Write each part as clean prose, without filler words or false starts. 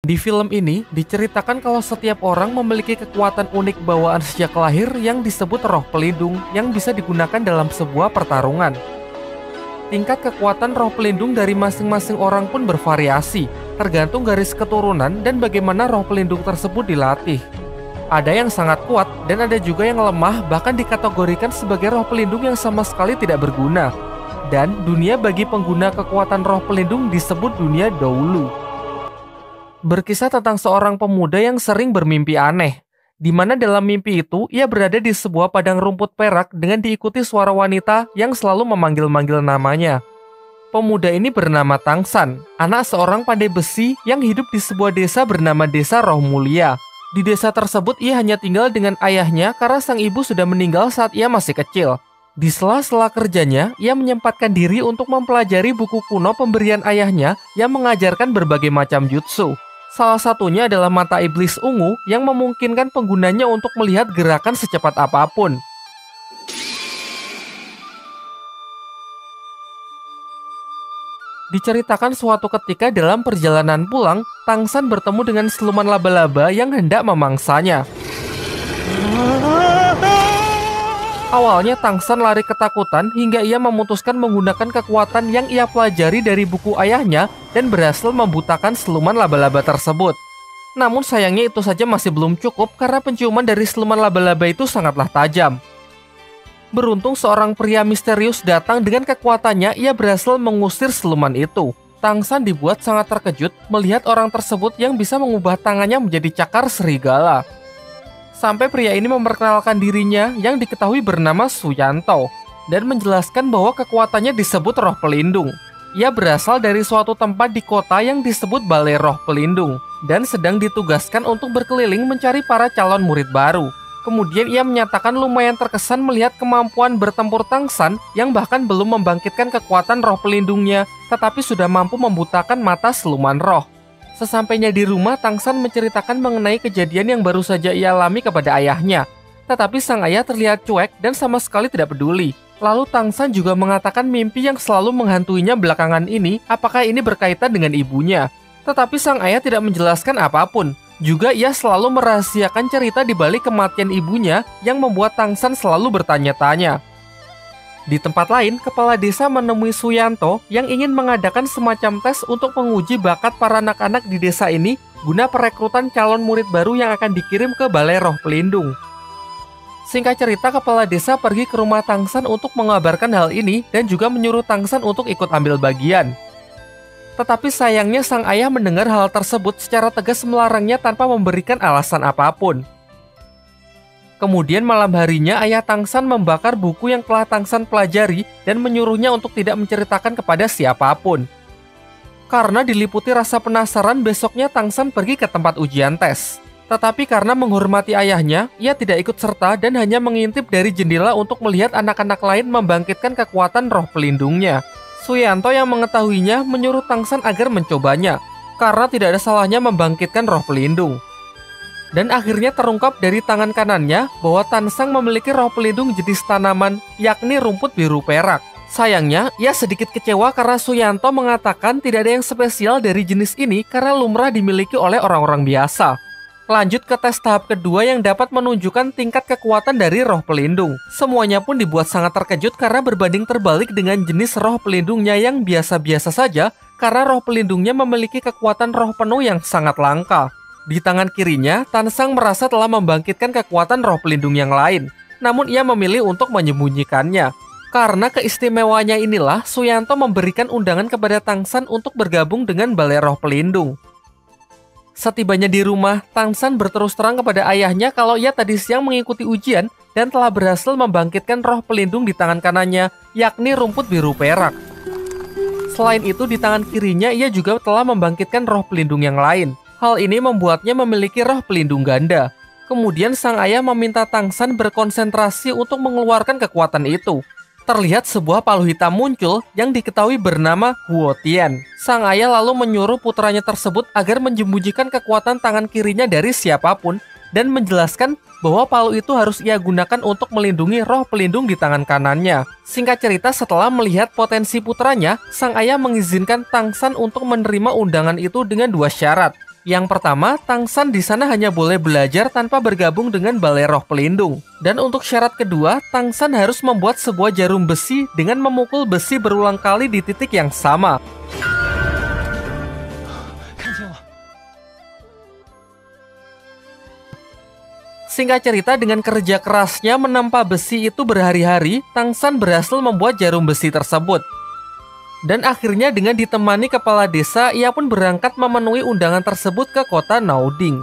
Di film ini diceritakan kalau setiap orang memiliki kekuatan unik bawaan sejak lahir yang disebut roh pelindung yang bisa digunakan dalam sebuah pertarungan. Tingkat kekuatan roh pelindung dari masing-masing orang pun bervariasi, tergantung garis keturunan dan bagaimana roh pelindung tersebut dilatih. Ada yang sangat kuat dan ada juga yang lemah, bahkan dikategorikan sebagai roh pelindung yang sama sekali tidak berguna. Dan dunia bagi pengguna kekuatan roh pelindung disebut dunia Doulu. Berkisah tentang seorang pemuda yang sering bermimpi aneh, di mana dalam mimpi itu ia berada di sebuah padang rumput perak dengan diikuti suara wanita yang selalu memanggil-manggil namanya. Pemuda ini bernama Tangsan, anak seorang pandai besi yang hidup di sebuah desa bernama Desa Roh Mulia. Di desa tersebut ia hanya tinggal dengan ayahnya karena sang ibu sudah meninggal saat ia masih kecil. Di sela-sela kerjanya, ia menyempatkan diri untuk mempelajari buku kuno pemberian ayahnya yang mengajarkan berbagai macam jutsu. Salah satunya adalah mata iblis ungu yang memungkinkan penggunanya untuk melihat gerakan secepat apapun. Diceritakan suatu ketika dalam perjalanan pulang, Tangsan bertemu dengan siluman laba-laba yang hendak memangsanya. Awalnya Tangsan lari ketakutan hingga ia memutuskan menggunakan kekuatan yang ia pelajari dari buku ayahnya dan berhasil membutakan siluman laba-laba tersebut. Namun sayangnya itu saja masih belum cukup karena penciuman dari siluman laba-laba itu sangatlah tajam. Beruntung seorang pria misterius datang dengan kekuatannya, ia berhasil mengusir siluman itu. Tangsan dibuat sangat terkejut melihat orang tersebut yang bisa mengubah tangannya menjadi cakar serigala. Sampai pria ini memperkenalkan dirinya yang diketahui bernama Suyanto dan menjelaskan bahwa kekuatannya disebut roh pelindung. Ia berasal dari suatu tempat di kota yang disebut Balai Roh Pelindung dan sedang ditugaskan untuk berkeliling mencari para calon murid baru. Kemudian ia menyatakan lumayan terkesan melihat kemampuan bertempur Tangsan yang bahkan belum membangkitkan kekuatan roh pelindungnya, tetapi sudah mampu membutakan mata siluman roh. Sesampainya di rumah, Tangsan menceritakan mengenai kejadian yang baru saja ia alami kepada ayahnya. Tetapi sang ayah terlihat cuek dan sama sekali tidak peduli. Lalu Tangsan juga mengatakan mimpi yang selalu menghantuinya belakangan ini, apakah ini berkaitan dengan ibunya. Tetapi sang ayah tidak menjelaskan apapun. Juga ia selalu merahasiakan cerita di balik kematian ibunya yang membuat Tangsan selalu bertanya-tanya. Di tempat lain, kepala desa menemui Suyanto yang ingin mengadakan semacam tes untuk menguji bakat para anak-anak di desa ini guna perekrutan calon murid baru yang akan dikirim ke Balai Roh Pelindung. Singkat cerita, kepala desa pergi ke rumah Tangsan untuk mengabarkan hal ini dan juga menyuruh Tangsan untuk ikut ambil bagian. Tetapi sayangnya sang ayah mendengar hal tersebut secara tegas melarangnya tanpa memberikan alasan apapun. Kemudian malam harinya ayah Tangsan membakar buku yang telah Tangsan pelajari dan menyuruhnya untuk tidak menceritakan kepada siapapun. Karena diliputi rasa penasaran, besoknya Tangsan pergi ke tempat ujian tes. Tetapi karena menghormati ayahnya, ia tidak ikut serta dan hanya mengintip dari jendela untuk melihat anak-anak lain membangkitkan kekuatan roh pelindungnya. Suyanto yang mengetahuinya menyuruh Tangsan agar mencobanya, karena tidak ada salahnya membangkitkan roh pelindung. Dan akhirnya terungkap dari tangan kanannya bahwa Tansang memiliki roh pelindung jenis tanaman, yakni rumput biru perak. Sayangnya, ia sedikit kecewa karena Suyanto mengatakan tidak ada yang spesial dari jenis ini karena lumrah dimiliki oleh orang-orang biasa. Lanjut ke tes tahap kedua yang dapat menunjukkan tingkat kekuatan dari roh pelindung. Semuanya pun dibuat sangat terkejut karena berbanding terbalik dengan jenis roh pelindungnya yang biasa-biasa saja karena roh pelindungnya memiliki kekuatan roh penuh yang sangat langka. Di tangan kirinya, Tansang merasa telah membangkitkan kekuatan roh pelindung yang lain. Namun ia memilih untuk menyembunyikannya. Karena keistimewaannya inilah, Suyanto memberikan undangan kepada Tangsan untuk bergabung dengan Balai Roh Pelindung. Setibanya di rumah, Tangsan berterus terang kepada ayahnya kalau ia tadi siang mengikuti ujian dan telah berhasil membangkitkan roh pelindung di tangan kanannya, yakni rumput biru perak. Selain itu, di tangan kirinya ia juga telah membangkitkan roh pelindung yang lain. Hal ini membuatnya memiliki roh pelindung ganda. Kemudian sang ayah meminta Tangsan berkonsentrasi untuk mengeluarkan kekuatan itu. Terlihat sebuah palu hitam muncul yang diketahui bernama Huotian. Sang ayah lalu menyuruh putranya tersebut agar menyembunyikan kekuatan tangan kirinya dari siapapun dan menjelaskan bahwa palu itu harus ia gunakan untuk melindungi roh pelindung di tangan kanannya. Singkat cerita, setelah melihat potensi putranya, sang ayah mengizinkan Tangsan untuk menerima undangan itu dengan dua syarat. Yang pertama, Tangsan di sana hanya boleh belajar tanpa bergabung dengan Balai Roh Pelindung. Dan untuk syarat kedua, Tangsan harus membuat sebuah jarum besi dengan memukul besi berulang kali di titik yang sama. Singkat cerita, dengan kerja kerasnya menempa besi itu berhari-hari, Tangsan berhasil membuat jarum besi tersebut. Dan akhirnya dengan ditemani kepala desa, ia pun berangkat memenuhi undangan tersebut ke kota Naoding.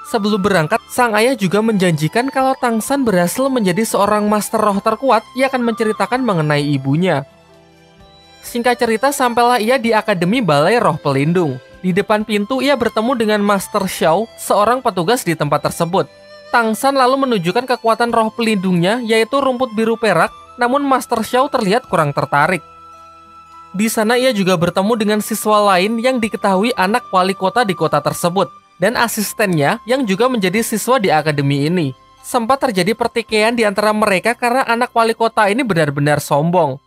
Sebelum berangkat, sang ayah juga menjanjikan kalau Tangsan berhasil menjadi seorang master roh terkuat, ia akan menceritakan mengenai ibunya. Singkat cerita, sampailah ia di Akademi Balai Roh Pelindung. Di depan pintu, ia bertemu dengan Master Xiao, seorang petugas di tempat tersebut. Tangsan lalu menunjukkan kekuatan roh pelindungnya, yaitu rumput biru perak, namun Master Xiao terlihat kurang tertarik. Di sana ia juga bertemu dengan siswa lain yang diketahui anak wali kota di kota tersebut, dan asistennya yang juga menjadi siswa di akademi ini. Sempat terjadi pertikaian di antara mereka karena anak wali kota ini benar-benar sombong.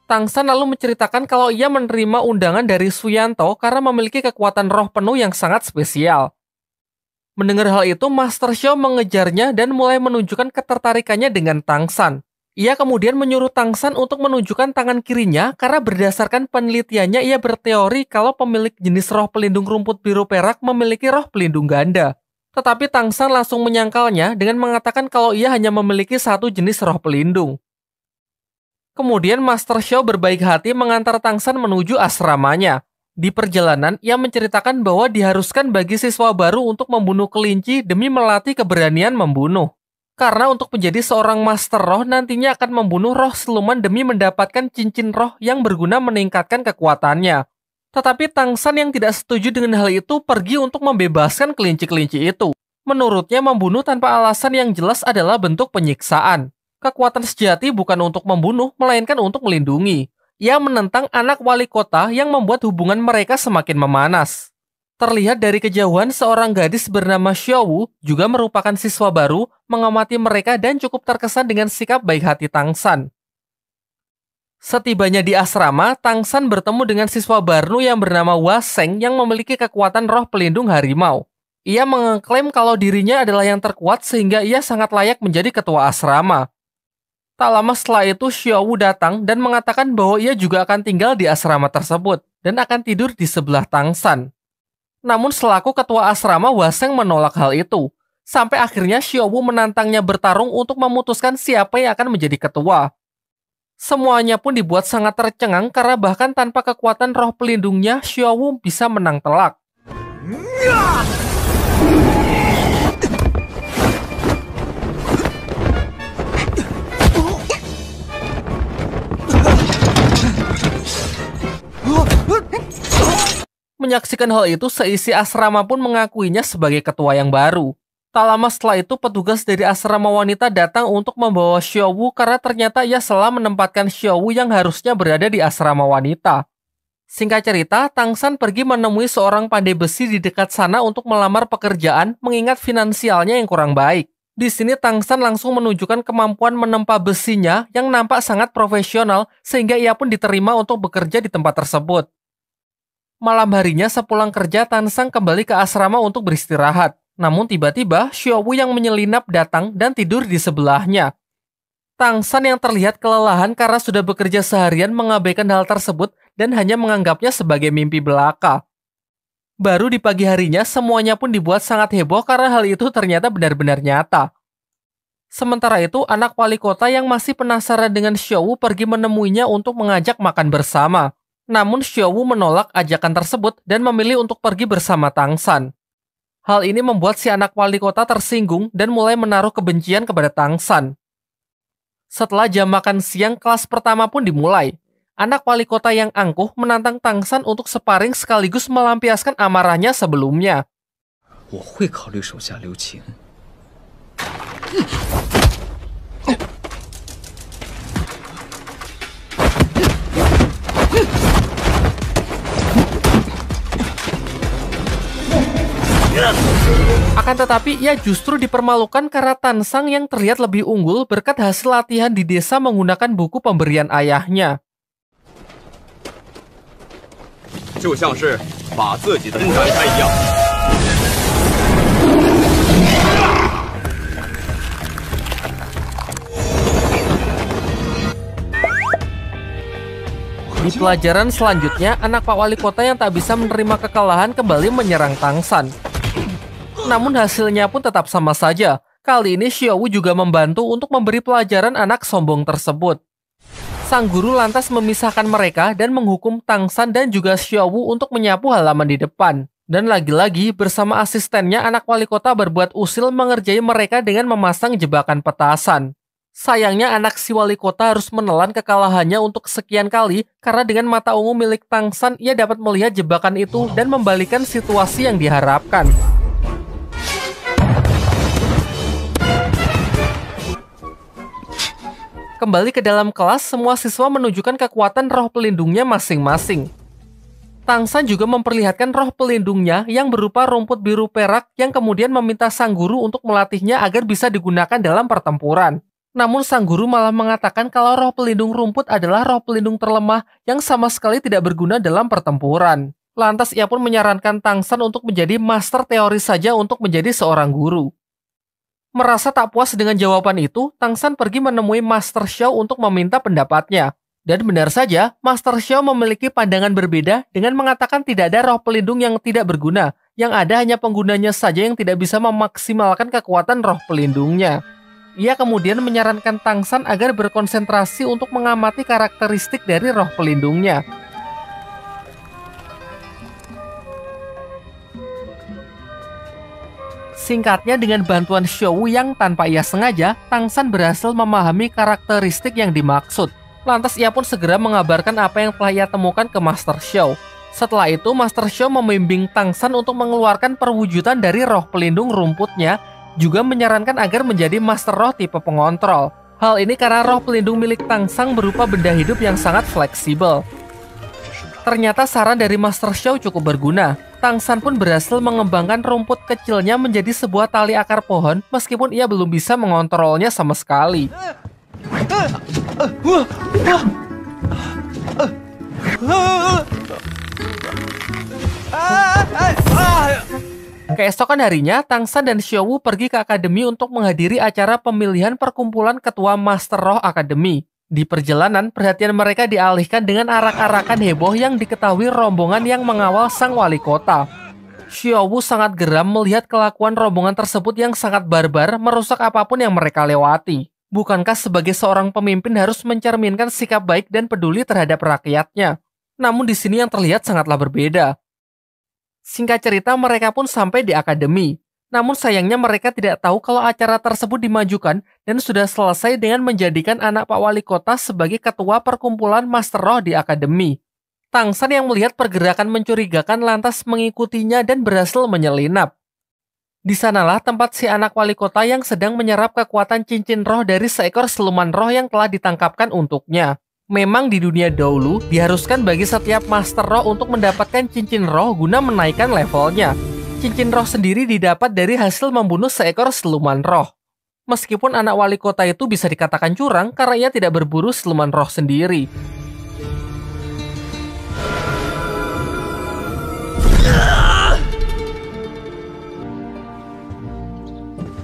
Tangsan lalu menceritakan kalau ia menerima undangan dari Suyanto karena memiliki kekuatan roh penuh yang sangat spesial. Mendengar hal itu, Master Xiao mengejarnya dan mulai menunjukkan ketertarikannya dengan Tangsan. Ia kemudian menyuruh Tangsan untuk menunjukkan tangan kirinya karena berdasarkan penelitiannya ia berteori kalau pemilik jenis roh pelindung rumput biru perak memiliki roh pelindung ganda. Tetapi Tangsan langsung menyangkalnya dengan mengatakan kalau ia hanya memiliki satu jenis roh pelindung. Kemudian Master Xiao berbaik hati mengantar Tangsan menuju asramanya. Di perjalanan, ia menceritakan bahwa diharuskan bagi siswa baru untuk membunuh kelinci demi melatih keberanian membunuh. Karena untuk menjadi seorang master roh nantinya akan membunuh roh siluman demi mendapatkan cincin roh yang berguna meningkatkan kekuatannya. Tetapi Tangsan yang tidak setuju dengan hal itu pergi untuk membebaskan kelinci-kelinci itu. Menurutnya membunuh tanpa alasan yang jelas adalah bentuk penyiksaan. Kekuatan sejati bukan untuk membunuh, melainkan untuk melindungi. Ia menentang anak wali kota yang membuat hubungan mereka semakin memanas. Terlihat dari kejauhan seorang gadis bernama Xiaowu juga merupakan siswa baru, mengamati mereka dan cukup terkesan dengan sikap baik hati Tangsan. Setibanya di asrama, Tangsan bertemu dengan siswa baru yang bernama Waseng yang memiliki kekuatan roh pelindung harimau. Ia mengklaim kalau dirinya adalah yang terkuat sehingga ia sangat layak menjadi ketua asrama. Tak lama setelah itu, Xiaowu datang dan mengatakan bahwa ia juga akan tinggal di asrama tersebut dan akan tidur di sebelah Tangsan. Namun selaku ketua asrama, Waseng menolak hal itu. Sampai akhirnya Xiaowu menantangnya bertarung untuk memutuskan siapa yang akan menjadi ketua. Semuanya pun dibuat sangat tercengang karena bahkan tanpa kekuatan roh pelindungnya, Xiaowu bisa menang telak. Menyaksikan hal itu, seisi asrama pun mengakuinya sebagai ketua yang baru. Tak lama setelah itu, petugas dari asrama wanita datang untuk membawa Xiaowu karena ternyata ia salah menempatkan Xiaowu yang harusnya berada di asrama wanita. Singkat cerita, Tangsan pergi menemui seorang pandai besi di dekat sana untuk melamar pekerjaan mengingat finansialnya yang kurang baik. Di sini Tangsan langsung menunjukkan kemampuan menempa besinya yang nampak sangat profesional sehingga ia pun diterima untuk bekerja di tempat tersebut. Malam harinya sepulang kerja, Tangsan kembali ke asrama untuk beristirahat. Namun tiba-tiba Xiaowu yang menyelinap datang dan tidur di sebelahnya. Tangsan yang terlihat kelelahan karena sudah bekerja seharian mengabaikan hal tersebut dan hanya menganggapnya sebagai mimpi belaka. Baru di pagi harinya semuanya pun dibuat sangat heboh karena hal itu ternyata benar-benar nyata. Sementara itu anak wali kota yang masih penasaran dengan Xiaowu pergi menemuinya untuk mengajak makan bersama. Namun Xiaowu menolak ajakan tersebut dan memilih untuk pergi bersama Tangsan. Hal ini membuat si anak wali kota tersinggung dan mulai menaruh kebencian kepada Tangsan. Setelah jam makan siang, kelas pertama pun dimulai. Anak wali kota yang angkuh menantang Tangsan untuk sparring sekaligus melampiaskan amarahnya sebelumnya. Akan tetapi ia justru dipermalukan karena Tansang yang terlihat lebih unggul berkat hasil latihan di desa menggunakan buku pemberian ayahnya. Di pelajaran selanjutnya, anak Pak Wali Kota yang tak bisa menerima kekalahan kembali menyerang Tang San. Namun hasilnya pun tetap sama saja. Kali ini Xiaowu juga membantu untuk memberi pelajaran anak sombong tersebut. Sang guru lantas memisahkan mereka dan menghukum Tang San dan juga Xiaowu untuk menyapu halaman di depan. Dan lagi-lagi bersama asistennya anak wali kota berbuat usil mengerjai mereka dengan memasang jebakan petasan. Sayangnya anak si wali kota harus menelan kekalahannya untuk sekian kali karena dengan mata ungu milik Tang San ia dapat melihat jebakan itu dan membalikan situasi yang diharapkan. Kembali ke dalam kelas, semua siswa menunjukkan kekuatan roh pelindungnya masing-masing. Tang San juga memperlihatkan roh pelindungnya yang berupa rumput biru perak yang kemudian meminta sang guru untuk melatihnya agar bisa digunakan dalam pertempuran. Namun sang guru malah mengatakan kalau roh pelindung rumput adalah roh pelindung terlemah yang sama sekali tidak berguna dalam pertempuran. Lantas ia pun menyarankan Tang San untuk menjadi master teori saja untuk menjadi seorang guru. Merasa tak puas dengan jawaban itu, Tang San pergi menemui Master Xiao untuk meminta pendapatnya. Dan benar saja, Master Xiao memiliki pandangan berbeda dengan mengatakan tidak ada roh pelindung yang tidak berguna, yang ada hanya penggunanya saja yang tidak bisa memaksimalkan kekuatan roh pelindungnya. Ia kemudian menyarankan Tang San agar berkonsentrasi untuk mengamati karakteristik dari roh pelindungnya. Singkatnya, dengan bantuan Xiaowu yang tanpa ia sengaja, Tang San berhasil memahami karakteristik yang dimaksud. Lantas ia pun segera mengabarkan apa yang telah ia temukan ke Master Xiao. Setelah itu, Master Xiao membimbing Tang San untuk mengeluarkan perwujudan dari roh pelindung rumputnya, juga menyarankan agar menjadi Master Roh tipe pengontrol. Hal ini karena roh pelindung milik Tang San berupa benda hidup yang sangat fleksibel. Ternyata saran dari Master Xiao cukup berguna. Tang San pun berhasil mengembangkan rumput kecilnya menjadi sebuah tali akar pohon, meskipun ia belum bisa mengontrolnya sama sekali. Keesokan harinya, Tang San dan Xiaowu pergi ke akademi untuk menghadiri acara pemilihan perkumpulan ketua Master Roh Akademi. Di perjalanan, perhatian mereka dialihkan dengan arak-arakan heboh yang diketahui rombongan yang mengawal sang wali kota. Xiaowu sangat geram melihat kelakuan rombongan tersebut yang sangat barbar merusak apapun yang mereka lewati. Bukankah sebagai seorang pemimpin harus mencerminkan sikap baik dan peduli terhadap rakyatnya? Namun di sini yang terlihat sangatlah berbeda. Singkat cerita, mereka pun sampai di akademi. Namun sayangnya mereka tidak tahu kalau acara tersebut dimajukan dan sudah selesai dengan menjadikan anak Pak Wali Kota sebagai ketua perkumpulan Master Roh di akademi. Tang San yang melihat pergerakan mencurigakan lantas mengikutinya dan berhasil menyelinap. Di sanalah tempat si anak wali kota yang sedang menyerap kekuatan cincin roh dari seekor siluman roh yang telah ditangkapkan untuknya. Memang di dunia dahulu diharuskan bagi setiap master roh untuk mendapatkan cincin roh guna menaikkan levelnya. Cincin roh sendiri didapat dari hasil membunuh seekor siluman roh. Meskipun anak wali kota itu bisa dikatakan curang karena ia tidak berburu siluman roh sendiri.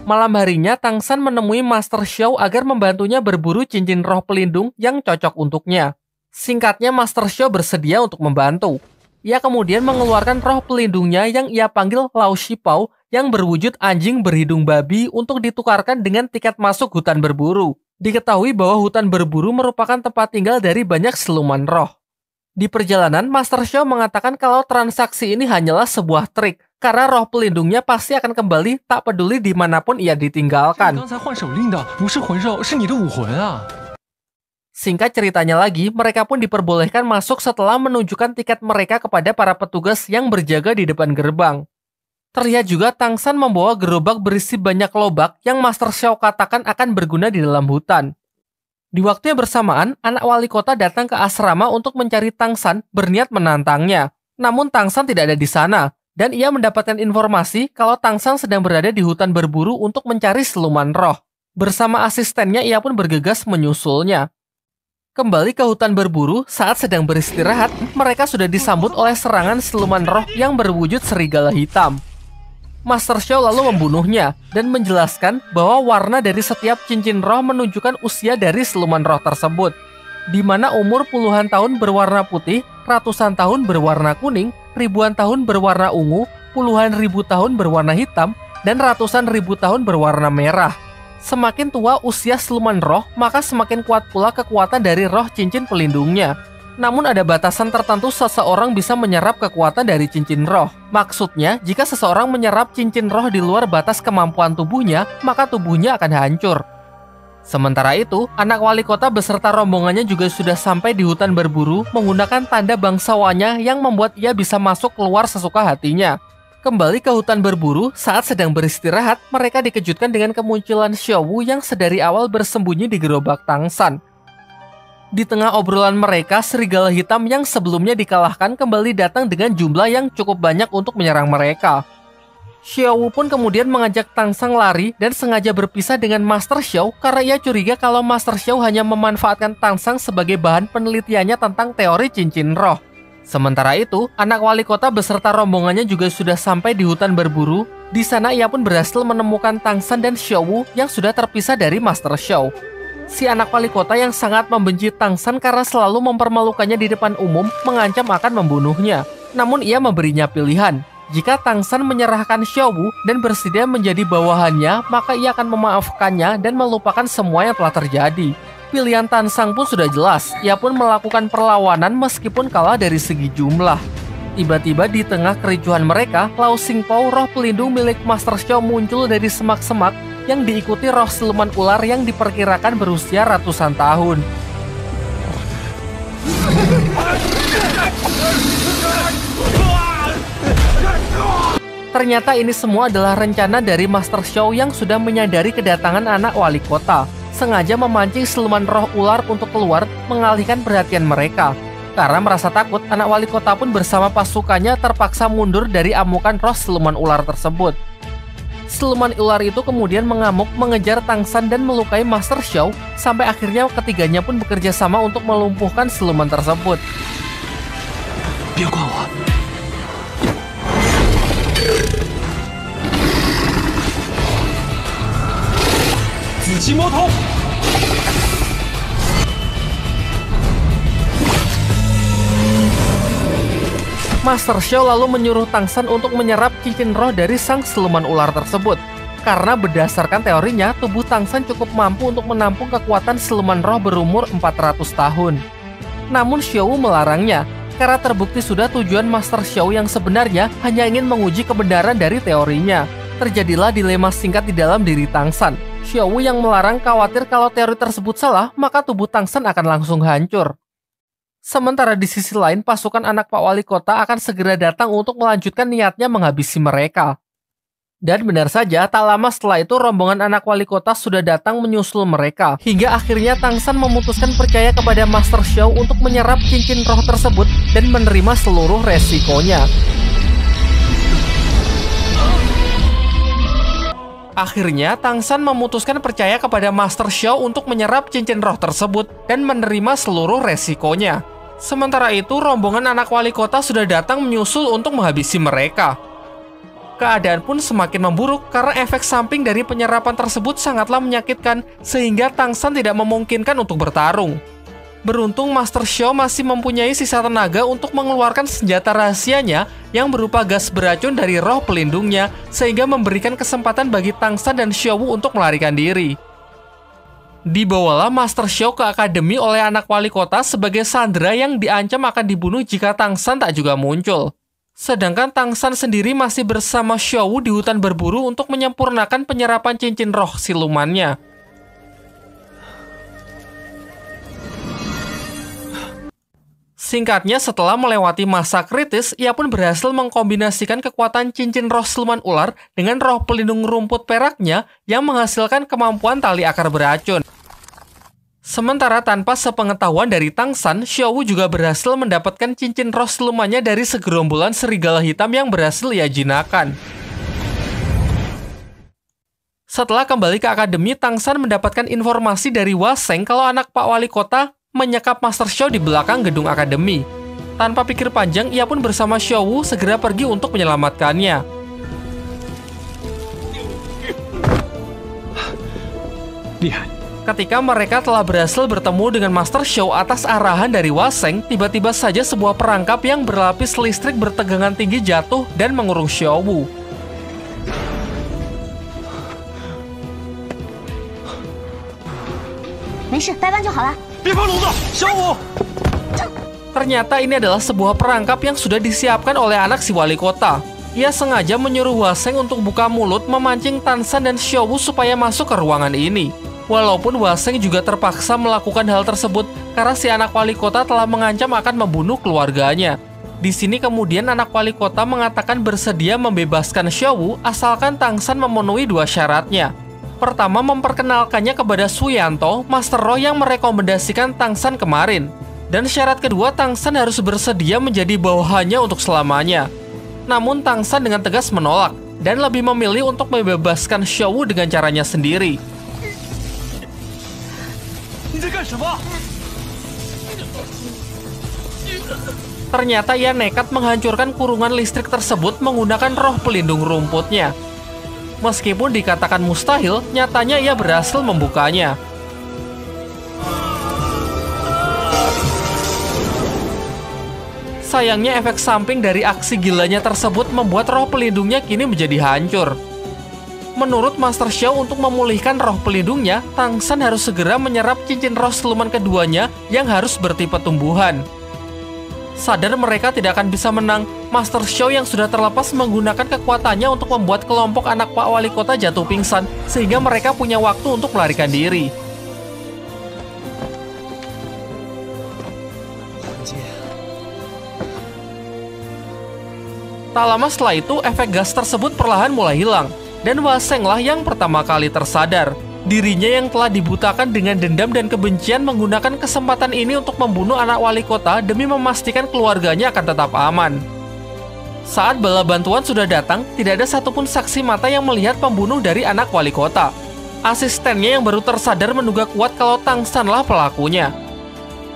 Malam harinya, Tang San menemui Master Xiao agar membantunya berburu cincin roh pelindung yang cocok untuknya. Singkatnya, Master Xiao bersedia untuk membantu. Ia kemudian mengeluarkan roh pelindungnya yang ia panggil Lao Shipao yang berwujud anjing berhidung babi untuk ditukarkan dengan tiket masuk hutan berburu. Diketahui bahwa hutan berburu merupakan tempat tinggal dari banyak siluman roh. Di perjalanan, Master Xiao mengatakan kalau transaksi ini hanyalah sebuah trik, karena roh pelindungnya pasti akan kembali tak peduli dimanapun ia ditinggalkan. Singkat ceritanya lagi, mereka pun diperbolehkan masuk setelah menunjukkan tiket mereka kepada para petugas yang berjaga di depan gerbang. Terlihat juga Tang San membawa gerobak berisi banyak lobak yang Master Xiao katakan akan berguna di dalam hutan. Di waktu yang bersamaan, anak wali kota datang ke asrama untuk mencari Tang San berniat menantangnya. Namun Tang San tidak ada di sana. Dan ia mendapatkan informasi kalau Tang San sedang berada di hutan berburu untuk mencari siluman roh. Bersama asistennya, ia pun bergegas menyusulnya. Kembali ke hutan berburu, saat sedang beristirahat, mereka sudah disambut oleh serangan siluman roh yang berwujud serigala hitam. Master Xiao lalu membunuhnya dan menjelaskan bahwa warna dari setiap cincin roh menunjukkan usia dari siluman roh tersebut. di mana umur puluhan tahun berwarna putih, ratusan tahun berwarna kuning, ribuan tahun berwarna ungu, puluhan ribu tahun berwarna hitam, dan ratusan ribu tahun berwarna merah. Semakin tua usia siluman roh, maka semakin kuat pula kekuatan dari roh cincin pelindungnya. Namun ada batasan tertentu seseorang bisa menyerap kekuatan dari cincin roh. Maksudnya, jika seseorang menyerap cincin roh di luar batas kemampuan tubuhnya, maka tubuhnya akan hancur. Sementara itu, anak wali kota beserta rombongannya juga sudah sampai di hutan berburu menggunakan tanda bangsawannya yang membuat ia bisa masuk keluar sesuka hatinya. Kembali ke hutan berburu, saat sedang beristirahat, mereka dikejutkan dengan kemunculan Xiao Wu yang sedari awal bersembunyi di gerobak Tang San. Di tengah obrolan mereka, serigala hitam yang sebelumnya dikalahkan kembali datang dengan jumlah yang cukup banyak untuk menyerang mereka. Xiao Wu pun kemudian mengajak Tang San lari dan sengaja berpisah dengan Master Xiao karena ia curiga kalau Master Xiao hanya memanfaatkan Tang San sebagai bahan penelitiannya tentang teori cincin roh. Sementara itu, anak wali kota beserta rombongannya juga sudah sampai di hutan berburu. Di sana ia pun berhasil menemukan Tang San dan Xiao Wu yang sudah terpisah dari Master Xiao. Si anak wali kota yang sangat membenci Tang San karena selalu mempermalukannya di depan umum mengancam akan membunuhnya. Namun ia memberinya pilihan. Jika Tang San menyerahkan Xiao Wu dan bersedia menjadi bawahannya, maka ia akan memaafkannya dan melupakan semua yang telah terjadi. Pilihan Tang San pun sudah jelas, ia pun melakukan perlawanan meskipun kalah dari segi jumlah. Tiba-tiba di tengah kericuhan mereka, Lao Xingpo, roh pelindung milik Master Xiao muncul dari semak-semak yang diikuti roh siluman ular yang diperkirakan berusia ratusan tahun. Ternyata ini semua adalah rencana dari Master Xiao yang sudah menyadari kedatangan anak wali kota, sengaja memancing siluman roh ular untuk keluar mengalihkan perhatian mereka. Karena merasa takut, anak wali kota pun bersama pasukannya terpaksa mundur dari amukan roh siluman ular tersebut. Siluman ular itu kemudian mengamuk mengejar Tang San dan melukai Master Xiao, sampai akhirnya ketiganya pun bekerja sama untuk melumpuhkan siluman tersebut. Master Xiao lalu menyuruh Tang San untuk menyerap cincin roh dari sang siluman ular tersebut. Karena berdasarkan teorinya, tubuh Tang San cukup mampu untuk menampung kekuatan siluman roh berumur 400 tahun. Namun Xiao Wu melarangnya, karena terbukti sudah tujuan Master Xiao yang sebenarnya hanya ingin menguji kebenaran dari teorinya. Terjadilah dilema singkat di dalam diri Tang San. Xiao Wu yang melarang khawatir kalau teori tersebut salah, maka tubuh Tang San akan langsung hancur. Sementara di sisi lain, pasukan anak Pak Wali Kota akan segera datang untuk melanjutkan niatnya menghabisi mereka. Dan benar saja, tak lama setelah itu rombongan anak Wali Kota sudah datang menyusul mereka. Hingga akhirnya Tang San memutuskan percaya kepada Master Xiao untuk menyerap cincin roh tersebut dan menerima seluruh resikonya. Akhirnya, Tang San memutuskan percaya kepada Master Xiao untuk menyerap cincin roh tersebut dan menerima seluruh resikonya. Sementara itu, rombongan anak wali kota sudah datang menyusul untuk menghabisi mereka. Keadaan pun semakin memburuk karena efek samping dari penyerapan tersebut sangatlah menyakitkan sehingga Tang San tidak memungkinkan untuk bertarung. Beruntung Master Xiao masih mempunyai sisa tenaga untuk mengeluarkan senjata rahasianya yang berupa gas beracun dari roh pelindungnya sehingga memberikan kesempatan bagi Tang San dan Xiao Wu untuk melarikan diri. Dibawalah Master Xiao ke akademi oleh anak wali kota sebagai sandera yang diancam akan dibunuh jika Tang San tak juga muncul. Sedangkan Tang San sendiri masih bersama Xiao Wu di hutan berburu untuk menyempurnakan penyerapan cincin roh silumannya. Singkatnya, setelah melewati masa kritis, ia pun berhasil mengkombinasikan kekuatan cincin roh siluman ular dengan roh pelindung rumput peraknya yang menghasilkan kemampuan tali akar beracun. Sementara tanpa sepengetahuan dari Tang San, Xiao Wu juga berhasil mendapatkan cincin roh silumannya dari segerombolan serigala hitam yang berhasil ia jinakan. Setelah kembali ke akademi, Tang San mendapatkan informasi dari Hua Sheng kalau anak Pak Wali Kota menyekap Master Xiao di belakang gedung akademi. Tanpa pikir panjang, ia pun bersama Xiao Wu segera pergi untuk menyelamatkannya. Ketika mereka telah berhasil bertemu dengan Master Xiao atas arahan dari Waseng, tiba-tiba saja sebuah perangkap yang berlapis listrik bertegangan tinggi jatuh dan mengurung Xiao Wu. Ternyata ini adalah sebuah perangkap yang sudah disiapkan oleh anak si wali kota. Ia sengaja menyuruh Waseng untuk buka mulut memancing Tan San dan Xiao Wu supaya masuk ke ruangan ini. Walaupun Waseng juga terpaksa melakukan hal tersebut karena si anak wali kota telah mengancam akan membunuh keluarganya. Di sini kemudian anak wali kota mengatakan bersedia membebaskan Xiao Wu asalkan Tang San memenuhi dua syaratnya. Pertama, memperkenalkannya kepada Su Yanto, Master Roh yang merekomendasikan Tang San kemarin. Dan syarat kedua, Tang San harus bersedia menjadi bawahannya untuk selamanya. Namun Tang San dengan tegas menolak dan lebih memilih untuk membebaskan Xiao Wu dengan caranya sendiri. Ternyata ia nekat menghancurkan kurungan listrik tersebut menggunakan roh pelindung rumputnya. Meskipun dikatakan mustahil, nyatanya ia berhasil membukanya. Sayangnya efek samping dari aksi gilanya tersebut membuat roh pelindungnya kini menjadi hancur. Menurut Master Xiao, untuk memulihkan roh pelindungnya, Tang San harus segera menyerap cincin roh siluman keduanya yang harus bertipe tumbuhan. Sadar mereka tidak akan bisa menang, Master Xiao yang sudah terlepas menggunakan kekuatannya untuk membuat kelompok anak Pak Wali Kota jatuh pingsan, sehingga mereka punya waktu untuk melarikan diri. Tak lama setelah itu, efek gas tersebut perlahan mulai hilang. Dan Waseng lah yang pertama kali tersadar. Dirinya yang telah dibutakan dengan dendam dan kebencian menggunakan kesempatan ini untuk membunuh anak wali kota demi memastikan keluarganya akan tetap aman. Saat bala bantuan sudah datang, tidak ada satupun saksi mata yang melihat pembunuh dari anak wali kota. Asistennya yang baru tersadar menduga kuat kalau Tang San lah pelakunya.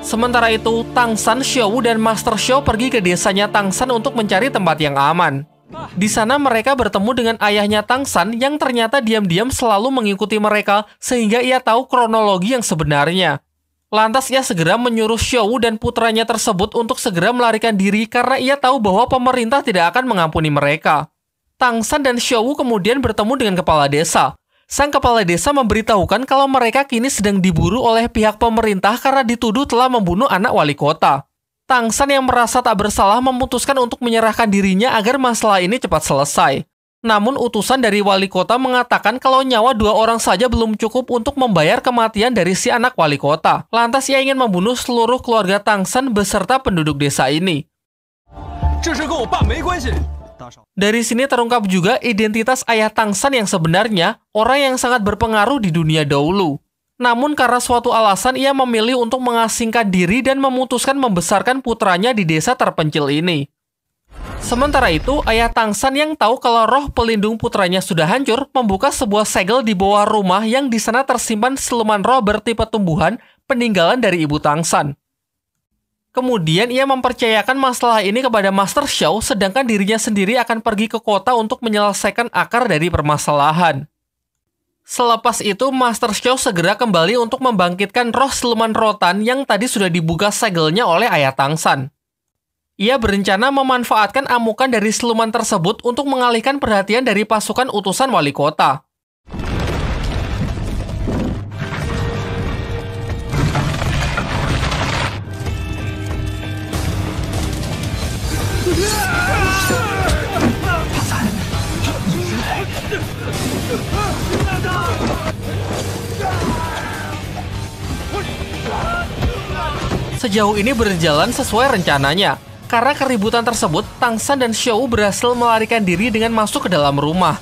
Sementara itu, Tang San, Xiao Wu, dan Master Xiao pergi ke desanya Tang San untuk mencari tempat yang aman. Di sana mereka bertemu dengan ayahnya Tang San yang ternyata diam-diam selalu mengikuti mereka sehingga ia tahu kronologi yang sebenarnya. Lantas ia segera menyuruh Xiao Wu dan putranya tersebut untuk segera melarikan diri karena ia tahu bahwa pemerintah tidak akan mengampuni mereka. Tang San dan Xiao Wu kemudian bertemu dengan kepala desa. Sang kepala desa memberitahukan kalau mereka kini sedang diburu oleh pihak pemerintah karena dituduh telah membunuh anak wali kota. Tang San yang merasa tak bersalah memutuskan untuk menyerahkan dirinya agar masalah ini cepat selesai. Namun utusan dari wali kota mengatakan kalau nyawa 2 orang saja belum cukup untuk membayar kematian dari si anak wali kota. Lantas ia ingin membunuh seluruh keluarga Tang San beserta penduduk desa ini. Dari sini terungkap juga identitas ayah Tang San yang sebenarnya, orang yang sangat berpengaruh di dunia dahulu. Namun karena suatu alasan ia memilih untuk mengasingkan diri dan memutuskan membesarkan putranya di desa terpencil ini. Sementara itu, ayah Tang San yang tahu kalau roh pelindung putranya sudah hancur, membuka sebuah segel di bawah rumah yang di sana tersimpan siluman roh bertipe tumbuhan peninggalan dari ibu Tang San. Kemudian ia mempercayakan masalah ini kepada Master Xiao, sedangkan dirinya sendiri akan pergi ke kota untuk menyelesaikan akar dari permasalahan. Selepas itu, Master Xiao segera kembali untuk membangkitkan roh siluman rotan yang tadi sudah dibuka segelnya oleh ayah Tang San. Ia berencana memanfaatkan amukan dari siluman tersebut untuk mengalihkan perhatian dari pasukan utusan wali kota. Sejauh ini berjalan sesuai rencananya. Karena keributan tersebut, Tang San dan Xiao Wu berhasil melarikan diri dengan masuk ke dalam rumah.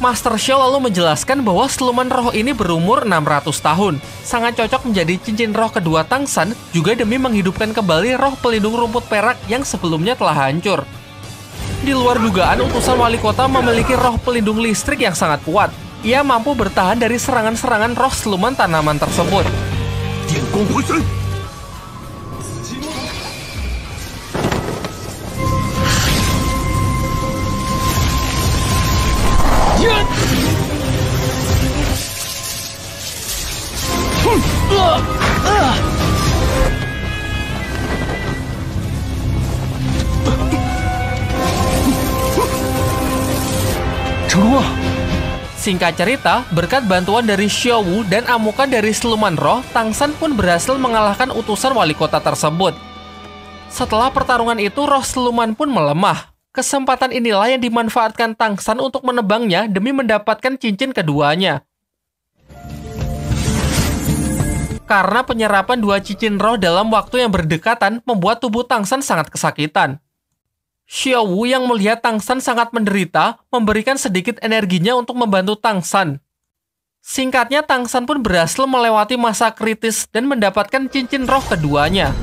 Master Xiao lalu menjelaskan bahwa siluman roh ini berumur 600 tahun. Sangat cocok menjadi cincin roh kedua Tang San, juga demi menghidupkan kembali roh pelindung rumput perak yang sebelumnya telah hancur. Di luar dugaan, utusan wali kota memiliki roh pelindung listrik yang sangat kuat. Ia mampu bertahan dari serangan-serangan roh siluman tanaman tersebut. Singkat cerita, berkat bantuan dari Xiao Wu dan amukan dari siluman roh, Tang San pun berhasil mengalahkan utusan wali kota tersebut. Setelah pertarungan itu, roh siluman pun melemah. Kesempatan inilah yang dimanfaatkan Tang San untuk menebangnya demi mendapatkan cincin keduanya. Karena penyerapan dua cincin roh dalam waktu yang berdekatan membuat tubuh Tang San sangat kesakitan. Xiao Wu yang melihat Tang San sangat menderita, memberikan sedikit energinya untuk membantu Tang San. Singkatnya, Tang San pun berhasil melewati masa kritis dan mendapatkan cincin roh keduanya.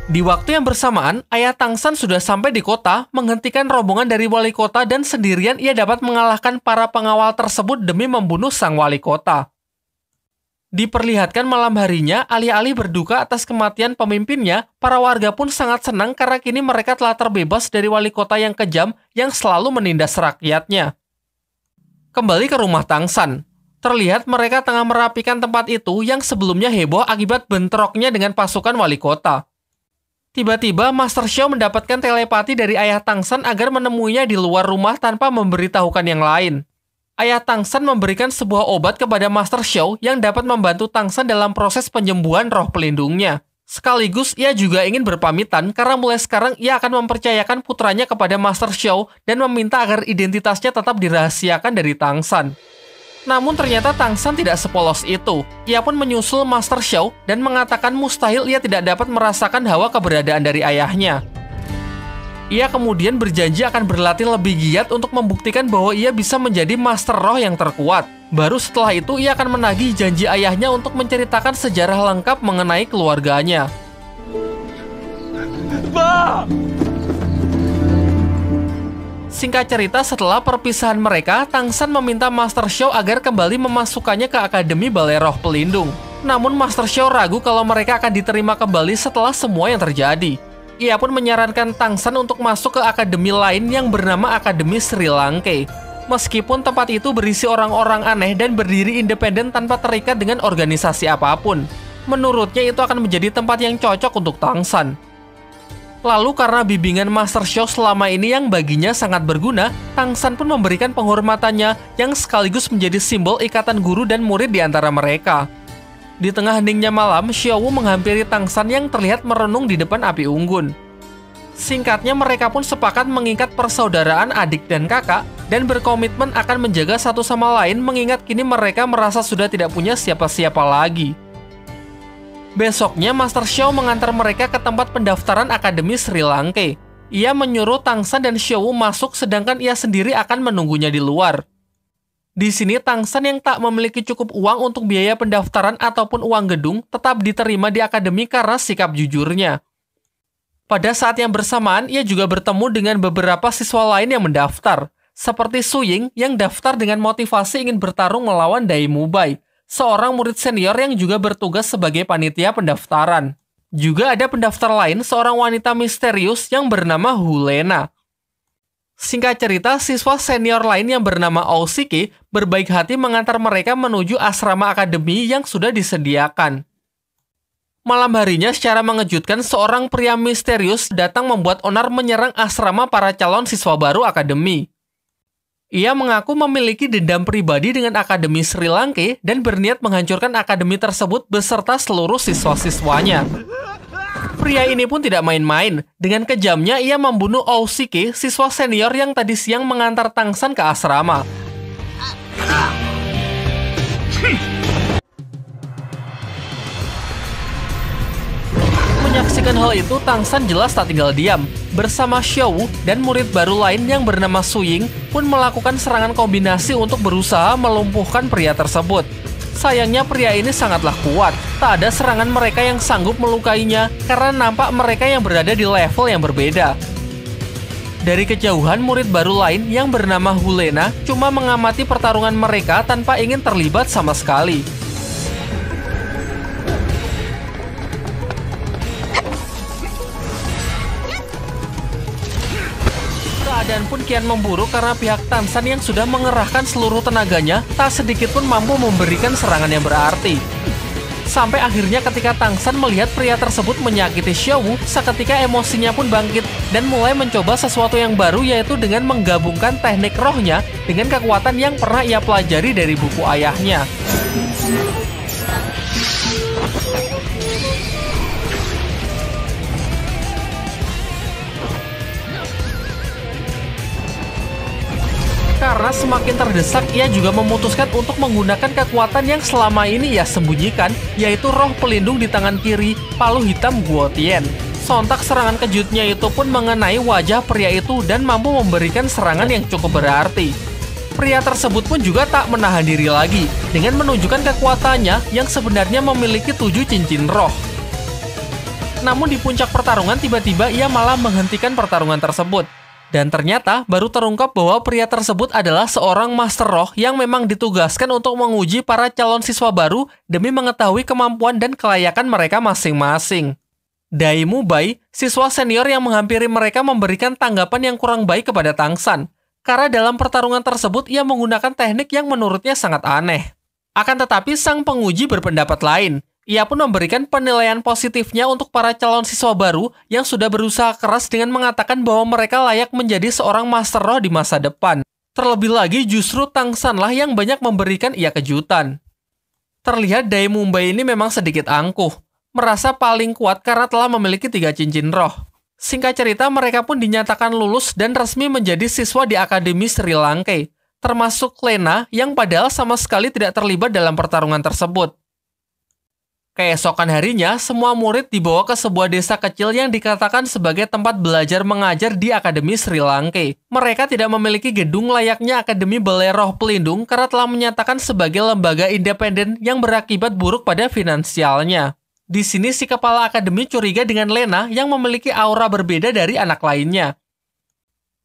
Di waktu yang bersamaan, ayah Tang San sudah sampai di kota, menghentikan rombongan dari wali kota dan sendirian ia dapat mengalahkan para pengawal tersebut demi membunuh sang wali kota. Diperlihatkan malam harinya, alih-alih berduka atas kematian pemimpinnya, para warga pun sangat senang karena kini mereka telah terbebas dari wali kota yang kejam yang selalu menindas rakyatnya. Kembali ke rumah Tang San. Terlihat mereka tengah merapikan tempat itu yang sebelumnya heboh akibat bentroknya dengan pasukan wali kota. Tiba-tiba, Master Xiao mendapatkan telepati dari ayah Tang San agar menemuinya di luar rumah tanpa memberitahukan yang lain. Ayah Tang San memberikan sebuah obat kepada Master Xiao yang dapat membantu Tang San dalam proses penyembuhan roh pelindungnya. Sekaligus, ia juga ingin berpamitan karena mulai sekarang ia akan mempercayakan putranya kepada Master Xiao dan meminta agar identitasnya tetap dirahasiakan dari Tang San. Namun ternyata Tang San tidak sepolos itu. Ia pun menyusul Master Xiao dan mengatakan mustahil ia tidak dapat merasakan hawa keberadaan dari ayahnya. Ia kemudian berjanji akan berlatih lebih giat untuk membuktikan bahwa ia bisa menjadi Master Roh yang terkuat. Baru setelah itu ia akan menagih janji ayahnya untuk menceritakan sejarah lengkap mengenai keluarganya. Singkat cerita, setelah perpisahan mereka, Tang San meminta Master Xiao agar kembali memasukkannya ke Akademi Balai Roh Pelindung. Namun Master Xiao ragu kalau mereka akan diterima kembali setelah semua yang terjadi. Ia pun menyarankan Tang San untuk masuk ke akademi lain yang bernama Akademi Sri Lanka. Meskipun tempat itu berisi orang-orang aneh dan berdiri independen tanpa terikat dengan organisasi apapun. Menurutnya itu akan menjadi tempat yang cocok untuk Tang San. Lalu karena bimbingan Master Xiao selama ini yang baginya sangat berguna, Tang San pun memberikan penghormatannya yang sekaligus menjadi simbol ikatan guru dan murid di antara mereka. Di tengah heningnya malam, Xiao Wu menghampiri Tang San yang terlihat merenung di depan api unggun. Singkatnya, mereka pun sepakat mengikat persaudaraan adik dan kakak dan berkomitmen akan menjaga satu sama lain mengingat kini mereka merasa sudah tidak punya siapa-siapa lagi. Besoknya, Master Xiao mengantar mereka ke tempat pendaftaran Akademi Sri Lanka. Ia menyuruh Tang San dan Xiao Wu masuk sedangkan ia sendiri akan menunggunya di luar. Di sini, Tang San yang tak memiliki cukup uang untuk biaya pendaftaran ataupun uang gedung tetap diterima di akademi karena sikap jujurnya. Pada saat yang bersamaan, ia juga bertemu dengan beberapa siswa lain yang mendaftar, seperti Su Ying yang daftar dengan motivasi ingin bertarung melawan Dai Mubai, seorang murid senior yang juga bertugas sebagai panitia pendaftaran. Juga ada pendaftar lain, seorang wanita misterius yang bernama Hulena. Singkat cerita, siswa senior lain yang bernama Ousiki berbaik hati mengantar mereka menuju asrama akademi yang sudah disediakan. Malam harinya, secara mengejutkan, seorang pria misterius datang membuat onar menyerang asrama para calon siswa baru akademi. Ia mengaku memiliki dendam pribadi dengan Akademi Sri Lanka dan berniat menghancurkan akademi tersebut beserta seluruh siswa-siswanya. Pria ini pun tidak main-main. Dengan kejamnya, ia membunuh Ousiki, siswa senior yang tadi siang mengantar Tang San ke asrama. Menyaksikan hal itu, Tang San jelas tak tinggal diam. Bersama Xiao Wu dan murid baru lain yang bernama Su Ying pun melakukan serangan kombinasi untuk berusaha melumpuhkan pria tersebut. Sayangnya pria ini sangatlah kuat. Tak ada serangan mereka yang sanggup melukainya karena nampak mereka yang berada di level yang berbeda. Dari kejauhan, murid baru lain yang bernama Hulena cuma mengamati pertarungan mereka tanpa ingin terlibat sama sekali. Keadaan pun kian memburuk karena pihak Tang San yang sudah mengerahkan seluruh tenaganya tak sedikit pun mampu memberikan serangan yang berarti. Sampai akhirnya ketika Tang San melihat pria tersebut menyakiti Xiaowu, seketika emosinya pun bangkit dan mulai mencoba sesuatu yang baru, yaitu dengan menggabungkan teknik rohnya dengan kekuatan yang pernah ia pelajari dari buku ayahnya. Karena semakin terdesak, ia juga memutuskan untuk menggunakan kekuatan yang selama ini ia sembunyikan, yaitu roh pelindung di tangan kiri, palu hitam Guotian. Sontak serangan kejutnya itu pun mengenai wajah pria itu dan mampu memberikan serangan yang cukup berarti. Pria tersebut pun juga tak menahan diri lagi, dengan menunjukkan kekuatannya yang sebenarnya memiliki 7 cincin roh. Namun di puncak pertarungan tiba-tiba ia malah menghentikan pertarungan tersebut. Dan ternyata baru terungkap bahwa pria tersebut adalah seorang master roh yang memang ditugaskan untuk menguji para calon siswa baru demi mengetahui kemampuan dan kelayakan mereka masing-masing. Dai Mubai, siswa senior yang menghampiri mereka, memberikan tanggapan yang kurang baik kepada Tang San. Karena dalam pertarungan tersebut ia menggunakan teknik yang menurutnya sangat aneh. Akan tetapi sang penguji berpendapat lain. Ia pun memberikan penilaian positifnya untuk para calon siswa baru yang sudah berusaha keras dengan mengatakan bahwa mereka layak menjadi seorang master roh di masa depan. Terlebih lagi justru Tang San lah yang banyak memberikan ia kejutan. Terlihat Dai Mubai ini memang sedikit angkuh, merasa paling kuat karena telah memiliki 3 cincin roh. Singkat cerita, mereka pun dinyatakan lulus dan resmi menjadi siswa di Akademi Sri Lanka, termasuk Lena yang padahal sama sekali tidak terlibat dalam pertarungan tersebut. Keesokan harinya, semua murid dibawa ke sebuah desa kecil yang dikatakan sebagai tempat belajar mengajar di Akademi Sri Lanka. Mereka tidak memiliki gedung layaknya Akademi Balai Roh Pelindung karena telah menyatakan sebagai lembaga independen yang berakibat buruk pada finansialnya. Di sini si kepala akademi curiga dengan Lena yang memiliki aura berbeda dari anak lainnya.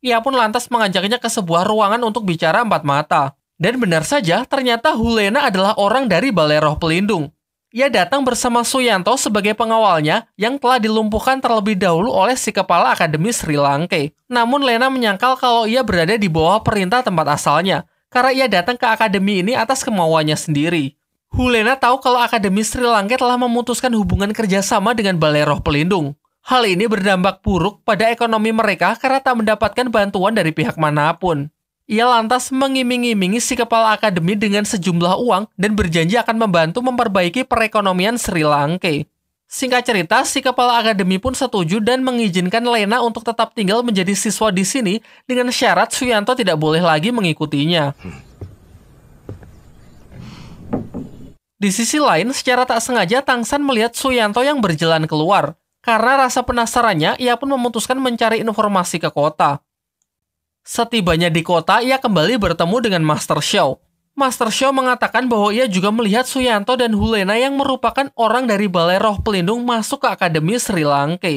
Ia pun lantas mengajaknya ke sebuah ruangan untuk bicara 4 mata. Dan benar saja, ternyata Hulena adalah orang dari Balai Roh Pelindung. Ia datang bersama Suyanto sebagai pengawalnya yang telah dilumpuhkan terlebih dahulu oleh si kepala Akademi Sri Lanka. Namun Lena menyangkal kalau ia berada di bawah perintah tempat asalnya, karena ia datang ke akademi ini atas kemauannya sendiri. Hulena tahu kalau Akademi Sri Lanka telah memutuskan hubungan kerjasama dengan Balai Roh Pelindung. Hal ini berdampak buruk pada ekonomi mereka karena tak mendapatkan bantuan dari pihak manapun. Ia lantas mengiming-imingi si kepala akademi dengan sejumlah uang dan berjanji akan membantu memperbaiki perekonomian Sri Lanka. Singkat cerita, si kepala akademi pun setuju dan mengizinkan Lena untuk tetap tinggal menjadi siswa di sini dengan syarat Suyanto tidak boleh lagi mengikutinya. Di sisi lain, secara tak sengaja Tang San melihat Suyanto yang berjalan keluar. Karena rasa penasarannya, ia pun memutuskan mencari informasi ke kota. Setibanya di kota, ia kembali bertemu dengan Master Xiao. Master Xiao mengatakan bahwa ia juga melihat Suyanto dan Hulena yang merupakan orang dari Balai Roh Pelindung masuk ke Akademi Sri Lanka.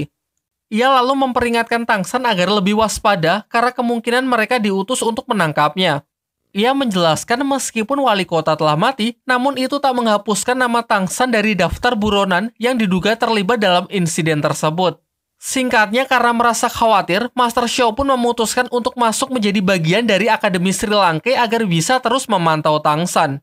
Ia lalu memperingatkan Tang San agar lebih waspada karena kemungkinan mereka diutus untuk menangkapnya. Ia menjelaskan meskipun wali kota telah mati, namun itu tak menghapuskan nama Tang San dari daftar buronan yang diduga terlibat dalam insiden tersebut. Singkatnya, karena merasa khawatir, Master Xiao pun memutuskan untuk masuk menjadi bagian dari Akademi Sri Lanka agar bisa terus memantau Tang San.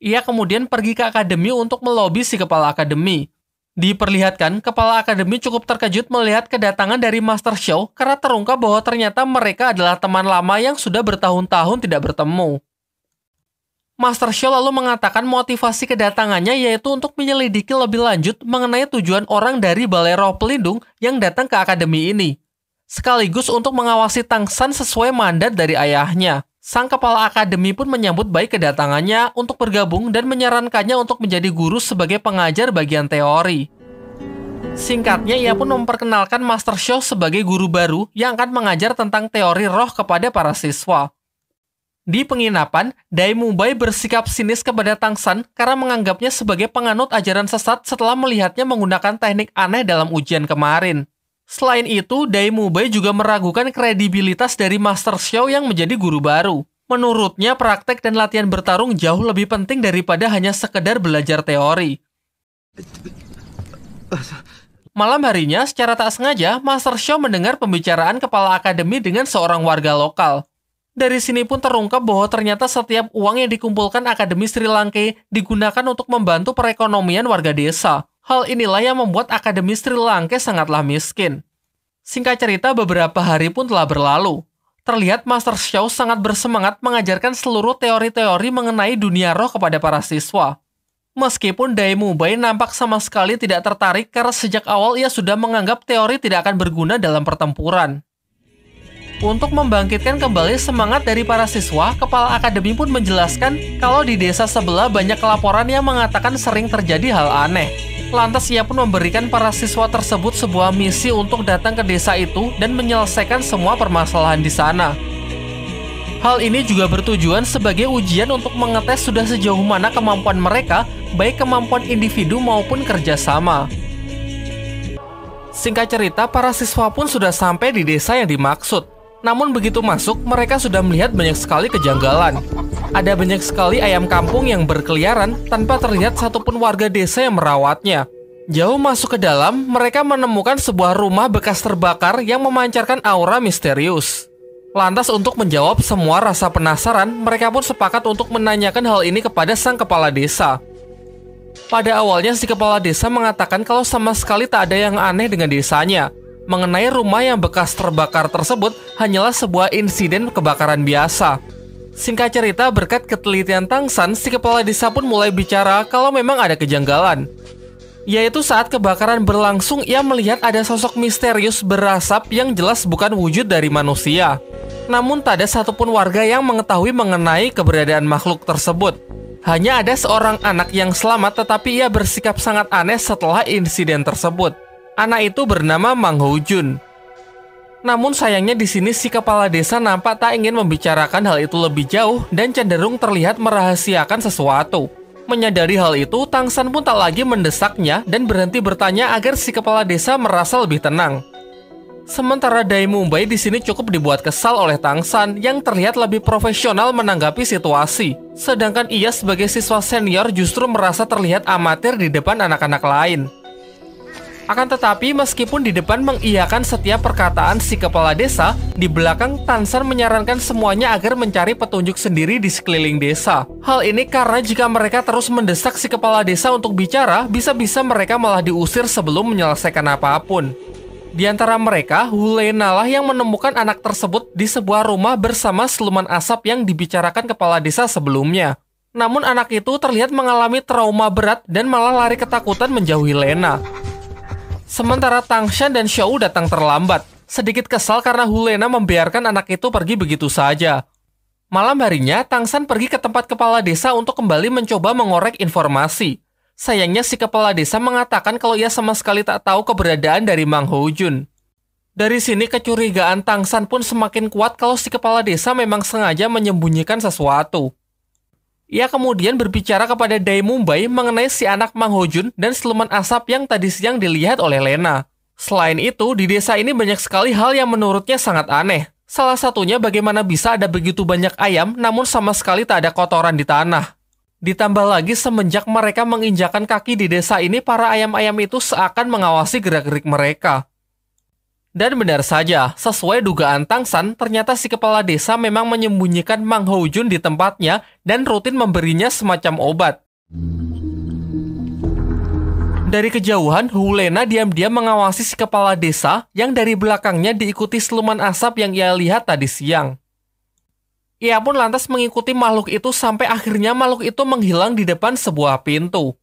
Ia kemudian pergi ke akademi untuk melobi si kepala akademi. Diperlihatkan, kepala akademi cukup terkejut melihat kedatangan dari Master Xiao karena terungkap bahwa ternyata mereka adalah teman lama yang sudah bertahun-tahun tidak bertemu. Master Xiao lalu mengatakan motivasi kedatangannya yaitu untuk menyelidiki lebih lanjut mengenai tujuan orang dari Balai Roh Pelindung yang datang ke akademi ini. Sekaligus untuk mengawasi Tang San sesuai mandat dari ayahnya. Sang kepala akademi pun menyambut baik kedatangannya untuk bergabung dan menyarankannya untuk menjadi guru sebagai pengajar bagian teori. Singkatnya, ia pun memperkenalkan Master Xiao sebagai guru baru yang akan mengajar tentang teori roh kepada para siswa. Di penginapan, Dai Mubai bersikap sinis kepada Tang San karena menganggapnya sebagai penganut ajaran sesat setelah melihatnya menggunakan teknik aneh dalam ujian kemarin. Selain itu, Dai Mubai juga meragukan kredibilitas dari Master Xiao yang menjadi guru baru. Menurutnya, praktek dan latihan bertarung jauh lebih penting daripada hanya sekedar belajar teori. Malam harinya, secara tak sengaja, Master Xiao mendengar pembicaraan kepala akademi dengan seorang warga lokal. Dari sini pun terungkap bahwa ternyata setiap uang yang dikumpulkan Akademi Sri Lanka digunakan untuk membantu perekonomian warga desa. Hal inilah yang membuat Akademi Sri Lanka sangatlah miskin. Singkat cerita, beberapa hari pun telah berlalu. Terlihat Master Shaw sangat bersemangat mengajarkan seluruh teori-teori mengenai dunia roh kepada para siswa. Meskipun Dai Mubai nampak sama sekali tidak tertarik karena sejak awal ia sudah menganggap teori tidak akan berguna dalam pertempuran. Untuk membangkitkan kembali semangat dari para siswa, kepala akademi pun menjelaskan kalau di desa sebelah banyak laporan yang mengatakan sering terjadi hal aneh. Lantas ia pun memberikan para siswa tersebut sebuah misi untuk datang ke desa itu dan menyelesaikan semua permasalahan di sana. Hal ini juga bertujuan sebagai ujian untuk mengetes sudah sejauh mana kemampuan mereka, baik kemampuan individu maupun kerjasama. Singkat cerita, para siswa pun sudah sampai di desa yang dimaksud. Namun begitu masuk, mereka sudah melihat banyak sekali kejanggalan. Ada banyak sekali ayam kampung yang berkeliaran tanpa terlihat satupun warga desa yang merawatnya. Jauh masuk ke dalam, mereka menemukan sebuah rumah bekas terbakar yang memancarkan aura misterius. Lantas untuk menjawab semua rasa penasaran, mereka pun sepakat untuk menanyakan hal ini kepada sang kepala desa. Pada awalnya si kepala desa mengatakan kalau sama sekali tak ada yang aneh dengan desanya. Mengenai rumah yang bekas terbakar tersebut hanyalah sebuah insiden kebakaran biasa. Singkat cerita, berkat ketelitian Tangsan, si kepala desa pun mulai bicara kalau memang ada kejanggalan. Yaitu saat kebakaran berlangsung, ia melihat ada sosok misterius berasap yang jelas bukan wujud dari manusia. Namun tak ada satupun warga yang mengetahui mengenai keberadaan makhluk tersebut. Hanya ada seorang anak yang selamat, tetapi ia bersikap sangat aneh setelah insiden tersebut. Anak itu bernama Mang Ho Jun. Namun sayangnya di sini si kepala desa nampak tak ingin membicarakan hal itu lebih jauh dan cenderung terlihat merahasiakan sesuatu. Menyadari hal itu, Tangsan pun tak lagi mendesaknya dan berhenti bertanya agar si kepala desa merasa lebih tenang. Sementara Dai Mubai di sini cukup dibuat kesal oleh Tangsan yang terlihat lebih profesional menanggapi situasi. Sedangkan ia sebagai siswa senior justru merasa terlihat amatir di depan anak-anak lain. Akan tetapi, meskipun di depan mengiyakan setiap perkataan si kepala desa, di belakang Tangsan menyarankan semuanya agar mencari petunjuk sendiri di sekeliling desa. Hal ini karena jika mereka terus mendesak si kepala desa untuk bicara, bisa-bisa mereka malah diusir sebelum menyelesaikan apapun. Di antara mereka, Hulena lah yang menemukan anak tersebut di sebuah rumah bersama siluman asap yang dibicarakan kepala desa sebelumnya. Namun anak itu terlihat mengalami trauma berat dan malah lari ketakutan menjauhi Lena. Sementara Tangshan dan Xiao datang terlambat, sedikit kesal karena Hulena membiarkan anak itu pergi begitu saja. Malam harinya, Tangsan pergi ke tempat kepala desa untuk kembali mencoba mengorek informasi. Sayangnya si kepala desa mengatakan kalau ia sama sekali tak tahu keberadaan dari Mang Ho Jun. Dari sini kecurigaan Tangsan pun semakin kuat kalau si kepala desa memang sengaja menyembunyikan sesuatu. Ia kemudian berbicara kepada Dai Mubai mengenai si anak Mang Ho Jun dan siluman asap yang tadi siang dilihat oleh Lena. Selain itu, di desa ini banyak sekali hal yang menurutnya sangat aneh. Salah satunya bagaimana bisa ada begitu banyak ayam namun sama sekali tak ada kotoran di tanah. Ditambah lagi semenjak mereka menginjakan kaki di desa ini, para ayam-ayam itu seakan mengawasi gerak-gerik mereka. Dan benar saja, sesuai dugaan Tangsan, ternyata si kepala desa memang menyembunyikan Mang Ho Jun di tempatnya dan rutin memberinya semacam obat. Dari kejauhan, Hulena diam-diam mengawasi si kepala desa yang dari belakangnya diikuti siluman asap yang ia lihat tadi siang. Ia pun lantas mengikuti makhluk itu sampai akhirnya makhluk itu menghilang di depan sebuah pintu.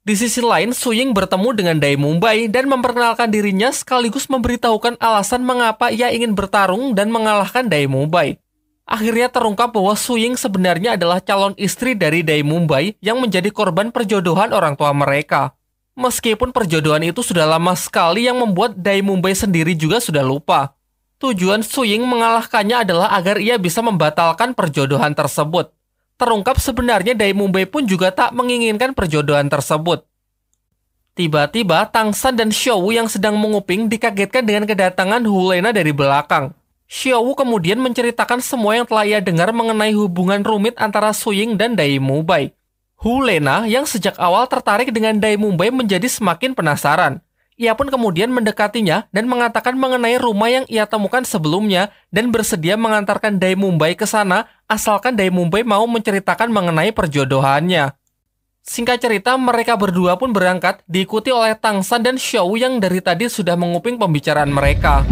Di sisi lain, Suying bertemu dengan Dai Mubai dan memperkenalkan dirinya sekaligus memberitahukan alasan mengapa ia ingin bertarung dan mengalahkan Dai Mubai. Akhirnya terungkap bahwa Suying sebenarnya adalah calon istri dari Dai Mubai yang menjadi korban perjodohan orang tua mereka. Meskipun perjodohan itu sudah lama sekali yang membuat Dai Mubai sendiri juga sudah lupa. Tujuan Suying mengalahkannya adalah agar ia bisa membatalkan perjodohan tersebut. Terungkap sebenarnya Dai Mubai pun juga tak menginginkan perjodohan tersebut. Tiba-tiba, Tangsan dan Xiao yang sedang menguping dikagetkan dengan kedatangan Hulena dari belakang. Xiao kemudian menceritakan semua yang telah ia dengar mengenai hubungan rumit antara Suying dan Dai Mubai. Hulena yang sejak awal tertarik dengan Dai Mubai menjadi semakin penasaran. Ia pun kemudian mendekatinya dan mengatakan mengenai rumah yang ia temukan sebelumnya dan bersedia mengantarkan Dai Mumbai ke sana asalkan Dai Mumbai mau menceritakan mengenai perjodohannya. Singkat cerita, mereka berdua pun berangkat diikuti oleh Tang San dan Xiao yang dari tadi sudah menguping pembicaraan mereka.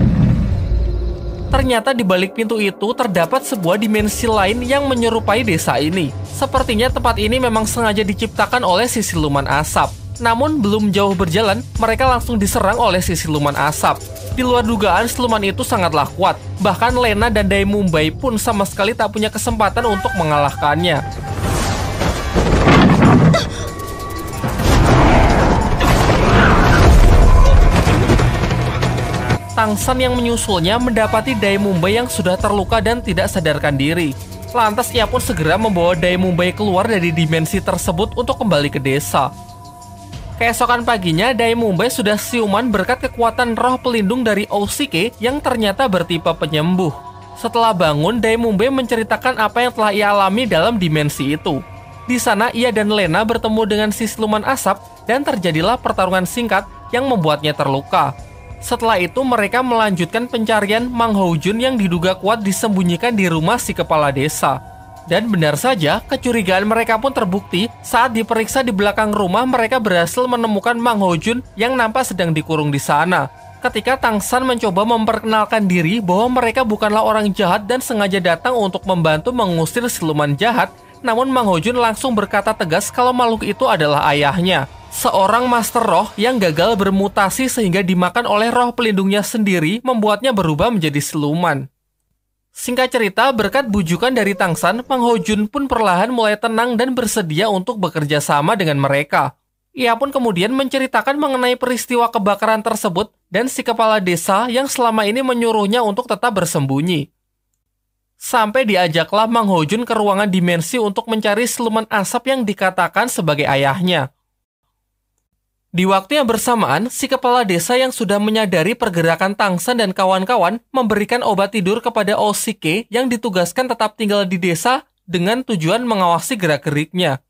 Ternyata di balik pintu itu terdapat sebuah dimensi lain yang menyerupai desa ini. Sepertinya tempat ini memang sengaja diciptakan oleh si siluman asap. Namun belum jauh berjalan, mereka langsung diserang oleh si siluman asap. Di luar dugaan, siluman itu sangatlah kuat. Bahkan Lena dan Dai Mumbai pun sama sekali tak punya kesempatan untuk mengalahkannya. Tang San yang menyusulnya mendapati Dai Mumbai yang sudah terluka dan tidak sadarkan diri. Lantas ia pun segera membawa Dai Mumbai keluar dari dimensi tersebut untuk kembali ke desa. Keesokan paginya, Dai Mumbai sudah siuman berkat kekuatan roh pelindung dari Oshike yang ternyata bertipe penyembuh. Setelah bangun, Dai Mumbai menceritakan apa yang telah ia alami dalam dimensi itu. Di sana, ia dan Lena bertemu dengan si siluman asap dan terjadilah pertarungan singkat yang membuatnya terluka. Setelah itu, mereka melanjutkan pencarian Mang Hojun yang diduga kuat disembunyikan di rumah si kepala desa. Dan benar saja, kecurigaan mereka pun terbukti saat diperiksa di belakang rumah mereka berhasil menemukan Mang Hojun yang nampak sedang dikurung di sana. Ketika Tang San mencoba memperkenalkan diri bahwa mereka bukanlah orang jahat dan sengaja datang untuk membantu mengusir siluman jahat, namun Mang Hojun langsung berkata tegas kalau makhluk itu adalah ayahnya. Seorang master roh yang gagal bermutasi sehingga dimakan oleh roh pelindungnya sendiri membuatnya berubah menjadi siluman. Singkat cerita, berkat bujukan dari Tang San, Mang Hojun pun perlahan mulai tenang dan bersedia untuk bekerja sama dengan mereka. Ia pun kemudian menceritakan mengenai peristiwa kebakaran tersebut dan si kepala desa yang selama ini menyuruhnya untuk tetap bersembunyi. Sampai diajaklah Mang Hojun ke ruangan dimensi untuk mencari siluman asap yang dikatakan sebagai ayahnya. Di waktu yang bersamaan, si kepala desa yang sudah menyadari pergerakan Tang San dan kawan-kawan memberikan obat tidur kepada Oshike yang ditugaskan tetap tinggal di desa dengan tujuan mengawasi gerak-geriknya.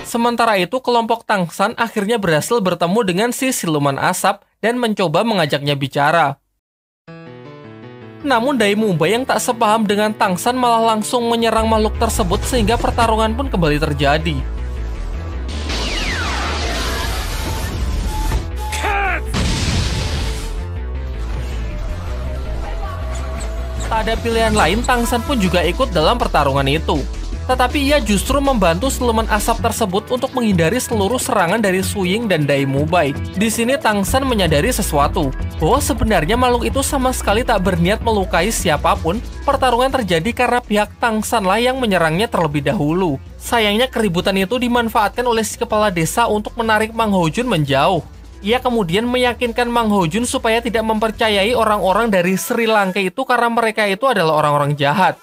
Sementara itu, kelompok Tang San akhirnya berhasil bertemu dengan si siluman asap dan mencoba mengajaknya bicara. Namun Dai Mumbai yang tak sepaham dengan Tang San malah langsung menyerang makhluk tersebut sehingga pertarungan pun kembali terjadi. Tak ada pilihan lain, Tang San pun juga ikut dalam pertarungan itu. Tetapi ia justru membantu siluman asap tersebut untuk menghindari seluruh serangan dari Su Ying dan Dai Mumbai. Di sini Tang San menyadari sesuatu, bahwa sebenarnya makhluk itu sama sekali tak berniat melukai siapapun. Pertarungan terjadi karena pihak Tang San lah yang menyerangnya terlebih dahulu. Sayangnya keributan itu dimanfaatkan oleh si kepala desa untuk menarik Mang Hojun menjauh. Ia kemudian meyakinkan Mang Hojun supaya tidak mempercayai orang-orang dari Sri Lanka itu karena mereka itu adalah orang-orang jahat.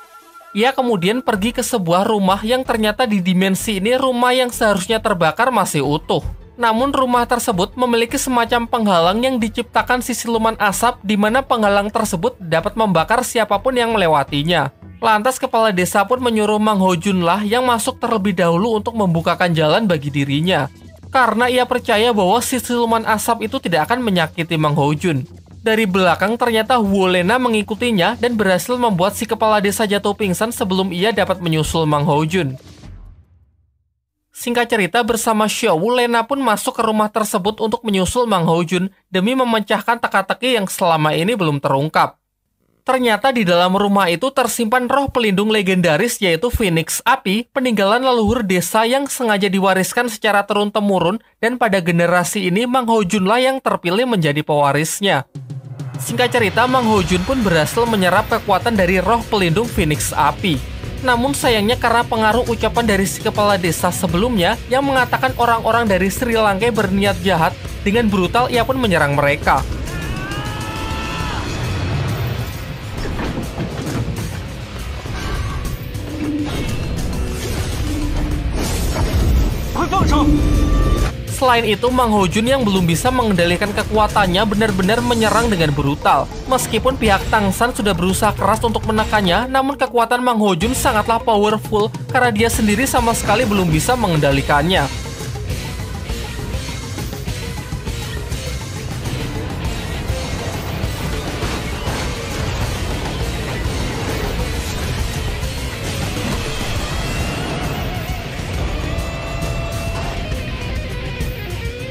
Ia kemudian pergi ke sebuah rumah yang ternyata di dimensi ini rumah yang seharusnya terbakar masih utuh. Namun rumah tersebut memiliki semacam penghalang yang diciptakan si siluman asap di mana penghalang tersebut dapat membakar siapapun yang melewatinya. Lantas kepala desa pun menyuruh Mang Hojun lah yang masuk terlebih dahulu untuk membukakan jalan bagi dirinya. Karena ia percaya bahwa si siluman asap itu tidak akan menyakiti Mang Hojun. Dari belakang ternyata Wu Lena mengikutinya dan berhasil membuat si kepala desa jatuh pingsan sebelum ia dapat menyusul Mang Hojun. Singkat cerita, bersama Xiao, Lena pun masuk ke rumah tersebut untuk menyusul Mang Hojun demi memecahkan teka-teki yang selama ini belum terungkap. Ternyata di dalam rumah itu tersimpan roh pelindung legendaris yaitu Phoenix Api, peninggalan leluhur desa yang sengaja diwariskan secara turun-temurun dan pada generasi ini Mang Hojun lah yang terpilih menjadi pewarisnya. Singkat cerita, Mang Hojun pun berhasil menyerap kekuatan dari roh pelindung Phoenix Api. Namun sayangnya karena pengaruh ucapan dari si kepala desa sebelumnya yang mengatakan orang-orang dari Sri Lanka berniat jahat, dengan brutal ia pun menyerang mereka. Selain itu, Mang Hojun yang belum bisa mengendalikan kekuatannya benar-benar menyerang dengan brutal. Meskipun pihak Tang San sudah berusaha keras untuk menekannya, namun kekuatan Mang Hojun sangatlah powerful karena dia sendiri sama sekali belum bisa mengendalikannya.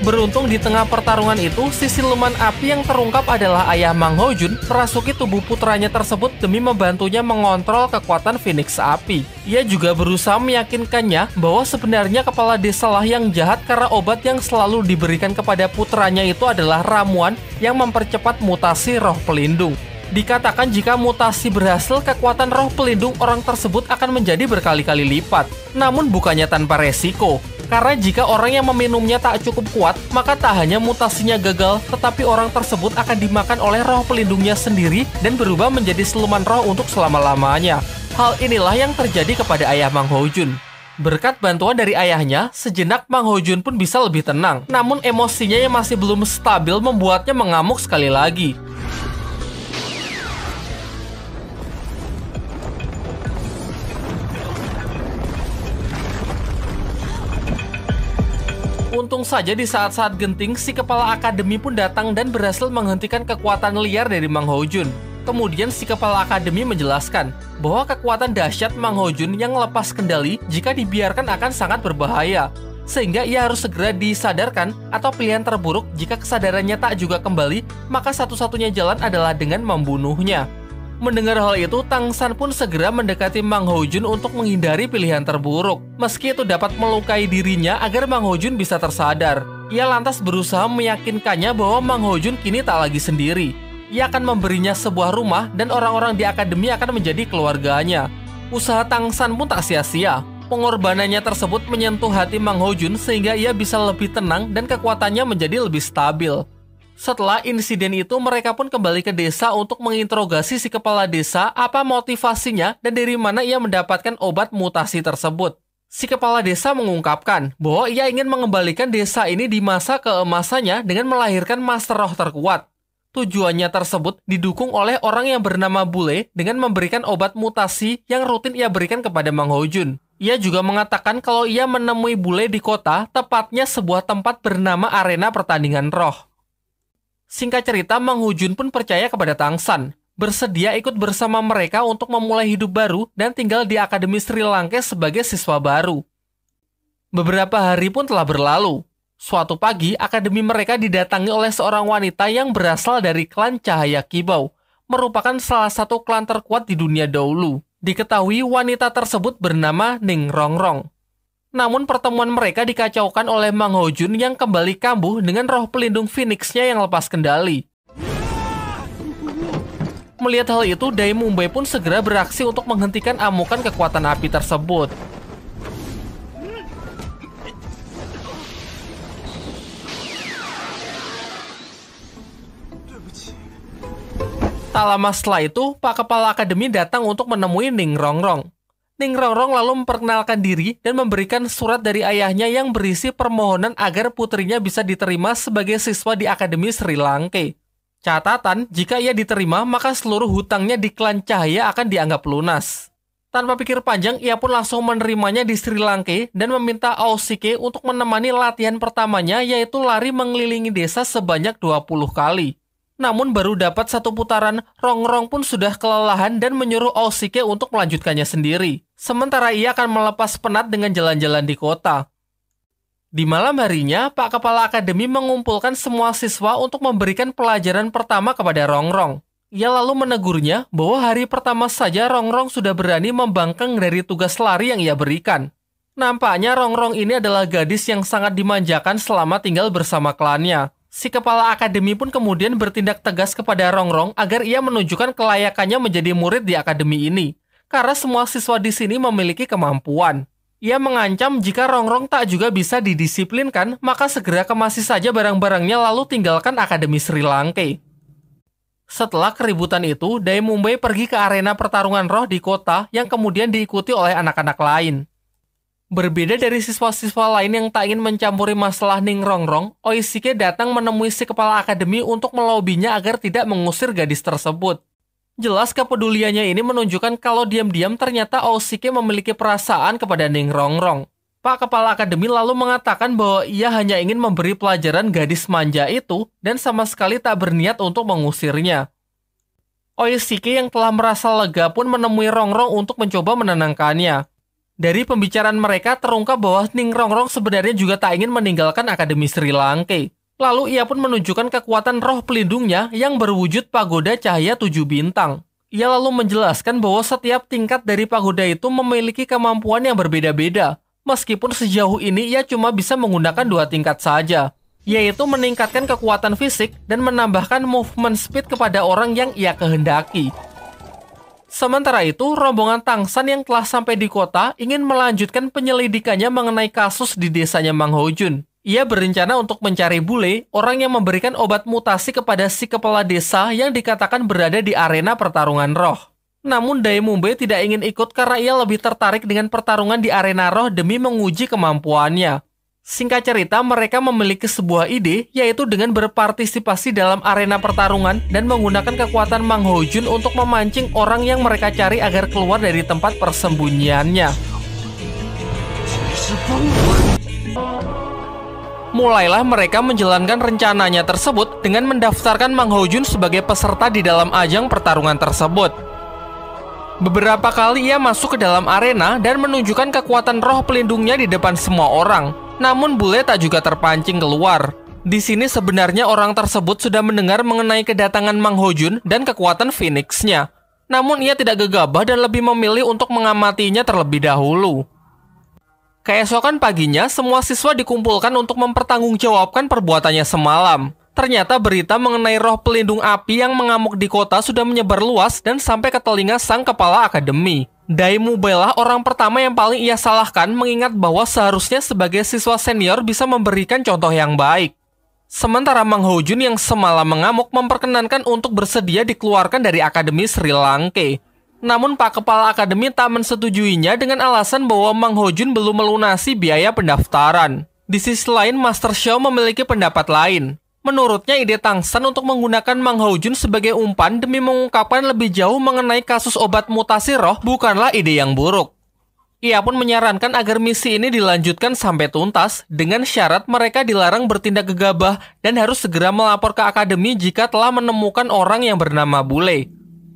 Beruntung di tengah pertarungan itu, si siluman api yang terungkap adalah ayah Mang Hojun merasuki tubuh putranya tersebut demi membantunya mengontrol kekuatan Phoenix Api. Ia juga berusaha meyakinkannya bahwa sebenarnya kepala desa lah yang jahat karena obat yang selalu diberikan kepada putranya itu adalah ramuan yang mempercepat mutasi roh pelindung. Dikatakan jika mutasi berhasil, kekuatan roh pelindung orang tersebut akan menjadi berkali-kali lipat. Namun bukannya tanpa resiko. Karena jika orang yang meminumnya tak cukup kuat, maka tak hanya mutasinya gagal, tetapi orang tersebut akan dimakan oleh roh pelindungnya sendiri dan berubah menjadi siluman roh untuk selama-lamanya. Hal inilah yang terjadi kepada ayah Mang Hojun. Berkat bantuan dari ayahnya, sejenak Mang Hojun pun bisa lebih tenang. Namun emosinya yang masih belum stabil membuatnya mengamuk sekali lagi. Untung saja di saat-saat genting, si kepala akademi pun datang dan berhasil menghentikan kekuatan liar dari Mang Hojun. Kemudian si kepala akademi menjelaskan bahwa kekuatan dahsyat Mang Hojun yang lepas kendali jika dibiarkan akan sangat berbahaya. Sehingga ia harus segera disadarkan atau pilihan terburuk jika kesadarannya tak juga kembali, maka satu-satunya jalan adalah dengan membunuhnya. Mendengar hal itu, Tang San pun segera mendekati Mang Hojun untuk menghindari pilihan terburuk. Meski itu dapat melukai dirinya agar Mang Hojun bisa tersadar. Ia lantas berusaha meyakinkannya bahwa Mang Hojun kini tak lagi sendiri. Ia akan memberinya sebuah rumah dan orang-orang di akademi akan menjadi keluarganya. Usaha Tang San pun tak sia-sia. Pengorbanannya tersebut menyentuh hati Mang Hojun sehingga ia bisa lebih tenang dan kekuatannya menjadi lebih stabil. Setelah insiden itu, mereka pun kembali ke desa untuk menginterogasi si kepala desa apa motivasinya dan dari mana ia mendapatkan obat mutasi tersebut. Si kepala desa mengungkapkan bahwa ia ingin mengembalikan desa ini di masa keemasannya dengan melahirkan master roh terkuat. Tujuannya tersebut didukung oleh orang yang bernama Bule dengan memberikan obat mutasi yang rutin ia berikan kepada Mang Hojun. Ia juga mengatakan kalau ia menemui Bule di kota, tepatnya sebuah tempat bernama Arena Pertandingan Roh. Singkat cerita, Mang Hojun pun percaya kepada Tang San, bersedia ikut bersama mereka untuk memulai hidup baru dan tinggal di Akademi Sri Lanka sebagai siswa baru. Beberapa hari pun telah berlalu. Suatu pagi, akademi mereka didatangi oleh seorang wanita yang berasal dari klan Cahaya Kibau, merupakan salah satu klan terkuat di dunia dahulu. Diketahui wanita tersebut bernama Ning Rongrong. Namun pertemuan mereka dikacaukan oleh Mang Hojun yang kembali kambuh dengan roh pelindung Phoenix-nya yang lepas kendali. Melihat hal itu, Dai Mumbai pun segera beraksi untuk menghentikan amukan kekuatan api tersebut. Tak lama setelah itu, Pak Kepala Akademi datang untuk menemui Ning Rongrong. Ning Rongrong lalu memperkenalkan diri dan memberikan surat dari ayahnya yang berisi permohonan agar putrinya bisa diterima sebagai siswa di Akademi Sri Lanka. Catatan, jika ia diterima, maka seluruh hutangnya di klan Cahaya akan dianggap lunas. Tanpa pikir panjang, ia pun langsung menerimanya di Sri Lanka dan meminta Aosike untuk menemani latihan pertamanya, yaitu lari mengelilingi desa sebanyak 20 kali. Namun baru dapat satu putaran, Rongrong pun sudah kelelahan dan menyuruh Aosike untuk melanjutkannya sendiri. Sementara ia akan melepas penat dengan jalan-jalan di kota. Di malam harinya, Pak Kepala Akademi mengumpulkan semua siswa untuk memberikan pelajaran pertama kepada Rongrong. Ia lalu menegurnya bahwa hari pertama saja Rongrong sudah berani membangkang dari tugas lari yang ia berikan. Nampaknya Rongrong ini adalah gadis yang sangat dimanjakan selama tinggal bersama klannya. Si kepala akademi pun kemudian bertindak tegas kepada Rongrong agar ia menunjukkan kelayakannya menjadi murid di akademi ini. Karena semua siswa di sini memiliki kemampuan. Ia mengancam jika Rongrong tak juga bisa didisiplinkan, maka segera kemasi saja barang-barangnya lalu tinggalkan Akademi Sri Lanka. Setelah keributan itu, Dai Mumbai pergi ke arena pertarungan roh di kota yang kemudian diikuti oleh anak-anak lain. Berbeda dari siswa-siswa lain yang tak ingin mencampuri masalah Ning Rongrong, Oishike datang menemui si kepala akademi untuk melobinya agar tidak mengusir gadis tersebut. Jelas kepeduliannya ini menunjukkan kalau diam-diam ternyata Oishike memiliki perasaan kepada Ning Rongrong. Pak Kepala Akademi lalu mengatakan bahwa ia hanya ingin memberi pelajaran gadis manja itu dan sama sekali tak berniat untuk mengusirnya. Oishike yang telah merasa lega pun menemui Rongrong untuk mencoba menenangkannya. Dari pembicaraan mereka terungkap bahwa Ning Rongrong sebenarnya juga tak ingin meninggalkan Akademi Sri Lanka. Lalu ia pun menunjukkan kekuatan roh pelindungnya yang berwujud pagoda cahaya 7 bintang. Ia lalu menjelaskan bahwa setiap tingkat dari pagoda itu memiliki kemampuan yang berbeda-beda. Meskipun sejauh ini ia cuma bisa menggunakan 2 tingkat saja, yaitu meningkatkan kekuatan fisik dan menambahkan movement speed kepada orang yang ia kehendaki. Sementara itu, rombongan Tang San yang telah sampai di kota ingin melanjutkan penyelidikannya mengenai kasus di desanya Mang Ho Jun. Ia berencana untuk mencari bule, orang yang memberikan obat mutasi kepada si kepala desa yang dikatakan berada di arena pertarungan roh. Namun Dai Mumbai tidak ingin ikut karena ia lebih tertarik dengan pertarungan di arena roh demi menguji kemampuannya. Singkat cerita, mereka memiliki sebuah ide, yaitu dengan berpartisipasi dalam arena pertarungan dan menggunakan kekuatan Mang Ho Jun untuk memancing orang yang mereka cari agar keluar dari tempat persembunyiannya. Mulailah mereka menjalankan rencananya tersebut dengan mendaftarkan Mang Ho Jun sebagai peserta di dalam ajang pertarungan tersebut. Beberapa kali ia masuk ke dalam arena dan menunjukkan kekuatan roh pelindungnya di depan semua orang. Namun bule tak juga terpancing keluar. Di sini sebenarnya orang tersebut sudah mendengar mengenai kedatangan Mang Ho Jun dan kekuatan Phoenix-nya. Namun ia tidak gegabah dan lebih memilih untuk mengamatinya terlebih dahulu. Keesokan paginya, semua siswa dikumpulkan untuk mempertanggungjawabkan perbuatannya semalam. Ternyata berita mengenai roh pelindung api yang mengamuk di kota sudah menyebar luas dan sampai ke telinga sang kepala akademi. Dai Mumbai lah orang pertama yang paling ia salahkan, mengingat bahwa seharusnya sebagai siswa senior bisa memberikan contoh yang baik. Sementara Mang Ho Jun yang semalam mengamuk memperkenankan untuk bersedia dikeluarkan dari Akademi Sri Lanka. Namun Pak Kepala Akademi tak mensetujuinya dengan alasan bahwa Mang Ho Jun belum melunasi biaya pendaftaran. Di sisi lain, Master Xiao memiliki pendapat lain. Menurutnya ide Tang San untuk menggunakan Mang Ho Jun sebagai umpan demi mengungkapkan lebih jauh mengenai kasus obat mutasi roh bukanlah ide yang buruk. Ia pun menyarankan agar misi ini dilanjutkan sampai tuntas dengan syarat mereka dilarang bertindak gegabah dan harus segera melapor ke akademi jika telah menemukan orang yang bernama Bule.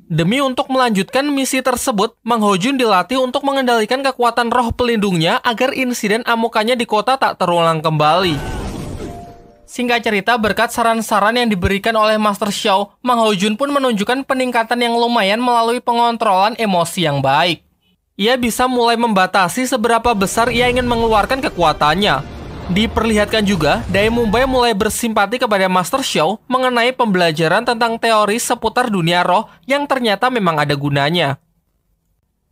Demi untuk melanjutkan misi tersebut, Mang Ho Jun dilatih untuk mengendalikan kekuatan roh pelindungnya agar insiden amukannya di kota tak terulang kembali. Singkat cerita, berkat saran-saran yang diberikan oleh Master Xiao, Mang Ho Jun pun menunjukkan peningkatan yang lumayan melalui pengontrolan emosi yang baik. Ia bisa mulai membatasi seberapa besar ia ingin mengeluarkan kekuatannya. Diperlihatkan juga, Dai Mumbai mulai bersimpati kepada Master Xiao mengenai pembelajaran tentang teori seputar dunia roh yang ternyata memang ada gunanya.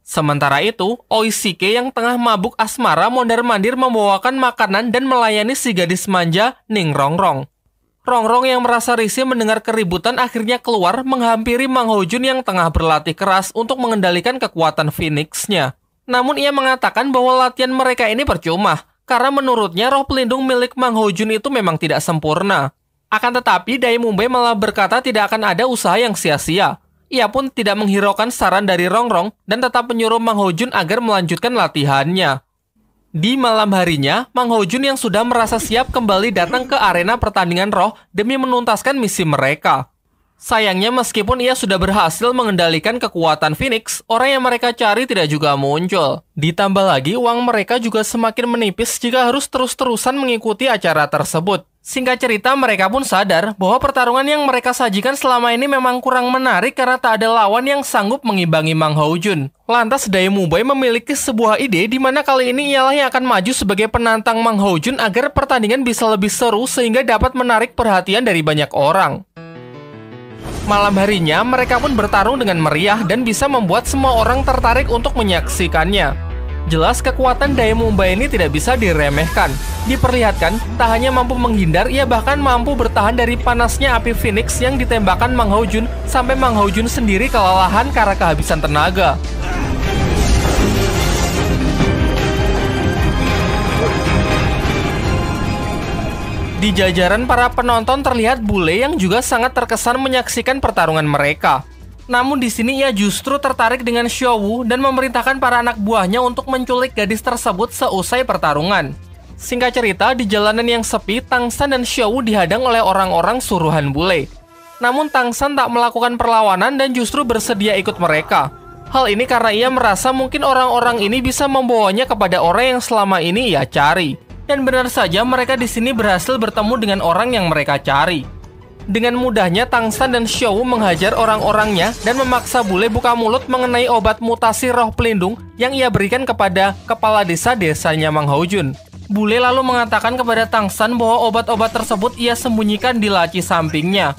Sementara itu, Oishike yang tengah mabuk asmara mondar-mandir membawakan makanan dan melayani si gadis manja, Ning Rongrong. Rongrong yang merasa risih mendengar keributan akhirnya keluar menghampiri Mang Ho Jun yang tengah berlatih keras untuk mengendalikan kekuatan Phoenix-nya. Namun ia mengatakan bahwa latihan mereka ini percuma, karena menurutnya roh pelindung milik Mang Ho Jun itu memang tidak sempurna. Akan tetapi, Dai Mumbai malah berkata tidak akan ada usaha yang sia-sia. Ia pun tidak menghiraukan saran dari Rongrong dan tetap menyuruh Mang Ho Jun agar melanjutkan latihannya. Di malam harinya, Mang Ho Jun yang sudah merasa siap kembali datang ke arena pertandingan roh demi menuntaskan misi mereka. Sayangnya meskipun ia sudah berhasil mengendalikan kekuatan Phoenix, orang yang mereka cari tidak juga muncul. Ditambah lagi, uang mereka juga semakin menipis jika harus terus-terusan mengikuti acara tersebut. Singkat cerita, mereka pun sadar bahwa pertarungan yang mereka sajikan selama ini memang kurang menarik karena tak ada lawan yang sanggup mengimbangi Mang Ho Jun. Lantas Dai Mumbai memiliki sebuah ide di mana kali ini ialah yang akan maju sebagai penantang Mang Ho Jun agar pertandingan bisa lebih seru sehingga dapat menarik perhatian dari banyak orang. Malam harinya, mereka pun bertarung dengan meriah dan bisa membuat semua orang tertarik untuk menyaksikannya. Jelas kekuatan Dai Mumbai ini tidak bisa diremehkan. Diperlihatkan, tak hanya mampu menghindar, ia bahkan mampu bertahan dari panasnya api Phoenix yang ditembakkan Mang Ho Jun sampai Mang Ho Jun sendiri kelelahan karena kehabisan tenaga. Di jajaran para penonton terlihat bule yang juga sangat terkesan menyaksikan pertarungan mereka. Namun di sini ia justru tertarik dengan Xiao Wu dan memerintahkan para anak buahnya untuk menculik gadis tersebut seusai pertarungan. Singkat cerita, di jalanan yang sepi, Tang San dan Xiao Wu dihadang oleh orang-orang suruhan bule. Namun Tang San tak melakukan perlawanan dan justru bersedia ikut mereka. Hal ini karena ia merasa mungkin orang-orang ini bisa membawanya kepada orang yang selama ini ia cari. Dan benar saja mereka di sini berhasil bertemu dengan orang yang mereka cari. Dengan mudahnya Tangsan dan Xiaowu menghajar orang-orangnya dan memaksa bule buka mulut mengenai obat mutasi roh pelindung yang ia berikan kepada kepala desanya Mang Haojun. Bule lalu mengatakan kepada Tangsan bahwa obat-obat tersebut ia sembunyikan di laci sampingnya.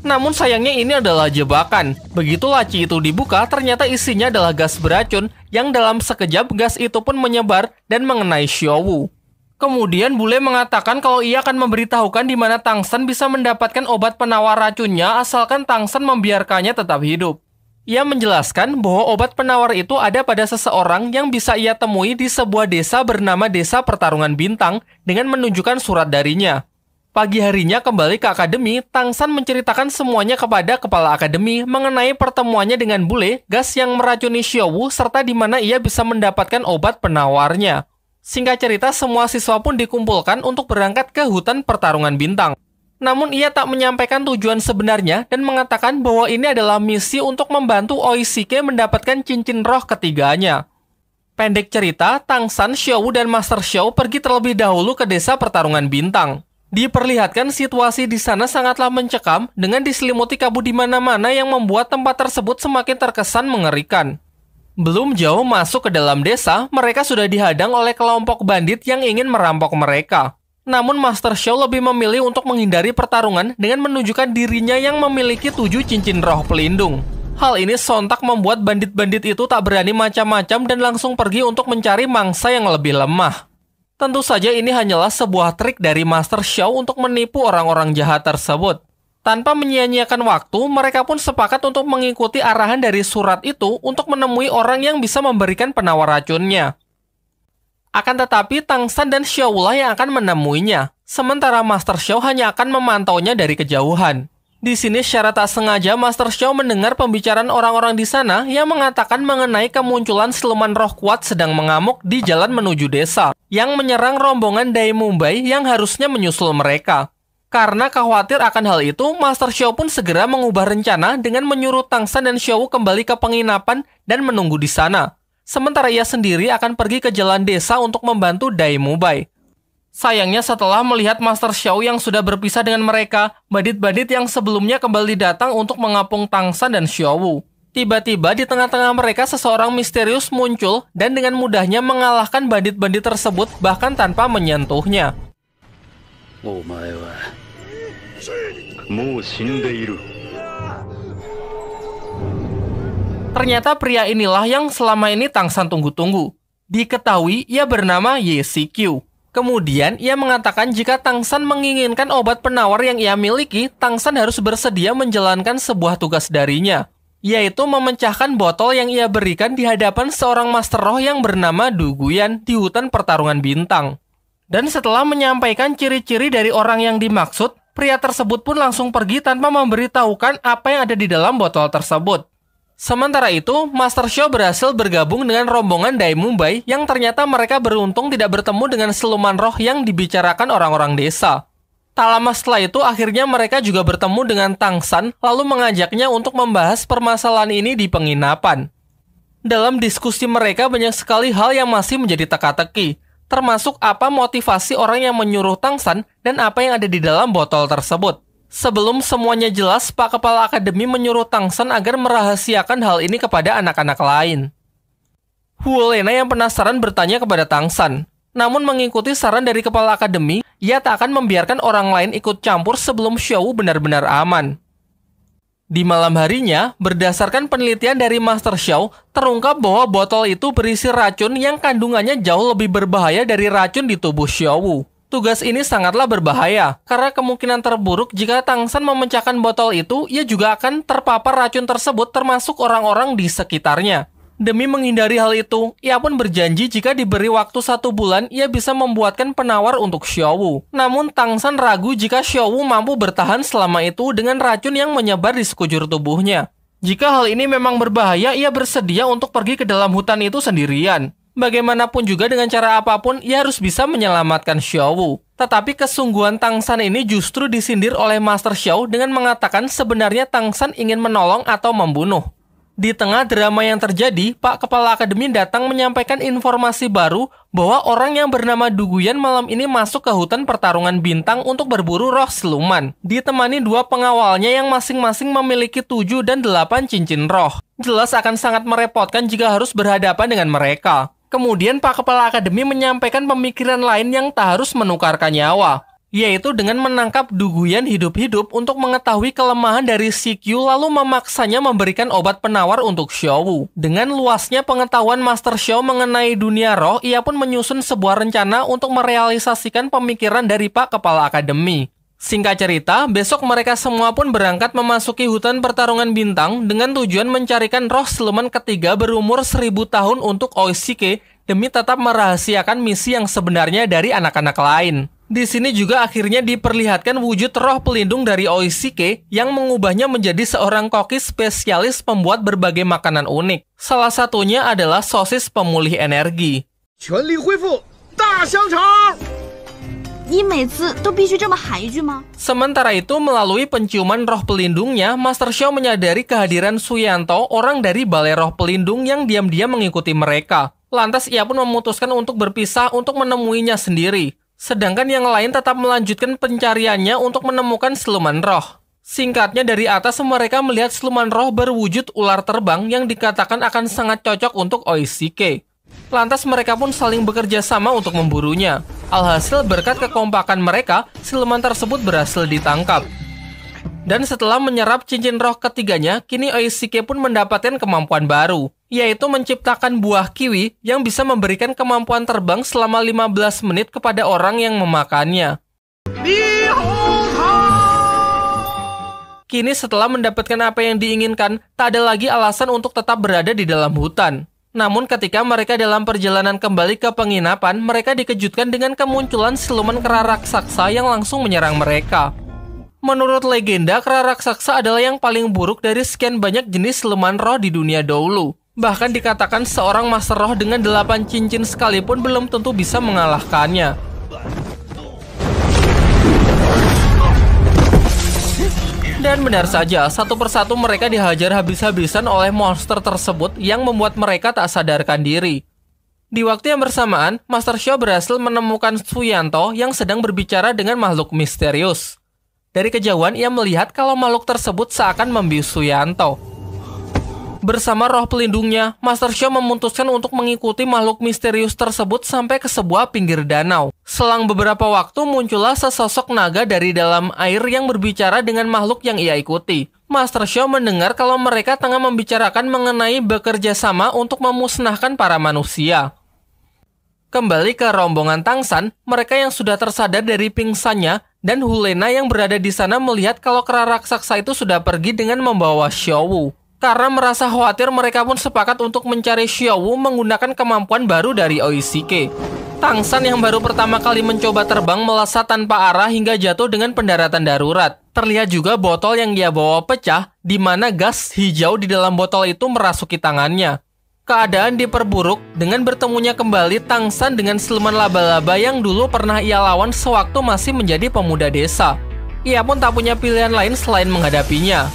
Namun sayangnya ini adalah jebakan. Begitu laci itu dibuka, ternyata isinya adalah gas beracun yang dalam sekejap gas itu pun menyebar dan mengenai Xiaowu. Kemudian bule mengatakan kalau ia akan memberitahukan di mana Tangsan bisa mendapatkan obat penawar racunnya asalkan Tangsan membiarkannya tetap hidup. Ia menjelaskan bahwa obat penawar itu ada pada seseorang yang bisa ia temui di sebuah desa bernama Desa Pertarungan Bintang dengan menunjukkan surat darinya. Pagi harinya kembali ke akademi, Tangsan menceritakan semuanya kepada kepala akademi mengenai pertemuannya dengan bule, gas yang meracuni Xiaowu, serta di mana ia bisa mendapatkan obat penawarnya. Singkat cerita, semua siswa pun dikumpulkan untuk berangkat ke hutan Pertarungan Bintang. Namun ia tak menyampaikan tujuan sebenarnya dan mengatakan bahwa ini adalah misi untuk membantu Oishike mendapatkan cincin roh ketiganya. Pendek cerita, Tangsan, Xiaowu, dan Master Xiao pergi terlebih dahulu ke Desa Pertarungan Bintang. Diperlihatkan situasi di sana sangatlah mencekam dengan diselimuti kabut di mana-mana yang membuat tempat tersebut semakin terkesan mengerikan. Belum jauh masuk ke dalam desa, mereka sudah dihadang oleh kelompok bandit yang ingin merampok mereka. Namun Master Xiao lebih memilih untuk menghindari pertarungan dengan menunjukkan dirinya yang memiliki 7 cincin roh pelindung. Hal ini sontak membuat bandit-bandit itu tak berani macam-macam dan langsung pergi untuk mencari mangsa yang lebih lemah. Tentu saja ini hanyalah sebuah trik dari Master Xiao untuk menipu orang-orang jahat tersebut. Tanpa menyia-nyiakan waktu, mereka pun sepakat untuk mengikuti arahan dari surat itu untuk menemui orang yang bisa memberikan penawar racunnya. Akan tetapi, Tangsan dan Xiaowu lah yang akan menemuinya, sementara Master Xiao hanya akan memantaunya dari kejauhan. Di sini secara tak sengaja Master Xiao mendengar pembicaraan orang-orang di sana yang mengatakan mengenai kemunculan siluman roh kuat sedang mengamuk di jalan menuju desa, yang menyerang rombongan Dai Mumbai yang harusnya menyusul mereka. Karena khawatir akan hal itu, Master Xiao pun segera mengubah rencana dengan menyuruh Tangsan dan Xiaowu kembali ke penginapan dan menunggu di sana. Sementara ia sendiri akan pergi ke jalan desa untuk membantu Dai Mumbai. Sayangnya setelah melihat Master Xiao yang sudah berpisah dengan mereka, bandit-bandit yang sebelumnya kembali datang untuk mengapung Tangsan dan Xiaowu. Tiba-tiba di tengah-tengah mereka seseorang misterius muncul dan dengan mudahnya mengalahkan bandit-bandit tersebut bahkan tanpa menyentuhnya. Ternyata pria inilah yang selama ini Tangsan tunggu-tunggu. Diketahui ia bernama Ye Shikyu. Kemudian ia mengatakan jika Tangsan menginginkan obat penawar yang ia miliki, Tangsan harus bersedia menjalankan sebuah tugas darinya, yaitu memecahkan botol yang ia berikan di hadapan seorang master roh yang bernama Du Guyan di hutan Pertarungan Bintang. Dan setelah menyampaikan ciri-ciri dari orang yang dimaksud, pria tersebut pun langsung pergi tanpa memberitahukan apa yang ada di dalam botol tersebut. Sementara itu, Master Xiao berhasil bergabung dengan rombongan Dai Mumbai yang ternyata mereka beruntung tidak bertemu dengan siluman roh yang dibicarakan orang-orang desa. Tak lama setelah itu, akhirnya mereka juga bertemu dengan Tangsan, lalu mengajaknya untuk membahas permasalahan ini di penginapan. Dalam diskusi mereka banyak sekali hal yang masih menjadi teka-teki, termasuk apa motivasi orang yang menyuruh Tangsan dan apa yang ada di dalam botol tersebut. Sebelum semuanya jelas, Pak Kepala Akademi menyuruh Tangsan agar merahasiakan hal ini kepada anak-anak lain. Huolena yang penasaran bertanya kepada Tangsan. Namun mengikuti saran dari Kepala Akademi, ia tak akan membiarkan orang lain ikut campur sebelum Xiaowu benar-benar aman. Di malam harinya, berdasarkan penelitian dari Master Xiao, terungkap bahwa botol itu berisi racun yang kandungannya jauh lebih berbahaya dari racun di tubuh Xiaowu. Tugas ini sangatlah berbahaya, karena kemungkinan terburuk jika Tangsan memecahkan botol itu, ia juga akan terpapar racun tersebut termasuk orang-orang di sekitarnya. Demi menghindari hal itu, ia pun berjanji jika diberi waktu 1 bulan, ia bisa membuatkan penawar untuk Xiaowu. Namun Tangsan ragu jika Xiaowu mampu bertahan selama itu dengan racun yang menyebar di sekujur tubuhnya. Jika hal ini memang berbahaya, ia bersedia untuk pergi ke dalam hutan itu sendirian. Bagaimanapun juga dengan cara apapun, ia harus bisa menyelamatkan Xiaowu. Tetapi kesungguhan Tangsan ini justru disindir oleh Master Xiao dengan mengatakan sebenarnya Tangsan ingin menolong atau membunuh. Di tengah drama yang terjadi, Pak Kepala Akademi datang menyampaikan informasi baru bahwa orang yang bernama Duguyan malam ini masuk ke hutan pertarungan bintang untuk berburu roh siluman, ditemani 2 pengawalnya yang masing-masing memiliki 7 dan 8 cincin roh. Jelas akan sangat merepotkan jika harus berhadapan dengan mereka. Kemudian Pak Kepala Akademi menyampaikan pemikiran lain yang tak harus menukarkan nyawa, yaitu dengan menangkap Duguyan hidup-hidup untuk mengetahui kelemahan dari Shikyu lalu memaksanya memberikan obat penawar untuk Xiaowu. Dengan luasnya pengetahuan Master Xiao mengenai dunia roh, ia pun menyusun sebuah rencana untuk merealisasikan pemikiran dari Pak Kepala Akademi. Singkat cerita, besok mereka semua pun berangkat memasuki hutan pertarungan bintang dengan tujuan mencarikan roh siluman ketiga berumur 1000 tahun untuk Oishike demi tetap merahasiakan misi yang sebenarnya dari anak-anak lain. Di sini juga akhirnya diperlihatkan wujud roh pelindung dari Oishike yang mengubahnya menjadi seorang koki spesialis pembuat berbagai makanan unik. Salah satunya adalah sosis pemulih energi. Sementara itu, melalui penciuman roh pelindungnya, Master Xiao menyadari kehadiran Suyanto, orang dari Balai Roh Pelindung yang diam-diam mengikuti mereka. Lantas ia pun memutuskan untuk berpisah untuk menemuinya sendiri. Sedangkan yang lain tetap melanjutkan pencariannya untuk menemukan siluman roh. Singkatnya, dari atas mereka melihat siluman roh berwujud ular terbang yang dikatakan akan sangat cocok untuk Oishike. Lantas mereka pun saling bekerja sama untuk memburunya. Alhasil berkat kekompakan mereka, siluman tersebut berhasil ditangkap. Dan setelah menyerap cincin roh ketiganya, kini Oishike pun mendapatkan kemampuan baru, yaitu menciptakan buah kiwi yang bisa memberikan kemampuan terbang selama 15 menit kepada orang yang memakannya. Kini setelah mendapatkan apa yang diinginkan, tak ada lagi alasan untuk tetap berada di dalam hutan. Namun ketika mereka dalam perjalanan kembali ke penginapan, mereka dikejutkan dengan kemunculan siluman kera raksasa yang langsung menyerang mereka. Menurut legenda, kera raksasa adalah yang paling buruk dari sekian banyak jenis siluman roh di dunia dahulu. Bahkan dikatakan seorang master roh dengan 8 cincin sekalipun belum tentu bisa mengalahkannya. Dan benar saja, satu persatu mereka dihajar habis-habisan oleh monster tersebut yang membuat mereka tak sadarkan diri. Di waktu yang bersamaan, Master Xiao berhasil menemukan Suyanto yang sedang berbicara dengan makhluk misterius. Dari kejauhan, ia melihat kalau makhluk tersebut seakan membius Suyanto. Bersama roh pelindungnya, Master Xiao memutuskan untuk mengikuti makhluk misterius tersebut sampai ke sebuah pinggir danau. Selang beberapa waktu muncullah sesosok naga dari dalam air yang berbicara dengan makhluk yang ia ikuti. Master Xiao mendengar kalau mereka tengah membicarakan mengenai bekerja sama untuk memusnahkan para manusia. Kembali ke rombongan Tangsan, mereka yang sudah tersadar dari pingsannya dan Hulena yang berada di sana melihat kalau kera raksasa itu sudah pergi dengan membawa Xiaowu. Karena merasa khawatir, mereka pun sepakat untuk mencari Xiaowu menggunakan kemampuan baru dari Oishike. Tangsan yang baru pertama kali mencoba terbang melesat tanpa arah hingga jatuh dengan pendaratan darurat. Terlihat juga botol yang ia bawa pecah, di mana gas hijau di dalam botol itu merasuki tangannya. Keadaan diperburuk dengan bertemunya kembali Tangsan dengan siluman laba-laba yang dulu pernah ia lawan sewaktu masih menjadi pemuda desa. Ia pun tak punya pilihan lain selain menghadapinya.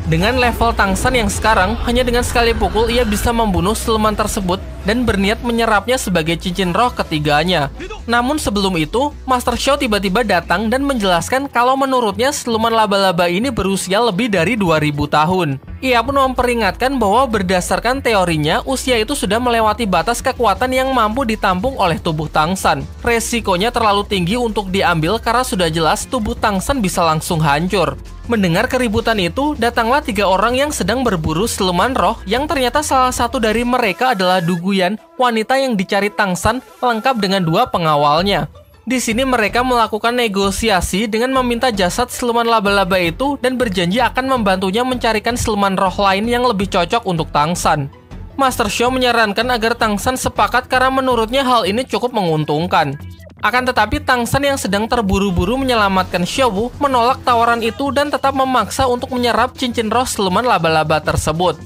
Dengan level Tangsan yang sekarang, hanya dengan sekali pukul ia bisa membunuh siluman tersebut dan berniat menyerapnya sebagai cincin roh ketiganya. Namun sebelum itu, Master Xiao tiba-tiba datang dan menjelaskan kalau menurutnya siluman laba-laba ini berusia lebih dari 2000 tahun. Ia pun memperingatkan bahwa berdasarkan teorinya, usia itu sudah melewati batas kekuatan yang mampu ditampung oleh tubuh Tangsan. Resikonya terlalu tinggi untuk diambil karena sudah jelas tubuh Tangsan bisa langsung hancur. Mendengar keributan itu, datanglah 3 orang yang sedang berburu siluman roh yang ternyata salah satu dari mereka adalah Duguyan, wanita yang dicari Tangsan lengkap dengan 2 pengawalnya. Di sini mereka melakukan negosiasi dengan meminta jasad siluman laba-laba itu dan berjanji akan membantunya mencarikan siluman roh lain yang lebih cocok untuk Tangsan. Master Xiao menyarankan agar Tangsan sepakat karena menurutnya hal ini cukup menguntungkan. Akan tetapi Tangsan yang sedang terburu-buru menyelamatkan Xiaowu menolak tawaran itu dan tetap memaksa untuk menyerap cincin roh siluman laba-laba tersebut.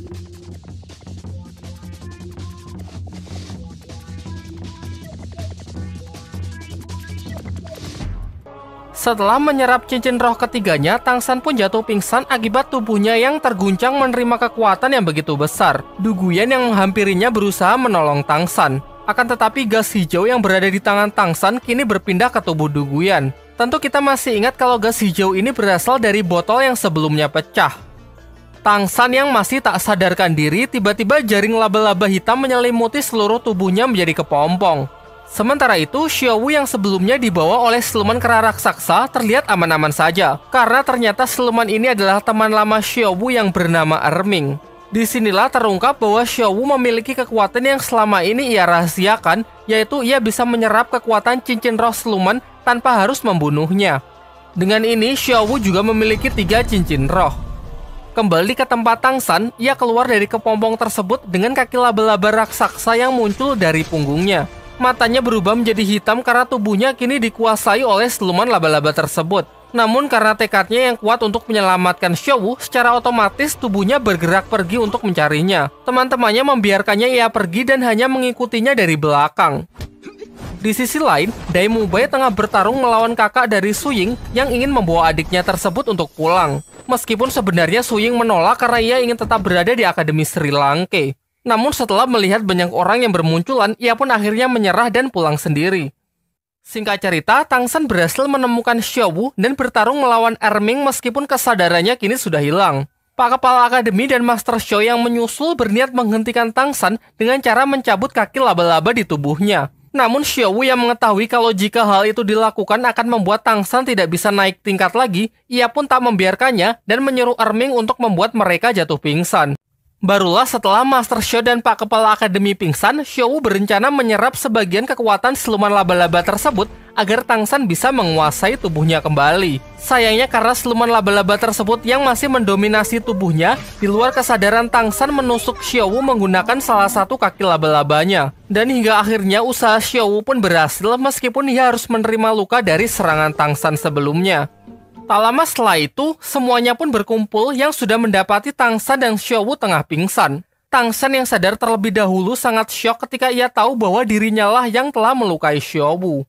Setelah menyerap cincin roh ketiganya, Tangsan pun jatuh pingsan akibat tubuhnya yang terguncang menerima kekuatan yang begitu besar. Du Guyan yang menghampirinya berusaha menolong Tangsan. Akan tetapi gas hijau yang berada di tangan Tangsan kini berpindah ke tubuh Du Guyan. Tentu kita masih ingat kalau gas hijau ini berasal dari botol yang sebelumnya pecah. Tangsan yang masih tak sadarkan diri, tiba-tiba jaring laba-laba hitam menyelimuti seluruh tubuhnya menjadi kepompong. Sementara itu, Xiaowu yang sebelumnya dibawa oleh siluman kera raksasa terlihat aman-aman saja, karena ternyata siluman ini adalah teman lama Xiaowu yang bernama Erming. Disinilah terungkap bahwa Xiaowu memiliki kekuatan yang selama ini ia rahasiakan, yaitu ia bisa menyerap kekuatan cincin roh siluman tanpa harus membunuhnya. Dengan ini, Xiaowu juga memiliki 3 cincin roh. Kembali ke tempat Tangsan, ia keluar dari kepompong tersebut dengan kaki laba-laba raksasa yang muncul dari punggungnya. Matanya berubah menjadi hitam karena tubuhnya kini dikuasai oleh siluman laba-laba tersebut. Namun karena tekadnya yang kuat untuk menyelamatkan Xiaowu, secara otomatis tubuhnya bergerak pergi untuk mencarinya. Teman-temannya membiarkannya ia pergi dan hanya mengikutinya dari belakang. Di sisi lain, Dai Mubai tengah bertarung melawan kakak dari Su Ying yang ingin membawa adiknya tersebut untuk pulang. Meskipun sebenarnya Su Ying menolak karena ia ingin tetap berada di Akademi Sri Lanka. Namun setelah melihat banyak orang yang bermunculan, ia pun akhirnya menyerah dan pulang sendiri. Singkat cerita, Tangsan berhasil menemukan Xiaowu dan bertarung melawan Erming meskipun kesadarannya kini sudah hilang. Pak Kepala Akademi dan Master Xiao yang menyusul berniat menghentikan Tangsan dengan cara mencabut kaki laba-laba di tubuhnya. Namun Xiaowu yang mengetahui kalau jika hal itu dilakukan akan membuat Tangsan tidak bisa naik tingkat lagi, ia pun tak membiarkannya dan menyuruh Erming untuk membuat mereka jatuh pingsan. Barulah setelah Master Xiao dan Pak Kepala Akademi pingsan, Xiaowu berencana menyerap sebagian kekuatan siluman laba-laba tersebut agar Tangsan bisa menguasai tubuhnya kembali. Sayangnya karena siluman laba-laba tersebut yang masih mendominasi tubuhnya, di luar kesadaran Tangsan menusuk Xiaowu menggunakan salah satu kaki laba-labanya. Dan hingga akhirnya usaha Xiaowu pun berhasil meskipun ia harus menerima luka dari serangan Tangsan sebelumnya. Tak lama setelah itu, semuanya pun berkumpul yang sudah mendapati Tangsan dan Xiaowu tengah pingsan. Tangsan yang sadar terlebih dahulu sangat syok ketika ia tahu bahwa dirinya lah yang telah melukai Xiaowu.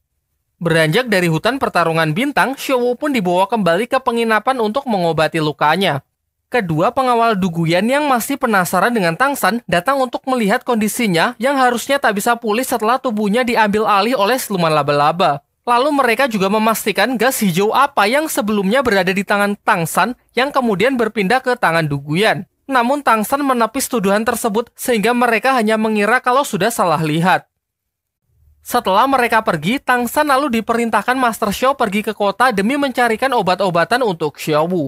Beranjak dari hutan pertarungan bintang, Xiaowu pun dibawa kembali ke penginapan untuk mengobati lukanya. Kedua pengawal Du Guyan yang masih penasaran dengan Tangsan datang untuk melihat kondisinya yang harusnya tak bisa pulih setelah tubuhnya diambil alih oleh siluman laba-laba. Lalu mereka juga memastikan gas hijau apa yang sebelumnya berada di tangan Tangsan yang kemudian berpindah ke tangan Du Guyan. Namun Tangsan menepis tuduhan tersebut sehingga mereka hanya mengira kalau sudah salah lihat. Setelah mereka pergi, Tangsan lalu diperintahkan Master Xiao pergi ke kota demi mencarikan obat-obatan untuk Xiaowu.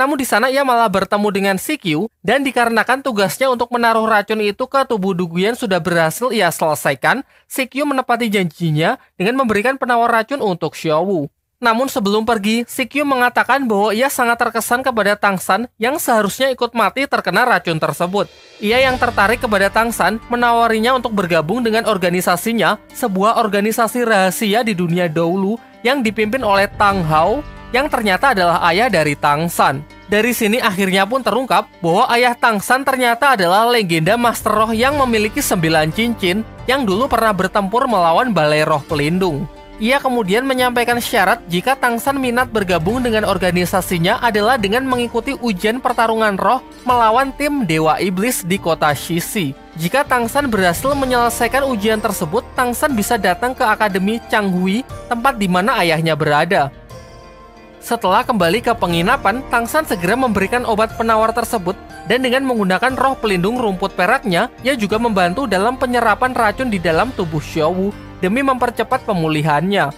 Namun di sana ia malah bertemu dengan Sikyu dan dikarenakan tugasnya untuk menaruh racun itu ke tubuh Du Guyan sudah berhasil ia selesaikan, Sikyu menepati janjinya dengan memberikan penawar racun untuk Xiaowu. Namun sebelum pergi, Sikyu mengatakan bahwa ia sangat terkesan kepada Tangsan yang seharusnya ikut mati terkena racun tersebut. Ia yang tertarik kepada Tangsan menawarinya untuk bergabung dengan organisasinya, sebuah organisasi rahasia di dunia dahulu yang dipimpin oleh Tang Hao yang ternyata adalah ayah dari Tangsan. Dari sini akhirnya pun terungkap bahwa ayah Tangsan ternyata adalah legenda Master Roh yang memiliki 9 cincin yang dulu pernah bertempur melawan Balai Roh Pelindung. Ia kemudian menyampaikan syarat jika Tangsan minat bergabung dengan organisasinya adalah dengan mengikuti ujian pertarungan roh melawan tim Dewa Iblis di kota Shishi. Jika Tangsan berhasil menyelesaikan ujian tersebut, Tangsan bisa datang ke Akademi Changhui, tempat di mana ayahnya berada. Setelah kembali ke penginapan, Tangsan segera memberikan obat penawar tersebut dan dengan menggunakan roh pelindung rumput peraknya, ia juga membantu dalam penyerapan racun di dalam tubuh Xiaowu demi mempercepat pemulihannya.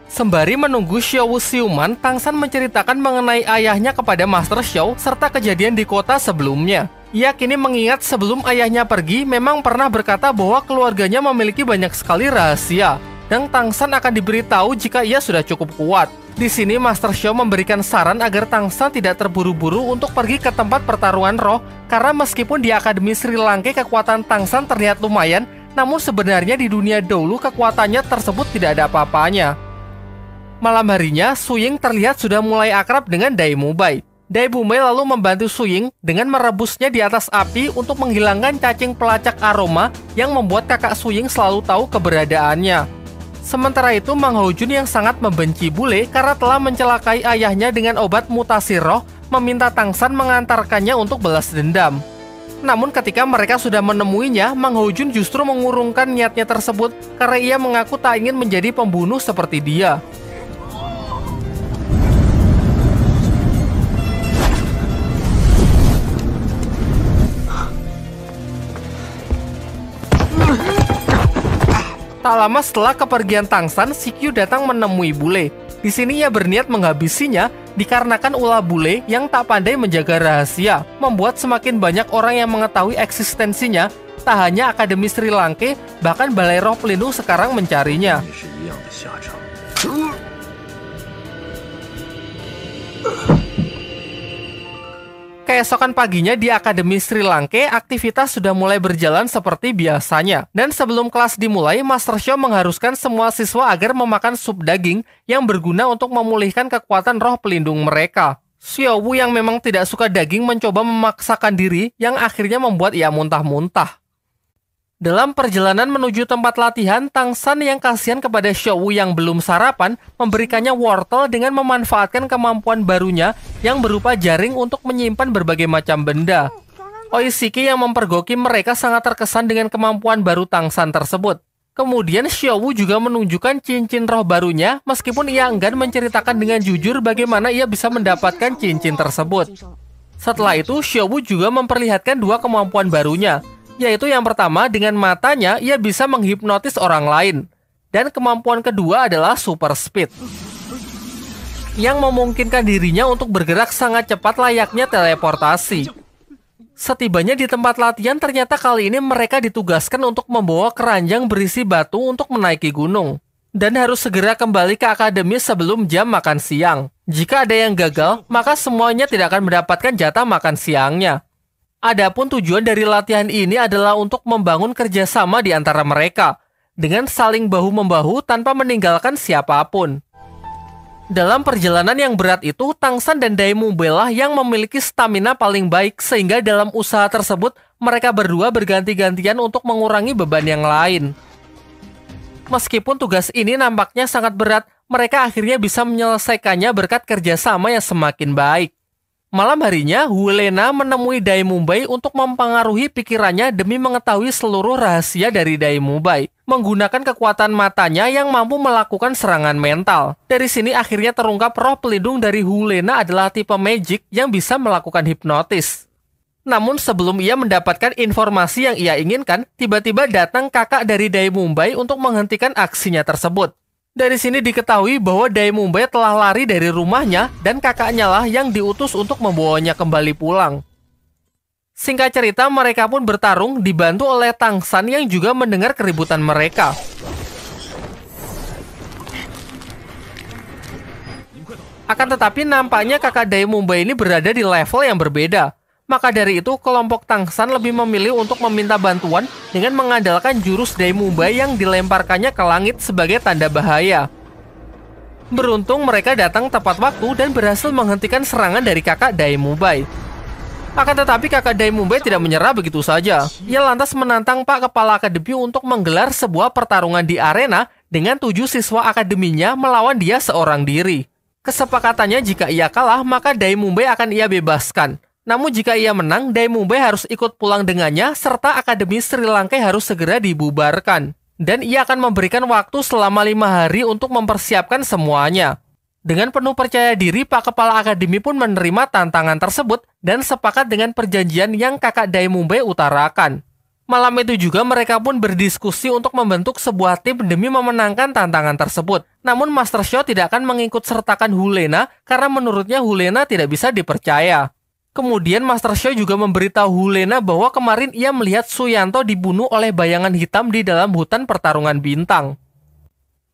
Sembari menunggu Xiaowu siuman, Tangsan menceritakan mengenai ayahnya kepada Master Xiao serta kejadian di kota sebelumnya. Ia kini mengingat sebelum ayahnya pergi memang pernah berkata bahwa keluarganya memiliki banyak sekali rahasia dan Tangsan akan diberitahu jika ia sudah cukup kuat. Di sini Master Xiao memberikan saran agar Tangsan tidak terburu-buru untuk pergi ke tempat pertarungan roh karena meskipun di Akademi Sri Lanka kekuatan Tangsan terlihat lumayan, namun sebenarnya di dunia dahulu kekuatannya tersebut tidak ada apa-apanya. Malam harinya, Su Ying terlihat sudah mulai akrab dengan Dai Mubai. Dai Mubai lalu membantu Su Ying dengan merebusnya di atas api untuk menghilangkan cacing pelacak aroma yang membuat kakak Su Ying selalu tahu keberadaannya. Sementara itu, Mang Hojun yang sangat membenci bule karena telah mencelakai ayahnya dengan obat mutasi roh, meminta Tangsan mengantarkannya untuk balas dendam. Namun ketika mereka sudah menemuinya, Mang Hojun justru mengurungkan niatnya tersebut karena ia mengaku tak ingin menjadi pembunuh seperti dia. Tak lama setelah kepergian Tangsan, Sikyu datang menemui bule. Di sini ia berniat menghabisinya dikarenakan ulah bule yang tak pandai menjaga rahasia, membuat semakin banyak orang yang mengetahui eksistensinya. Tak hanya Akademi Sri Lanka, bahkan Balai Roh Pelindung sekarang mencarinya. Keesokan paginya di Akademi Sri Lanka, aktivitas sudah mulai berjalan seperti biasanya. Dan sebelum kelas dimulai, Master Shio mengharuskan semua siswa agar memakan sup daging yang berguna untuk memulihkan kekuatan roh pelindung mereka. Xiao Wu yang memang tidak suka daging mencoba memaksakan diri yang akhirnya membuat ia muntah-muntah. Dalam perjalanan menuju tempat latihan, Tangsan yang kasihan kepada Xiao Wu yang belum sarapan memberikannya wortel dengan memanfaatkan kemampuan barunya yang berupa jaring untuk menyimpan berbagai macam benda. Oishiki yang mempergoki mereka sangat terkesan dengan kemampuan baru Tangsan tersebut. Kemudian Xiao Wu juga menunjukkan cincin roh barunya meskipun ia enggan menceritakan dengan jujur bagaimana ia bisa mendapatkan cincin tersebut. Setelah itu, Xiao Wu juga memperlihatkan dua kemampuan barunya, yaitu yang pertama, dengan matanya ia bisa menghipnotis orang lain. Dan kemampuan kedua adalah super speed, yang memungkinkan dirinya untuk bergerak sangat cepat layaknya teleportasi. Setibanya di tempat latihan, ternyata kali ini mereka ditugaskan untuk membawa keranjang berisi batu untuk menaiki gunung. Dan harus segera kembali ke akademi sebelum jam makan siang. Jika ada yang gagal, maka semuanya tidak akan mendapatkan jatah makan siangnya. Adapun tujuan dari latihan ini adalah untuk membangun kerjasama di antara mereka, dengan saling bahu-membahu tanpa meninggalkan siapapun. Dalam perjalanan yang berat itu, Tangsan dan Daimube lah yang memiliki stamina paling baik, sehingga dalam usaha tersebut, mereka berdua berganti-gantian untuk mengurangi beban yang lain. Meskipun tugas ini nampaknya sangat berat, mereka akhirnya bisa menyelesaikannya berkat kerjasama yang semakin baik. Malam harinya, Hulena menemui Daimube untuk mempengaruhi pikirannya demi mengetahui seluruh rahasia dari Daimube, menggunakan kekuatan matanya yang mampu melakukan serangan mental. Dari sini akhirnya terungkap roh pelindung dari Hulena adalah tipe magic yang bisa melakukan hipnotis. Namun sebelum ia mendapatkan informasi yang ia inginkan, tiba-tiba datang kakak dari Daimube untuk menghentikan aksinya tersebut. Dari sini diketahui bahwa Daimube telah lari dari rumahnya dan kakaknya lah yang diutus untuk membawanya kembali pulang. Singkat cerita, mereka pun bertarung dibantu oleh Tangsan yang juga mendengar keributan mereka. Akan tetapi nampaknya kakak Daimube ini berada di level yang berbeda. Maka dari itu, kelompok Tangsan lebih memilih untuk meminta bantuan dengan mengandalkan jurus Daimube yang dilemparkannya ke langit sebagai tanda bahaya. Beruntung mereka datang tepat waktu dan berhasil menghentikan serangan dari kakak Daimube. Akan tetapi kakak Daimube tidak menyerah begitu saja. Ia lantas menantang Pak Kepala Akademi untuk menggelar sebuah pertarungan di arena dengan 7 siswa akademinya melawan dia seorang diri. Kesepakatannya jika ia kalah, maka Daimube akan ia bebaskan. Namun jika ia menang, Daimube harus ikut pulang dengannya, serta Akademi Sri Lanka harus segera dibubarkan. Dan ia akan memberikan waktu selama 5 hari untuk mempersiapkan semuanya. Dengan penuh percaya diri, Pak Kepala Akademi pun menerima tantangan tersebut dan sepakat dengan perjanjian yang kakak Daimube utarakan. Malam itu juga mereka pun berdiskusi untuk membentuk sebuah tim demi memenangkan tantangan tersebut. Namun Master Shio tidak akan mengikut sertakan Hulena karena menurutnya Hulena tidak bisa dipercaya. Kemudian Master Shio juga memberitahu Hulena bahwa kemarin ia melihat Suyanto dibunuh oleh bayangan hitam di dalam hutan pertarungan bintang.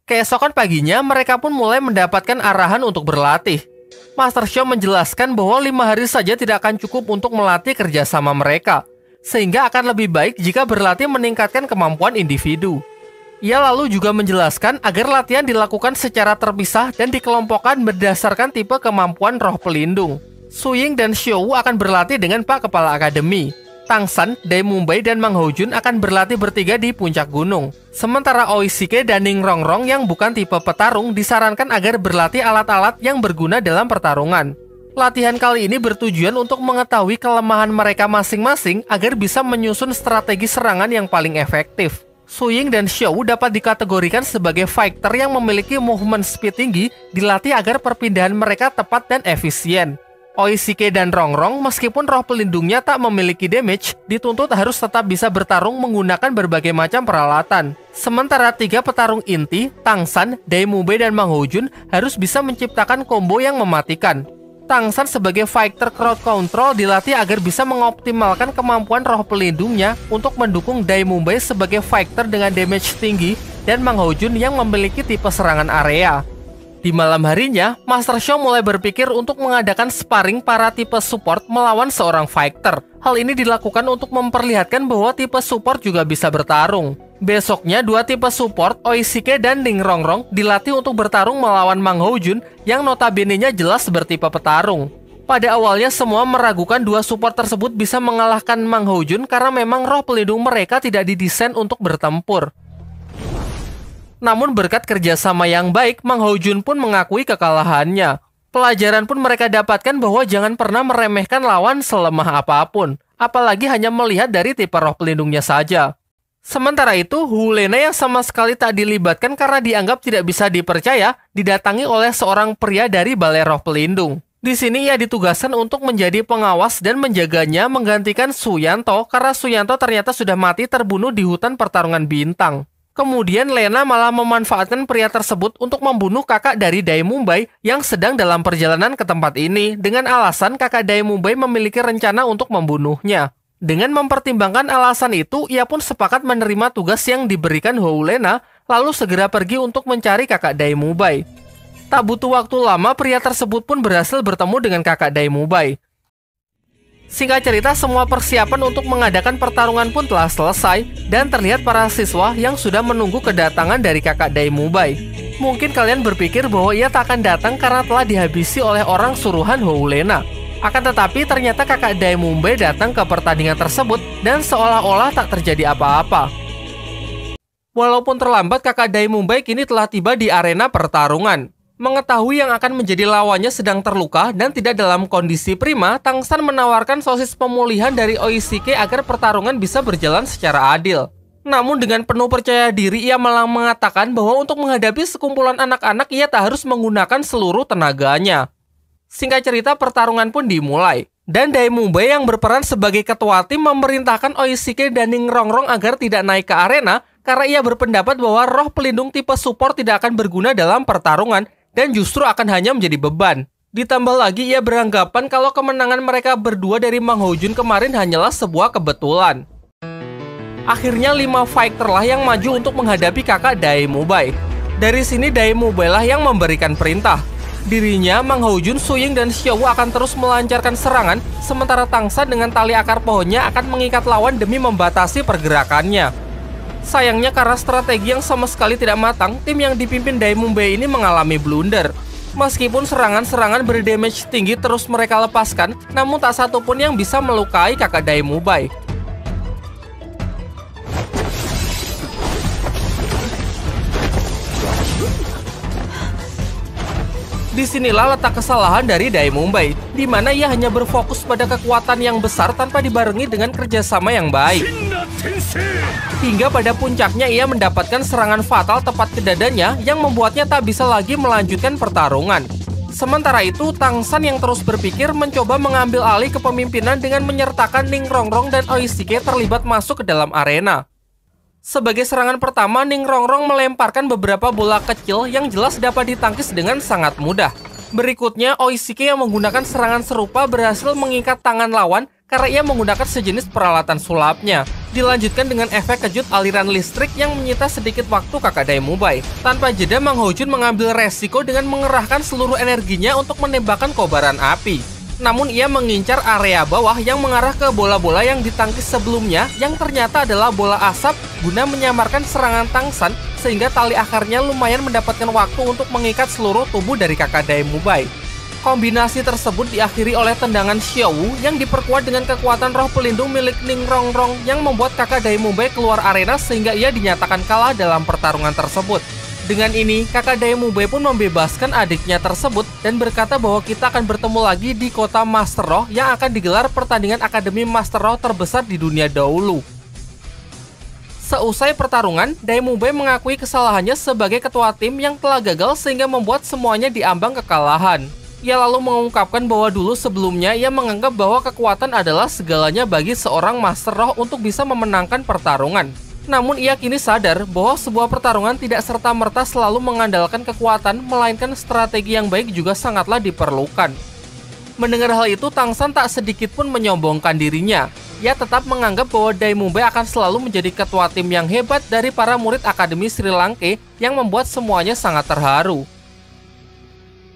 Keesokan paginya, mereka pun mulai mendapatkan arahan untuk berlatih. Master Shio menjelaskan bahwa 5 hari saja tidak akan cukup untuk melatih kerjasama mereka, sehingga akan lebih baik jika berlatih meningkatkan kemampuan individu. Ia lalu juga menjelaskan agar latihan dilakukan secara terpisah dan dikelompokkan berdasarkan tipe kemampuan roh pelindung. Suying dan Xiao Wu akan berlatih dengan Pak Kepala Akademi. Tangsan, Daemumbai, dan Mang Houjun akan berlatih bertiga di puncak gunung. Sementara Oishike dan Ning Rongrong yang bukan tipe petarung disarankan agar berlatih alat-alat yang berguna dalam pertarungan. Latihan kali ini bertujuan untuk mengetahui kelemahan mereka masing-masing agar bisa menyusun strategi serangan yang paling efektif. Su Ying dan Xiao dapat dikategorikan sebagai fighter yang memiliki movement speed tinggi, dilatih agar perpindahan mereka tepat dan efisien. Oishike dan Rongrong, meskipun roh pelindungnya tak memiliki damage, dituntut harus tetap bisa bertarung menggunakan berbagai macam peralatan. Sementara tiga petarung inti, Tangsan, Daemumbai, dan Mang Houjun harus bisa menciptakan combo yang mematikan. Tangsan sebagai fighter crowd control dilatih agar bisa mengoptimalkan kemampuan roh pelindungnya untuk mendukung Daemumbai sebagai fighter dengan damage tinggi dan Mang Houjun yang memiliki tipe serangan area. Di malam harinya, Master Xiao mulai berpikir untuk mengadakan sparring para tipe support melawan seorang fighter. Hal ini dilakukan untuk memperlihatkan bahwa tipe support juga bisa bertarung. Besoknya, dua tipe support, Oishike dan Ning Rongrong, dilatih untuk bertarung melawan Mang Houjun yang notabene-nya jelas bertipe petarung. Pada awalnya, semua meragukan dua support tersebut bisa mengalahkan Mang Houjun karena memang roh pelindung mereka tidak didesain untuk bertempur. Namun berkat kerjasama yang baik, Mang Houjun pun mengakui kekalahannya. Pelajaran pun mereka dapatkan bahwa jangan pernah meremehkan lawan selemah apapun, apalagi hanya melihat dari tipe roh pelindungnya saja. Sementara itu, Hu Lena yang sama sekali tak dilibatkan karena dianggap tidak bisa dipercaya, didatangi oleh seorang pria dari Balai Roh Pelindung. Di sini ia ditugaskan untuk menjadi pengawas dan menjaganya menggantikan Suyanto karena Suyanto ternyata sudah mati terbunuh di hutan pertarungan bintang. Kemudian Lena malah memanfaatkan pria tersebut untuk membunuh kakak dari Daemumbai yang sedang dalam perjalanan ke tempat ini dengan alasan kakak Daemumbai memiliki rencana untuk membunuhnya. Dengan mempertimbangkan alasan itu, ia pun sepakat menerima tugas yang diberikan Hu Lena lalu segera pergi untuk mencari kakak Daemumbai. Tak butuh waktu lama, pria tersebut pun berhasil bertemu dengan kakak Daemumbai. Singkat cerita, semua persiapan untuk mengadakan pertarungan pun telah selesai dan terlihat para siswa yang sudah menunggu kedatangan dari kakak Daemumbai. Mungkin kalian berpikir bahwa ia tak akan datang karena telah dihabisi oleh orang suruhan Hu Lena. Akan tetapi ternyata kakak Daemumbai datang ke pertandingan tersebut dan seolah-olah tak terjadi apa-apa. Walaupun terlambat, kakak Daemumbai kini telah tiba di arena pertarungan. Mengetahui yang akan menjadi lawannya sedang terluka dan tidak dalam kondisi prima, Tangsan menawarkan sosis pemulihan dari Oishike agar pertarungan bisa berjalan secara adil. Namun dengan penuh percaya diri, ia malah mengatakan bahwa untuk menghadapi sekumpulan anak-anak, ia tak harus menggunakan seluruh tenaganya. Singkat cerita, pertarungan pun dimulai. Dan Daemumbai yang berperan sebagai ketua tim memerintahkan Oishike dan Ning Rongrong agar tidak naik ke arena karena ia berpendapat bahwa roh pelindung tipe support tidak akan berguna dalam pertarungan dan justru akan hanya menjadi beban. Ditambah lagi ia beranggapan kalau kemenangan mereka berdua dari Mang Houjun kemarin hanyalah sebuah kebetulan. Akhirnya 5 fighter lah yang maju untuk menghadapi kakak Daemumbai. Dari sini Daemumbai lah yang memberikan perintah. Dirinya, Mang Houjun, Su Ying, dan Xiao akan terus melancarkan serangan, sementara Tangsan dengan tali akar pohonnya akan mengikat lawan demi membatasi pergerakannya. Sayangnya karena strategi yang sama sekali tidak matang, tim yang dipimpin Daemumbai ini mengalami blunder. Meskipun serangan-serangan berdamage tinggi terus mereka lepaskan, namun tak satu pun yang bisa melukai kakak Daemumbai. Disinilah letak kesalahan dari Daemumbai, di mana ia hanya berfokus pada kekuatan yang besar tanpa dibarengi dengan kerjasama yang baik. Hingga pada puncaknya ia mendapatkan serangan fatal tepat ke dadanya yang membuatnya tak bisa lagi melanjutkan pertarungan. Sementara itu, Tangsan yang terus berpikir mencoba mengambil alih kepemimpinan dengan menyertakan Ning Rongrong dan Oishike terlibat masuk ke dalam arena. Sebagai serangan pertama, Ning Rongrong melemparkan beberapa bola kecil yang jelas dapat ditangkis dengan sangat mudah. Berikutnya, Oishike yang menggunakan serangan serupa berhasil mengikat tangan lawan karena ia menggunakan sejenis peralatan sulapnya. Dilanjutkan dengan efek kejut aliran listrik yang menyita sedikit waktu kakak Daemumbai. Tanpa jeda, Mang Houjun mengambil resiko dengan mengerahkan seluruh energinya untuk menembakkan kobaran api. Namun ia mengincar area bawah yang mengarah ke bola-bola yang ditangkis sebelumnya yang ternyata adalah bola asap guna menyamarkan serangan Tangsan sehingga tali akarnya lumayan mendapatkan waktu untuk mengikat seluruh tubuh dari kakak Daemumbai. Kombinasi tersebut diakhiri oleh tendangan Xiaowu yang diperkuat dengan kekuatan roh pelindung milik Ning Rongrong yang membuat kakak Daimumbai keluar arena sehingga ia dinyatakan kalah dalam pertarungan tersebut. Dengan ini, kakak Daimumbai pun membebaskan adiknya tersebut dan berkata bahwa kita akan bertemu lagi di kota Master Roh yang akan digelar pertandingan Akademi Master Roh terbesar di dunia dahulu. Seusai pertarungan, Daimumbai mengakui kesalahannya sebagai ketua tim yang telah gagal sehingga membuat semuanya diambang kekalahan. Ia lalu mengungkapkan bahwa dulu sebelumnya ia menganggap bahwa kekuatan adalah segalanya bagi seorang Master Roh untuk bisa memenangkan pertarungan. Namun ia kini sadar bahwa sebuah pertarungan tidak serta-merta selalu mengandalkan kekuatan, melainkan strategi yang baik juga sangatlah diperlukan. Mendengar hal itu, Tang San tak sedikit pun menyombongkan dirinya. Ia tetap menganggap bahwa Daimumbai akan selalu menjadi ketua tim yang hebat dari para murid Akademi Sri Lanka yang membuat semuanya sangat terharu.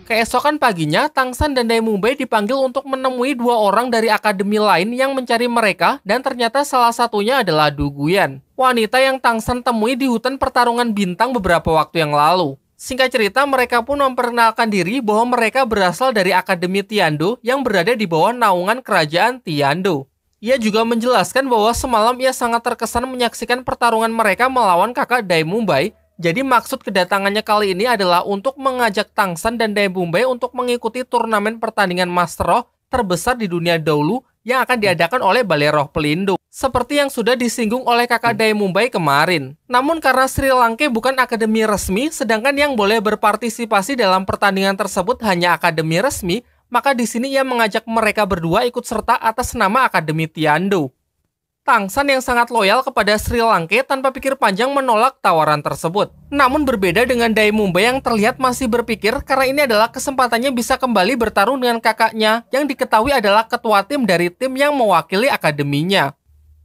Keesokan paginya, Tang San dan Daimumbai dipanggil untuk menemui dua orang dari akademi lain yang mencari mereka dan ternyata salah satunya adalah Du Guyan, wanita yang Tang San temui di hutan pertarungan bintang beberapa waktu yang lalu. Singkat cerita, mereka pun memperkenalkan diri bahwa mereka berasal dari Akademi Tiando yang berada di bawah naungan kerajaan Tiando. Ia juga menjelaskan bahwa semalam ia sangat terkesan menyaksikan pertarungan mereka melawan kakak Daimumbai. Jadi maksud kedatangannya kali ini adalah untuk mengajak Tang San dan Daimumbai untuk mengikuti turnamen pertandingan Master Roh terbesar di dunia dahulu yang akan diadakan oleh Balai Roh Pelindung. Seperti yang sudah disinggung oleh kakak Daimumbai kemarin. Namun karena Sri Lanka bukan akademi resmi, sedangkan yang boleh berpartisipasi dalam pertandingan tersebut hanya akademi resmi, maka di sini ia mengajak mereka berdua ikut serta atas nama Akademi Tiando. Tang San yang sangat loyal kepada Sri Lanka tanpa pikir panjang menolak tawaran tersebut. Namun berbeda dengan Daimumbai yang terlihat masih berpikir karena ini adalah kesempatannya bisa kembali bertarung dengan kakaknya yang diketahui adalah ketua tim dari tim yang mewakili akademinya.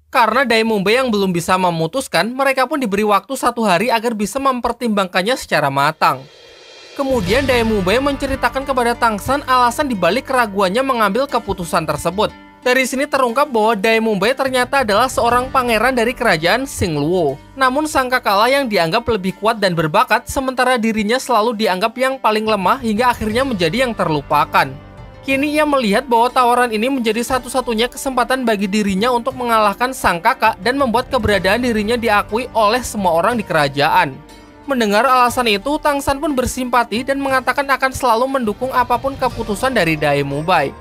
Karena Daimumbai yang belum bisa memutuskan, mereka pun diberi waktu 1 hari agar bisa mempertimbangkannya secara matang. Kemudian Daimumbai menceritakan kepada Tang San alasan dibalik keraguannya mengambil keputusan tersebut. Dari sini terungkap bahwa Daimumbai ternyata adalah seorang pangeran dari kerajaan Xingluo. Namun sang kakaklah yang dianggap lebih kuat dan berbakat, sementara dirinya selalu dianggap yang paling lemah hingga akhirnya menjadi yang terlupakan. Kini ia melihat bahwa tawaran ini menjadi satu-satunya kesempatan bagi dirinya untuk mengalahkan sang kakak dan membuat keberadaan dirinya diakui oleh semua orang di kerajaan. Mendengar alasan itu, Tang San pun bersimpati dan mengatakan akan selalu mendukung apapun keputusan dari Daimumbai.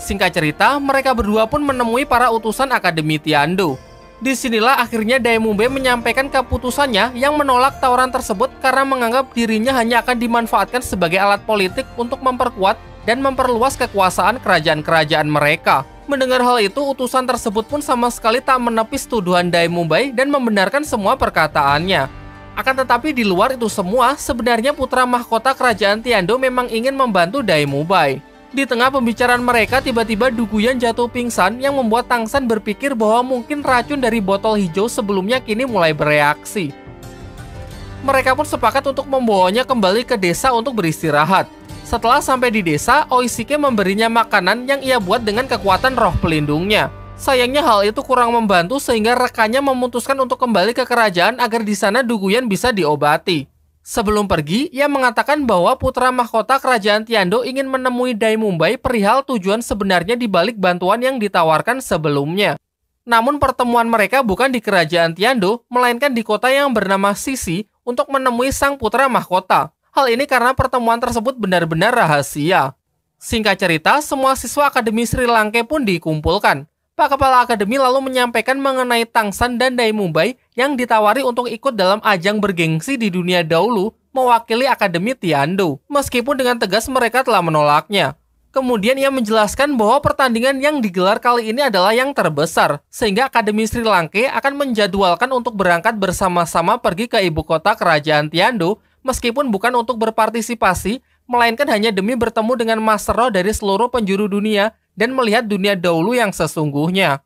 Singkat cerita, mereka berdua pun menemui para utusan Akademi Tiando. Disinilah akhirnya Daimumbai menyampaikan keputusannya yang menolak tawaran tersebut karena menganggap dirinya hanya akan dimanfaatkan sebagai alat politik untuk memperkuat dan memperluas kekuasaan kerajaan-kerajaan mereka. Mendengar hal itu, utusan tersebut pun sama sekali tak menepis tuduhan Daimumbai dan membenarkan semua perkataannya. Akan tetapi di luar itu semua, sebenarnya putra mahkota kerajaan Tiando memang ingin membantu Daimumbai. Di tengah pembicaraan mereka, tiba-tiba Du Guyan jatuh pingsan yang membuat Tang San berpikir bahwa mungkin racun dari botol hijau sebelumnya kini mulai bereaksi. Mereka pun sepakat untuk membawanya kembali ke desa untuk beristirahat. Setelah sampai di desa, Oishike memberinya makanan yang ia buat dengan kekuatan roh pelindungnya. Sayangnya hal itu kurang membantu sehingga rekannya memutuskan untuk kembali ke kerajaan agar di sana Du Guyan bisa diobati. Sebelum pergi, ia mengatakan bahwa putra mahkota kerajaan Tiando ingin menemui Daimumbai perihal tujuan sebenarnya di balik bantuan yang ditawarkan sebelumnya. Namun pertemuan mereka bukan di kerajaan Tiando, melainkan di kota yang bernama Sisi untuk menemui sang putra mahkota. Hal ini karena pertemuan tersebut benar-benar rahasia. Singkat cerita, semua siswa Akademi Sri Lanka pun dikumpulkan. Pak Kepala Akademi lalu menyampaikan mengenai Tang San dan Daimumbai yang ditawari untuk ikut dalam ajang bergengsi di dunia dahulu mewakili Akademi Tiando, meskipun dengan tegas mereka telah menolaknya. Kemudian ia menjelaskan bahwa pertandingan yang digelar kali ini adalah yang terbesar, sehingga Akademi Sri Lanka akan menjadwalkan untuk berangkat bersama-sama pergi ke ibu kota kerajaan Tiando, meskipun bukan untuk berpartisipasi, melainkan hanya demi bertemu dengan Master Roh dari seluruh penjuru dunia dan melihat dunia dahulu yang sesungguhnya.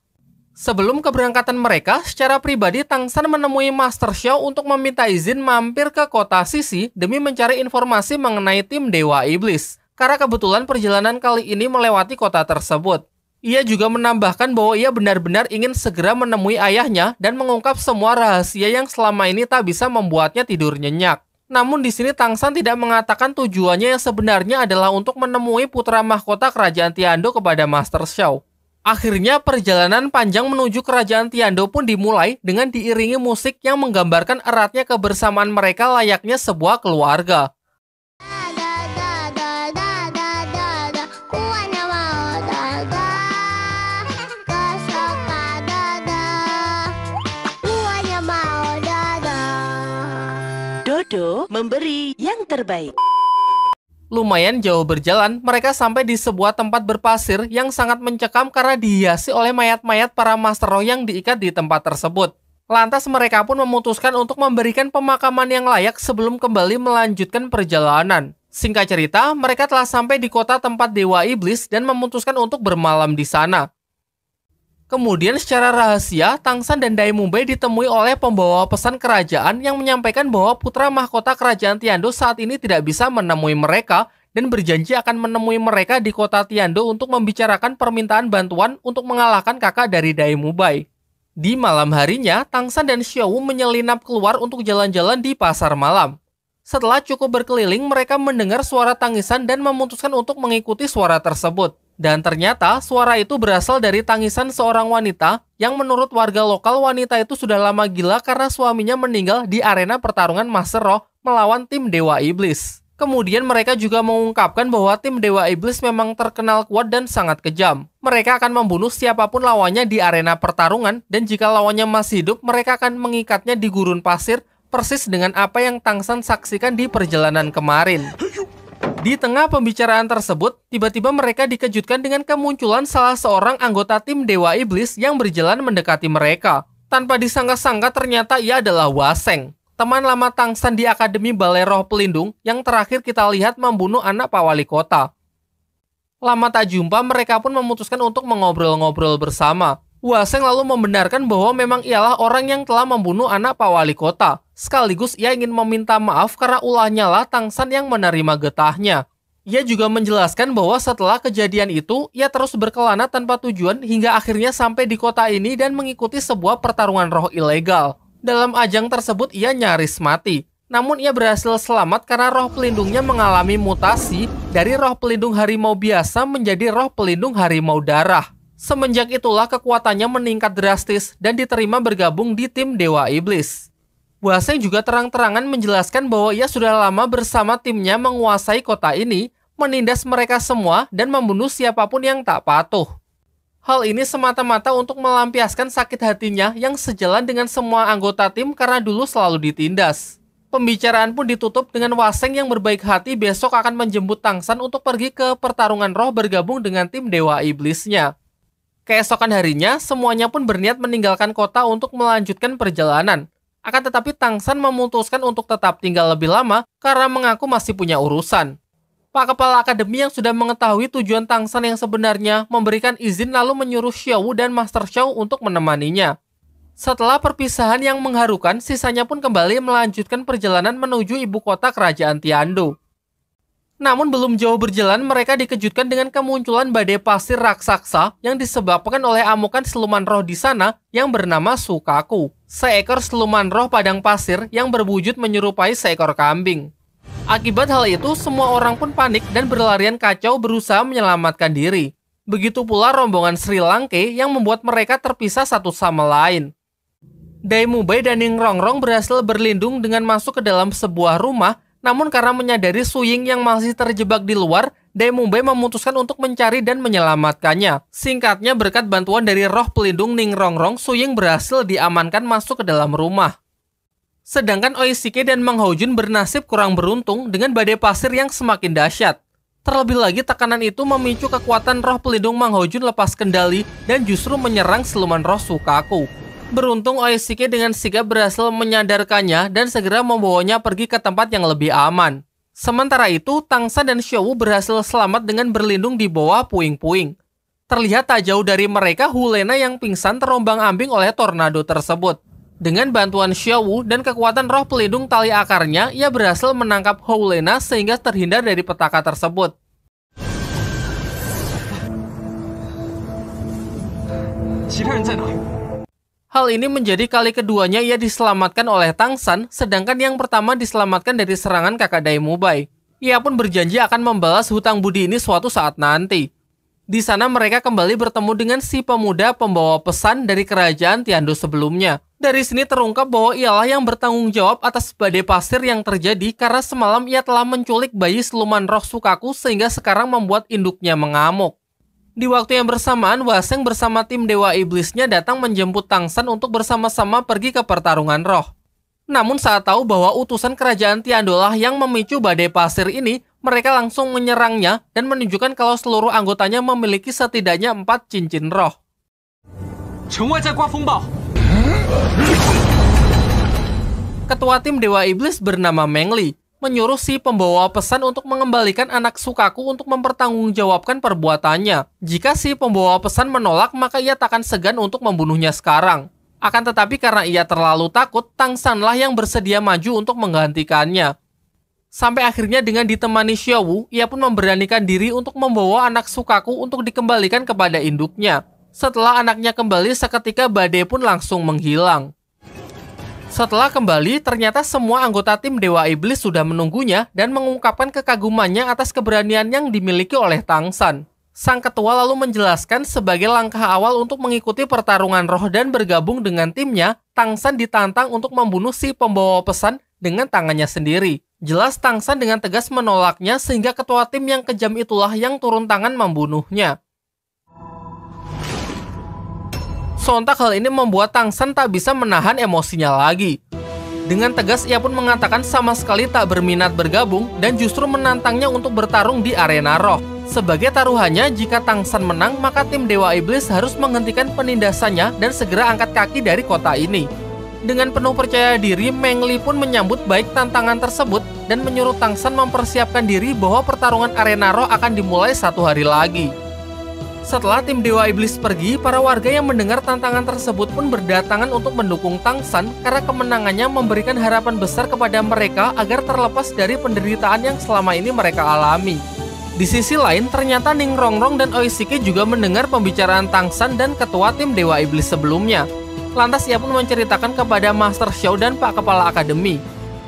Sebelum keberangkatan mereka, secara pribadi Tang San menemui Master Xiao untuk meminta izin mampir ke kota Sisi demi mencari informasi mengenai tim Dewa Iblis, karena kebetulan perjalanan kali ini melewati kota tersebut. Ia juga menambahkan bahwa ia benar-benar ingin segera menemui ayahnya dan mengungkap semua rahasia yang selama ini tak bisa membuatnya tidur nyenyak. Namun di sini Tangsan tidak mengatakan tujuannya yang sebenarnya adalah untuk menemui putra mahkota kerajaan Tiando kepada Master Xiao. Akhirnya perjalanan panjang menuju kerajaan Tiando pun dimulai dengan diiringi musik yang menggambarkan eratnya kebersamaan mereka layaknya sebuah keluarga. Dodo memberi yang terbaik. Lumayan jauh berjalan, mereka sampai di sebuah tempat berpasir yang sangat mencekam karena dihiasi oleh mayat-mayat para Master Roh yang diikat di tempat tersebut. Lantas mereka pun memutuskan untuk memberikan pemakaman yang layak sebelum kembali melanjutkan perjalanan. Singkat cerita, mereka telah sampai di kota tempat Dewa Iblis dan memutuskan untuk bermalam di sana. Kemudian secara rahasia, Tangsan dan Daimumbai ditemui oleh pembawa pesan kerajaan yang menyampaikan bahwa putra mahkota kerajaan Tiando saat ini tidak bisa menemui mereka dan berjanji akan menemui mereka di kota Tiando untuk membicarakan permintaan bantuan untuk mengalahkan kakak dari Daimumbai. Di malam harinya, Tangsan dan Xiaowu menyelinap keluar untuk jalan-jalan di pasar malam. Setelah cukup berkeliling, mereka mendengar suara tangisan dan memutuskan untuk mengikuti suara tersebut. Dan ternyata suara itu berasal dari tangisan seorang wanita yang menurut warga lokal wanita itu sudah lama gila karena suaminya meninggal di arena pertarungan Master Roh melawan tim Dewa Iblis. Kemudian mereka juga mengungkapkan bahwa tim Dewa Iblis memang terkenal kuat dan sangat kejam. Mereka akan membunuh siapapun lawannya di arena pertarungan dan jika lawannya masih hidup mereka akan mengikatnya di gurun pasir persis dengan apa yang Tangsan saksikan di perjalanan kemarin. Di tengah pembicaraan tersebut, tiba-tiba mereka dikejutkan dengan kemunculan salah seorang anggota tim Dewa Iblis yang berjalan mendekati mereka. Tanpa disangka-sangka ternyata ia adalah Waseng, teman lama Tangsan di Akademi Balai Roh Pelindung yang terakhir kita lihat membunuh anak Pak Wali Kota. Lama tak jumpa, mereka pun memutuskan untuk mengobrol-ngobrol bersama. Waseng lalu membenarkan bahwa memang ialah orang yang telah membunuh anak Pak Wali Kota. Sekaligus ia ingin meminta maaf karena ulahnya lah Tangsan yang menerima getahnya. Ia juga menjelaskan bahwa setelah kejadian itu, ia terus berkelana tanpa tujuan hingga akhirnya sampai di kota ini dan mengikuti sebuah pertarungan roh ilegal. Dalam ajang tersebut ia nyaris mati. Namun ia berhasil selamat karena roh pelindungnya mengalami mutasi dari roh pelindung harimau biasa menjadi roh pelindung harimau darah. Semenjak itulah kekuatannya meningkat drastis dan diterima bergabung di tim Dewa Iblis. Waseng juga terang-terangan menjelaskan bahwa ia sudah lama bersama timnya menguasai kota ini, menindas mereka semua dan membunuh siapapun yang tak patuh. Hal ini semata-mata untuk melampiaskan sakit hatinya yang sejalan dengan semua anggota tim karena dulu selalu ditindas. Pembicaraan pun ditutup dengan Waseng yang berbaik hati besok akan menjemput Tangsan untuk pergi ke pertarungan roh bergabung dengan tim Dewa Iblisnya. Keesokan harinya, semuanya pun berniat meninggalkan kota untuk melanjutkan perjalanan. Akan tetapi Tangsan memutuskan untuk tetap tinggal lebih lama karena mengaku masih punya urusan. Pak Kepala Akademi yang sudah mengetahui tujuan Tangsan yang sebenarnya memberikan izin lalu menyuruh Xiaowu dan Master Xiao untuk menemaninya. Setelah perpisahan yang mengharukan, sisanya pun kembali melanjutkan perjalanan menuju ibu kota kerajaan Tiando. Namun belum jauh berjalan, mereka dikejutkan dengan kemunculan badai pasir raksasa yang disebabkan oleh amukan siluman roh di sana yang bernama Sukaku, seekor siluman roh padang pasir yang berwujud menyerupai seekor kambing. Akibat hal itu, semua orang pun panik dan berlarian kacau berusaha menyelamatkan diri. Begitu pula rombongan Sri Langke yang membuat mereka terpisah satu sama lain. Daimumbai dan Ning Rongrong berhasil berlindung dengan masuk ke dalam sebuah rumah. Namun karena menyadari Suying yang masih terjebak di luar, Daimumbai memutuskan untuk mencari dan menyelamatkannya. Singkatnya, berkat bantuan dari roh pelindung Ning Rongrong, Suying berhasil diamankan masuk ke dalam rumah. Sedangkan Oishike dan Mang Haojun bernasib kurang beruntung dengan badai pasir yang semakin dahsyat. Terlebih lagi, tekanan itu memicu kekuatan roh pelindung Mang Haojun lepas kendali dan justru menyerang siluman roh Sukaku. Beruntung Oishike dengan sigap berhasil menyadarkannya dan segera membawanya pergi ke tempat yang lebih aman. Sementara itu, Tangsan dan Xiaowu berhasil selamat dengan berlindung di bawah puing-puing. Terlihat tak jauh dari mereka Hulena yang pingsan terombang-ambing oleh tornado tersebut. Dengan bantuan Xiaowu dan kekuatan roh pelindung tali akarnya, ia berhasil menangkap Hulena sehingga terhindar dari petaka tersebut. Hal ini menjadi kali keduanya ia diselamatkan oleh Tang San, sedangkan yang pertama diselamatkan dari serangan kakak Daimubai. Ia pun berjanji akan membalas hutang budi ini suatu saat nanti. Di sana mereka kembali bertemu dengan si pemuda pembawa pesan dari kerajaan Tiando sebelumnya. Dari sini terungkap bahwa ialah yang bertanggung jawab atas badai pasir yang terjadi karena semalam ia telah menculik bayi siluman roh Sukaku sehingga sekarang membuat induknya mengamuk. Di waktu yang bersamaan, Hwaseng bersama tim Dewa Iblisnya datang menjemput Tang San untuk bersama-sama pergi ke pertarungan roh. Namun saat tahu bahwa utusan kerajaan Tiando lah yang memicu badai pasir ini, mereka langsung menyerangnya dan menunjukkan kalau seluruh anggotanya memiliki setidaknya 4 cincin roh. Ketua tim Dewa Iblis bernama Meng Li menyuruh si pembawa pesan untuk mengembalikan anak Sukaku untuk mempertanggungjawabkan perbuatannya. Jika si pembawa pesan menolak, maka ia takkan segan untuk membunuhnya sekarang. Akan tetapi karena ia terlalu takut, Tang San lah yang bersedia maju untuk menggantikannya. Sampai akhirnya dengan ditemani Xiaowu, ia pun memberanikan diri untuk membawa anak Sukaku untuk dikembalikan kepada induknya. Setelah anaknya kembali, seketika badai pun langsung menghilang. Setelah kembali, ternyata semua anggota tim Dewa Iblis sudah menunggunya dan mengungkapkan kekagumannya atas keberanian yang dimiliki oleh Tang San. Sang ketua lalu menjelaskan sebagai langkah awal untuk mengikuti pertarungan roh dan bergabung dengan timnya, Tang San ditantang untuk membunuh si pembawa pesan dengan tangannya sendiri. Jelas Tang San dengan tegas menolaknya sehingga ketua tim yang kejam itulah yang turun tangan membunuhnya. Sontak hal ini membuat Tang San tak bisa menahan emosinya lagi. Dengan tegas ia pun mengatakan sama sekali tak berminat bergabung dan justru menantangnya untuk bertarung di arena roh. Sebagai taruhannya, jika Tang San menang, maka tim Dewa Iblis harus menghentikan penindasannya dan segera angkat kaki dari kota ini. Dengan penuh percaya diri, Meng Li pun menyambut baik tantangan tersebut dan menyuruh Tang San mempersiapkan diri bahwa pertarungan arena roh akan dimulai 1 hari lagi. Setelah tim Dewa Iblis pergi, para warga yang mendengar tantangan tersebut pun berdatangan untuk mendukung Tang San karena kemenangannya memberikan harapan besar kepada mereka agar terlepas dari penderitaan yang selama ini mereka alami. Di sisi lain, ternyata Ning Rongrong dan Oishiki juga mendengar pembicaraan Tang San dan ketua tim Dewa Iblis sebelumnya. Lantas ia pun menceritakan kepada Master Xiao dan Pak Kepala Akademi.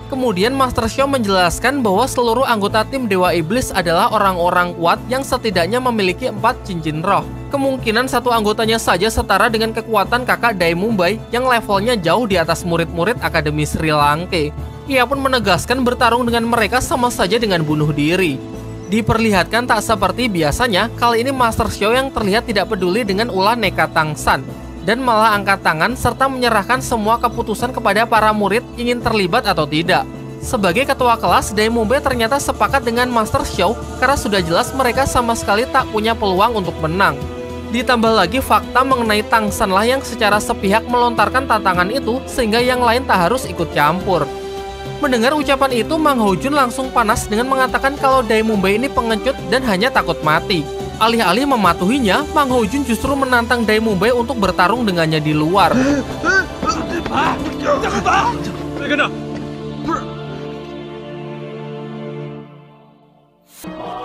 Kemudian Master Xiao menjelaskan bahwa seluruh anggota tim Dewa Iblis adalah orang-orang kuat yang setidaknya memiliki 4 cincin roh. Kemungkinan satu anggotanya saja setara dengan kekuatan kakak Daimubai yang levelnya jauh di atas murid-murid Akademi Sri Lanka. Ia pun menegaskan bertarung dengan mereka sama saja dengan bunuh diri. Diperlihatkan tak seperti biasanya, kali ini Master Xiao yang terlihat tidak peduli dengan ulah nekat Tang San dan malah angkat tangan serta menyerahkan semua keputusan kepada para murid ingin terlibat atau tidak. Sebagai ketua kelas, Daimubai ternyata sepakat dengan Master Xiao karena sudah jelas mereka sama sekali tak punya peluang untuk menang. Ditambah lagi fakta mengenai Tang San lah yang secara sepihak melontarkan tantangan itu sehingga yang lain tak harus ikut campur. Mendengar ucapan itu, Mang Hojun langsung panas dengan mengatakan kalau Daimubai ini pengecut dan hanya takut mati. Alih-alih mematuhinya, Mang Hojun justru menantang Daimubai untuk bertarung dengannya di luar.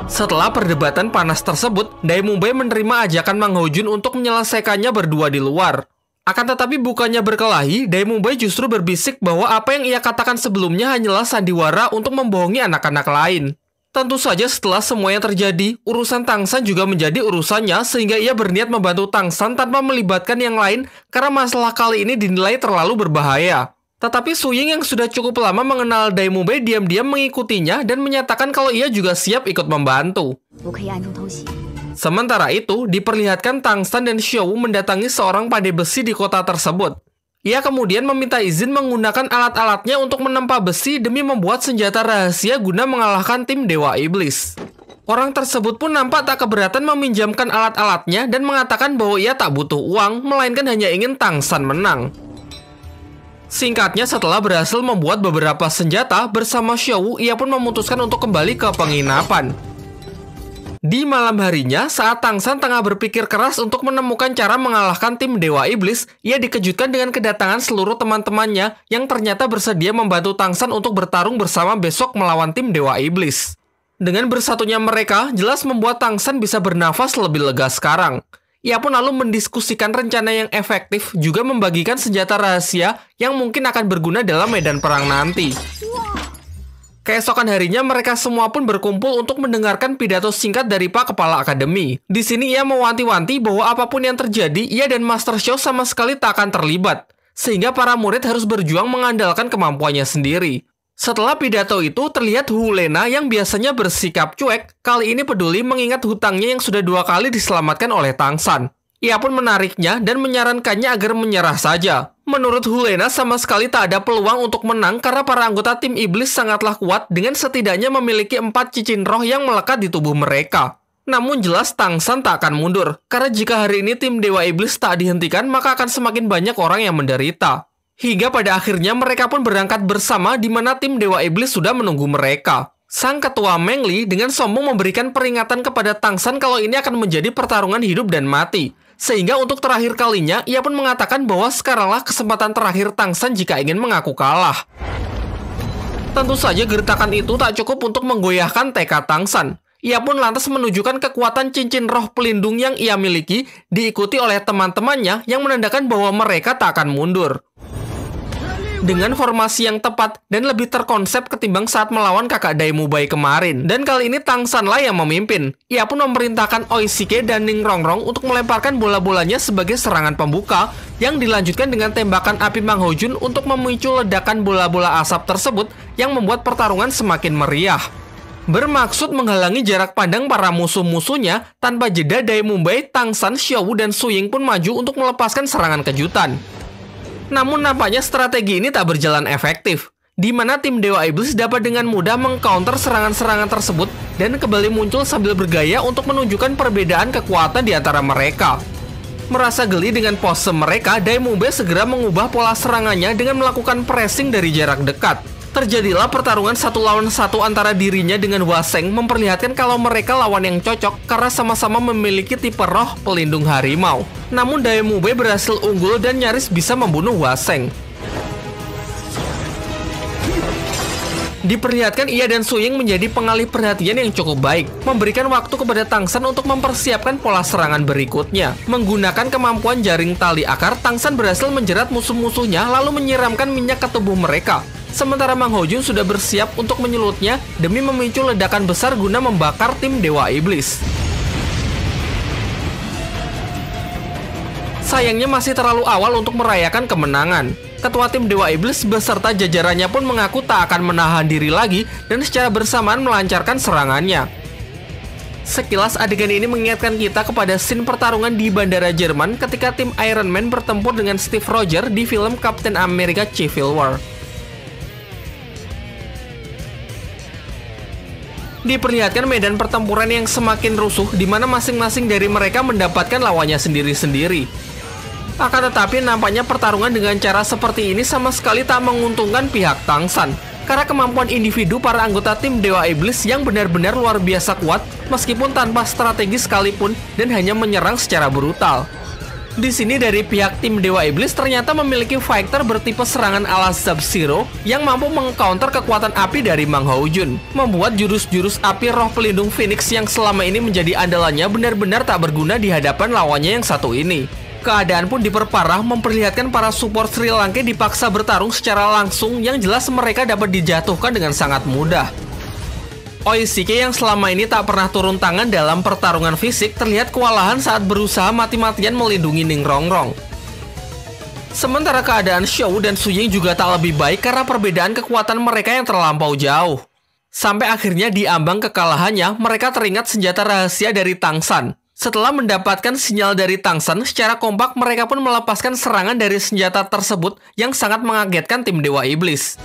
Setelah perdebatan panas tersebut, Daimubai menerima ajakan Mang Hojun untuk menyelesaikannya berdua di luar. Akan tetapi bukannya berkelahi, Daimubai justru berbisik bahwa apa yang ia katakan sebelumnya hanyalah sandiwara untuk membohongi anak-anak lain. Tentu saja setelah semua yang terjadi, urusan Tang San juga menjadi urusannya sehingga ia berniat membantu Tang San tanpa melibatkan yang lain karena masalah kali ini dinilai terlalu berbahaya. Tetapi Su Ying yang sudah cukup lama mengenal Daimubai diam-diam mengikutinya dan menyatakan kalau ia juga siap ikut membantu. Sementara itu, diperlihatkan Tang San dan Xiaowu mendatangi seorang pandai besi di kota tersebut. Ia kemudian meminta izin menggunakan alat-alatnya untuk menempa besi demi membuat senjata rahasia guna mengalahkan tim Dewa Iblis. Orang tersebut pun nampak tak keberatan meminjamkan alat-alatnya dan mengatakan bahwa ia tak butuh uang, melainkan hanya ingin Tang San menang. Singkatnya, setelah berhasil membuat beberapa senjata, bersama Xiaowu, ia pun memutuskan untuk kembali ke penginapan. Di malam harinya, saat Tang San tengah berpikir keras untuk menemukan cara mengalahkan tim Dewa Iblis, ia dikejutkan dengan kedatangan seluruh teman-temannya yang ternyata bersedia membantu Tang San untuk bertarung bersama besok melawan tim Dewa Iblis. Dengan bersatunya mereka, jelas membuat Tang San bisa bernafas lebih lega sekarang. Ia pun lalu mendiskusikan rencana yang efektif, juga membagikan senjata rahasia yang mungkin akan berguna dalam medan perang nanti. Keesokan harinya mereka semua pun berkumpul untuk mendengarkan pidato singkat dari Pak Kepala Akademi. Di sini ia mewanti-wanti bahwa apapun yang terjadi, ia dan Master Xiao sama sekali tak akan terlibat, sehingga para murid harus berjuang mengandalkan kemampuannya sendiri. Setelah pidato itu, terlihat Hu Lena yang biasanya bersikap cuek, kali ini peduli mengingat hutangnya yang sudah 2 kali diselamatkan oleh Tang San. Ia pun menariknya dan menyarankannya agar menyerah saja. Menurut Hu Lena sama sekali tak ada peluang untuk menang karena para anggota tim iblis sangatlah kuat dengan setidaknya memiliki 4 cincin roh yang melekat di tubuh mereka. Namun jelas Tang San tak akan mundur, karena jika hari ini tim Dewa Iblis tak dihentikan maka akan semakin banyak orang yang menderita. Hingga pada akhirnya mereka pun berangkat bersama di mana tim Dewa Iblis sudah menunggu mereka. Sang ketua Meng Li dengan sombong memberikan peringatan kepada Tang San kalau ini akan menjadi pertarungan hidup dan mati. Sehingga untuk terakhir kalinya, ia pun mengatakan bahwa sekaranglah kesempatan terakhir Tang San jika ingin mengaku kalah. Tentu saja gertakan itu tak cukup untuk menggoyahkan tekad Tang San. Ia pun lantas menunjukkan kekuatan cincin roh pelindung yang ia miliki, diikuti oleh teman-temannya yang menandakan bahwa mereka tak akan mundur. Dengan formasi yang tepat dan lebih terkonsep ketimbang saat melawan kakak Daimu Bai kemarin. Dan kali ini Tang San lah yang memimpin. Ia pun memerintahkan Oishike dan Ning Rongrong untuk melemparkan bola-bolanya sebagai serangan pembuka yang dilanjutkan dengan tembakan api Mang Hojun untuk memicu ledakan bola-bola asap tersebut yang membuat pertarungan semakin meriah. Bermaksud menghalangi jarak pandang para musuh-musuhnya, tanpa jeda Daimu Bai, Tang San, Xiao Wu, dan Su Ying pun maju untuk melepaskan serangan kejutan. Namun nampaknya strategi ini tak berjalan efektif, di mana tim Dewa Iblis dapat dengan mudah mengcounter serangan-serangan tersebut dan kembali muncul sambil bergaya untuk menunjukkan perbedaan kekuatan di antara mereka. Merasa geli dengan pose mereka, Daimu Bai segera mengubah pola serangannya dengan melakukan pressing dari jarak dekat. Terjadilah pertarungan 1 lawan 1 antara dirinya dengan Hua Sheng, memperlihatkan kalau mereka lawan yang cocok karena sama-sama memiliki tipe roh pelindung harimau. Namun Daimu Bai berhasil unggul dan nyaris bisa membunuh Hua Sheng. Diperlihatkan ia dan Su Ying menjadi pengalih perhatian yang cukup baik, memberikan waktu kepada Tang San untuk mempersiapkan pola serangan berikutnya. Menggunakan kemampuan jaring tali akar, Tang San berhasil menjerat musuh-musuhnya lalu menyiramkan minyak ke tubuh mereka. Sementara Mang Hojun sudah bersiap untuk menyulutnya demi memicu ledakan besar guna membakar tim Dewa Iblis. Sayangnya masih terlalu awal untuk merayakan kemenangan. Ketua tim Dewa Iblis beserta jajarannya pun mengaku tak akan menahan diri lagi dan secara bersamaan melancarkan serangannya. Sekilas adegan ini mengingatkan kita kepada scene pertarungan di bandara Jerman ketika tim Iron Man bertempur dengan Steve Rogers di film Captain America Civil War. Diperlihatkan medan pertempuran yang semakin rusuh di mana masing-masing dari mereka mendapatkan lawannya sendiri-sendiri. Akan tetapi nampaknya pertarungan dengan cara seperti ini sama sekali tak menguntungkan pihak Tang San, karena kemampuan individu para anggota tim Dewa Iblis yang benar-benar luar biasa kuat meskipun tanpa strategi sekalipun dan hanya menyerang secara brutal. Di sini dari pihak tim Dewa Iblis ternyata memiliki fighter bertipe serangan ala Sub-Zero yang mampu mengcounter kekuatan api dari Mang Hojun, membuat jurus-jurus api roh pelindung Phoenix yang selama ini menjadi andalannya benar-benar tak berguna di hadapan lawannya yang satu ini. Keadaan pun diperparah, memperlihatkan para support Sri Lanka dipaksa bertarung secara langsung yang jelas mereka dapat dijatuhkan dengan sangat mudah. Oishike yang selama ini tak pernah turun tangan dalam pertarungan fisik terlihat kewalahan saat berusaha mati-matian melindungi Ning Rongrong. Sementara keadaan Xiao dan Su Ying juga tak lebih baik karena perbedaan kekuatan mereka yang terlampau jauh. Sampai akhirnya di ambang kekalahannya, mereka teringat senjata rahasia dari Tang San. Setelah mendapatkan sinyal dari Tang San, secara kompak mereka pun melepaskan serangan dari senjata tersebut yang sangat mengagetkan tim Dewa Iblis.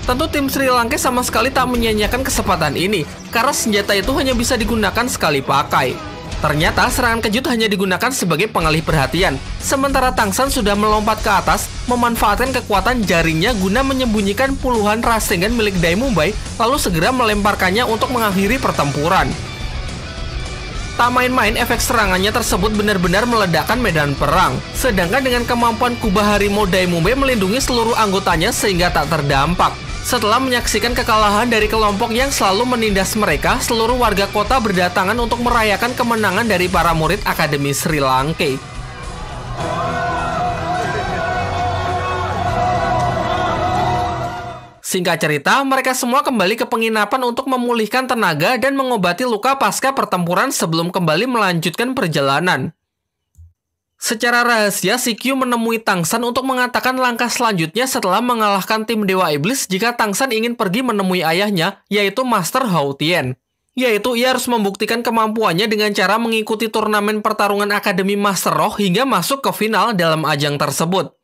Tentu tim Sri Lanka sama sekali tak menyia-nyiakan kesempatan ini, karena senjata itu hanya bisa digunakan sekali pakai. Ternyata serangan kejut hanya digunakan sebagai pengalih perhatian, sementara Tang San sudah melompat ke atas, memanfaatkan kekuatan jaringnya guna menyembunyikan puluhan rasengan milik Daimu Bai, lalu segera melemparkannya untuk mengakhiri pertempuran. Tak main-main, efek serangannya tersebut benar-benar meledakkan medan perang. Sedangkan dengan kemampuan kubah harimau Daimu Bai melindungi seluruh anggotanya sehingga tak terdampak. Setelah menyaksikan kekalahan dari kelompok yang selalu menindas mereka, seluruh warga kota berdatangan untuk merayakan kemenangan dari para murid Akademi Sri Lanka. Singkat cerita, mereka semua kembali ke penginapan untuk memulihkan tenaga dan mengobati luka pasca pertempuran sebelum kembali melanjutkan perjalanan. Secara rahasia, Sikyu menemui Tangsan untuk mengatakan langkah selanjutnya setelah mengalahkan tim Dewa Iblis jika Tangsan ingin pergi menemui ayahnya, yaitu Master Hao Tian. Yaitu ia harus membuktikan kemampuannya dengan cara mengikuti turnamen pertarungan Akademi Master Roh hingga masuk ke final dalam ajang tersebut.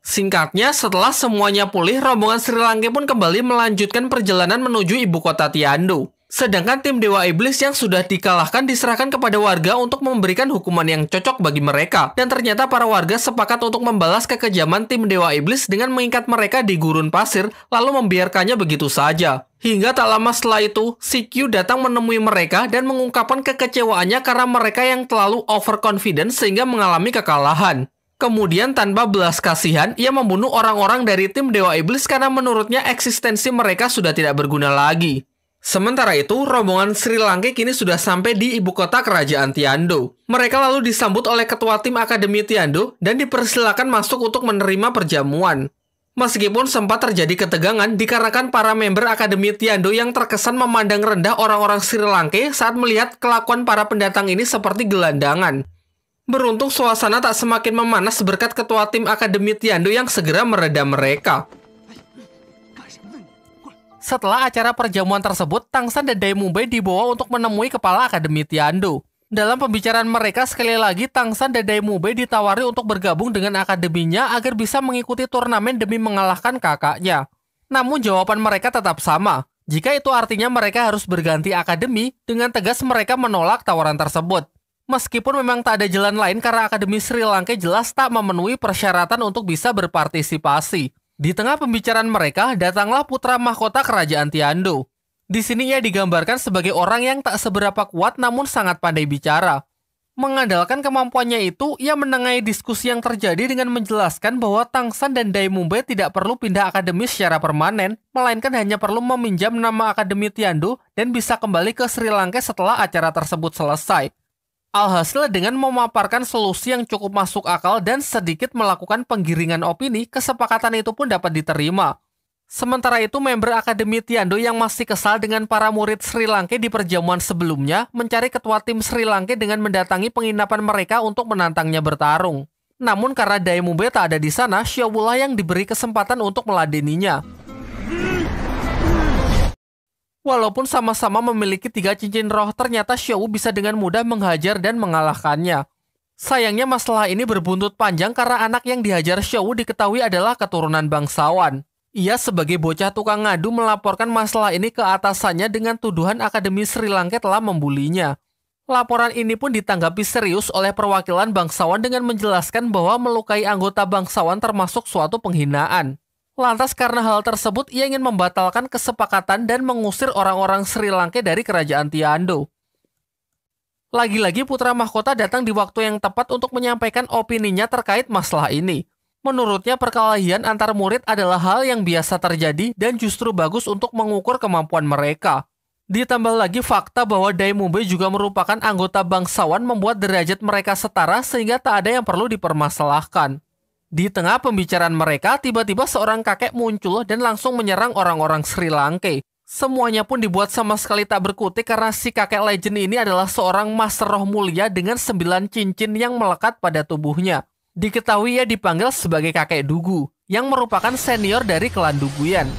Singkatnya, setelah semuanya pulih, rombongan Sri Lanka pun kembali melanjutkan perjalanan menuju ibu kota Tiandu. Sedangkan tim Dewa Iblis yang sudah dikalahkan diserahkan kepada warga untuk memberikan hukuman yang cocok bagi mereka. Dan ternyata para warga sepakat untuk membalas kekejaman tim Dewa Iblis dengan mengikat mereka di gurun pasir, lalu membiarkannya begitu saja. Hingga tak lama setelah itu, Sikyu datang menemui mereka dan mengungkapkan kekecewaannya karena mereka yang terlalu overconfident sehingga mengalami kekalahan. Kemudian tanpa belas kasihan, ia membunuh orang-orang dari tim Dewa Iblis karena menurutnya eksistensi mereka sudah tidak berguna lagi. Sementara itu, rombongan Sri Lanka kini sudah sampai di ibu kota kerajaan Tiandu. Mereka lalu disambut oleh ketua tim Akademi Tiandu dan dipersilakan masuk untuk menerima perjamuan. Meskipun sempat terjadi ketegangan dikarenakan para member Akademi Tiandu yang terkesan memandang rendah orang-orang Sri Lanka saat melihat kelakuan para pendatang ini seperti gelandangan. Beruntung suasana tak semakin memanas berkat ketua tim Akademi Tiandu yang segera meredam mereka. Setelah acara perjamuan tersebut, Tangsan dan Dai Mumbai dibawa untuk menemui kepala Akademi Tiandu. Dalam pembicaraan mereka, sekali lagi Tangsan dan Dai Mumbai ditawari untuk bergabung dengan akademinya agar bisa mengikuti turnamen demi mengalahkan kakaknya. Namun jawaban mereka tetap sama. Jika itu artinya mereka harus berganti akademi, dengan tegas mereka menolak tawaran tersebut. Meskipun memang tak ada jalan lain karena Akademi Sri Lanka jelas tak memenuhi persyaratan untuk bisa berpartisipasi. Di tengah pembicaraan mereka, datanglah putra mahkota kerajaan Tiandu. Di sini ia digambarkan sebagai orang yang tak seberapa kuat namun sangat pandai bicara. Mengandalkan kemampuannya itu, ia menengahi diskusi yang terjadi dengan menjelaskan bahwa Tangsan dan Dai Mumbai tidak perlu pindah akademi secara permanen, melainkan hanya perlu meminjam nama Akademi Tiandu dan bisa kembali ke Sri Lanka setelah acara tersebut selesai. Alhasil dengan memaparkan solusi yang cukup masuk akal dan sedikit melakukan penggiringan opini, kesepakatan itu pun dapat diterima. Sementara itu, member Akademi Tiandu yang masih kesal dengan para murid Sri Lanka di perjamuan sebelumnya mencari ketua tim Sri Lanka dengan mendatangi penginapan mereka untuk menantangnya bertarung. Namun karena Dai Mumbai tak ada di sana, Xiaowulah yang diberi kesempatan untuk meladeninya. Walaupun sama-sama memiliki 3 cincin roh, ternyata Xiaowu bisa dengan mudah menghajar dan mengalahkannya. Sayangnya masalah ini berbuntut panjang karena anak yang dihajar Xiaowu diketahui adalah keturunan bangsawan. Ia sebagai bocah tukang ngadu melaporkan masalah ini ke atasannya dengan tuduhan Akademi Sri Lanka telah membulinya. Laporan ini pun ditanggapi serius oleh perwakilan bangsawan dengan menjelaskan bahwa melukai anggota bangsawan termasuk suatu penghinaan. Lantas karena hal tersebut, ia ingin membatalkan kesepakatan dan mengusir orang-orang Sri Lanka dari kerajaan Tiandu. Lagi-lagi putra mahkota datang di waktu yang tepat untuk menyampaikan opininya terkait masalah ini. Menurutnya perkelahian antar murid adalah hal yang biasa terjadi dan justru bagus untuk mengukur kemampuan mereka. Ditambah lagi fakta bahwa Dai Mumbai juga merupakan anggota bangsawan membuat derajat mereka setara sehingga tak ada yang perlu dipermasalahkan. Di tengah pembicaraan mereka, tiba-tiba seorang kakek muncul dan langsung menyerang orang-orang Sri Lanka. Semuanya pun dibuat sama sekali tak berkutik karena si kakek legend ini adalah seorang master roh mulia dengan 9 cincin yang melekat pada tubuhnya. Diketahui ia dipanggil sebagai kakek Dugu, yang merupakan senior dari klan Duguyan.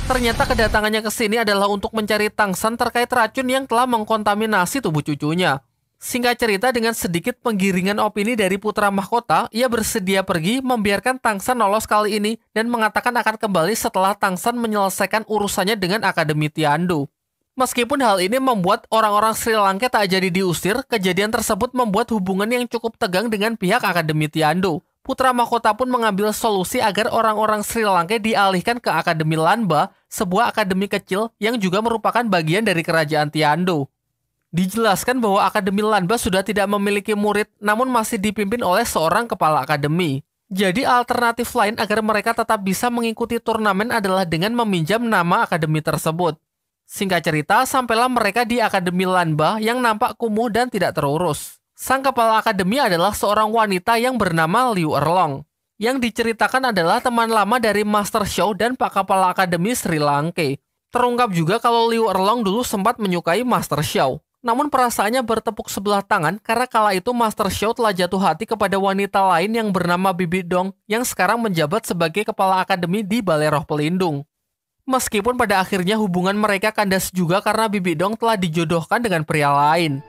Ternyata kedatangannya ke sini adalah untuk mencari Tangsan terkait racun yang telah mengkontaminasi tubuh cucunya. Singkat cerita, dengan sedikit penggiringan opini dari putra mahkota, ia bersedia pergi membiarkan Tangsan lolos kali ini dan mengatakan akan kembali setelah Tangsan menyelesaikan urusannya dengan Akademi Tiandu. Meskipun hal ini membuat orang-orang Sri Lanka tak jadi diusir, kejadian tersebut membuat hubungan yang cukup tegang dengan pihak Akademi Tiandu. Putra mahkota pun mengambil solusi agar orang-orang Sri Lanka dialihkan ke Akademi Lanba, sebuah akademi kecil yang juga merupakan bagian dari kerajaan Tiandu. Dijelaskan bahwa Akademi Lanba sudah tidak memiliki murid, namun masih dipimpin oleh seorang kepala akademi. Jadi alternatif lain agar mereka tetap bisa mengikuti turnamen adalah dengan meminjam nama akademi tersebut. Singkat cerita, sampailah mereka di Akademi Lanba yang nampak kumuh dan tidak terurus. Sang kepala akademi adalah seorang wanita yang bernama Liu Erlong. Yang diceritakan adalah teman lama dari Master Xiao dan Pak Kepala Akademi Sri Lanka. Terungkap juga kalau Liu Erlong dulu sempat menyukai Master Xiao. Namun perasaannya bertepuk sebelah tangan karena kala itu Master Xiao telah jatuh hati kepada wanita lain yang bernama Bibi Dong yang sekarang menjabat sebagai kepala akademi di Balai Roh Pelindung. Meskipun pada akhirnya hubungan mereka kandas juga karena Bibi Dong telah dijodohkan dengan pria lain.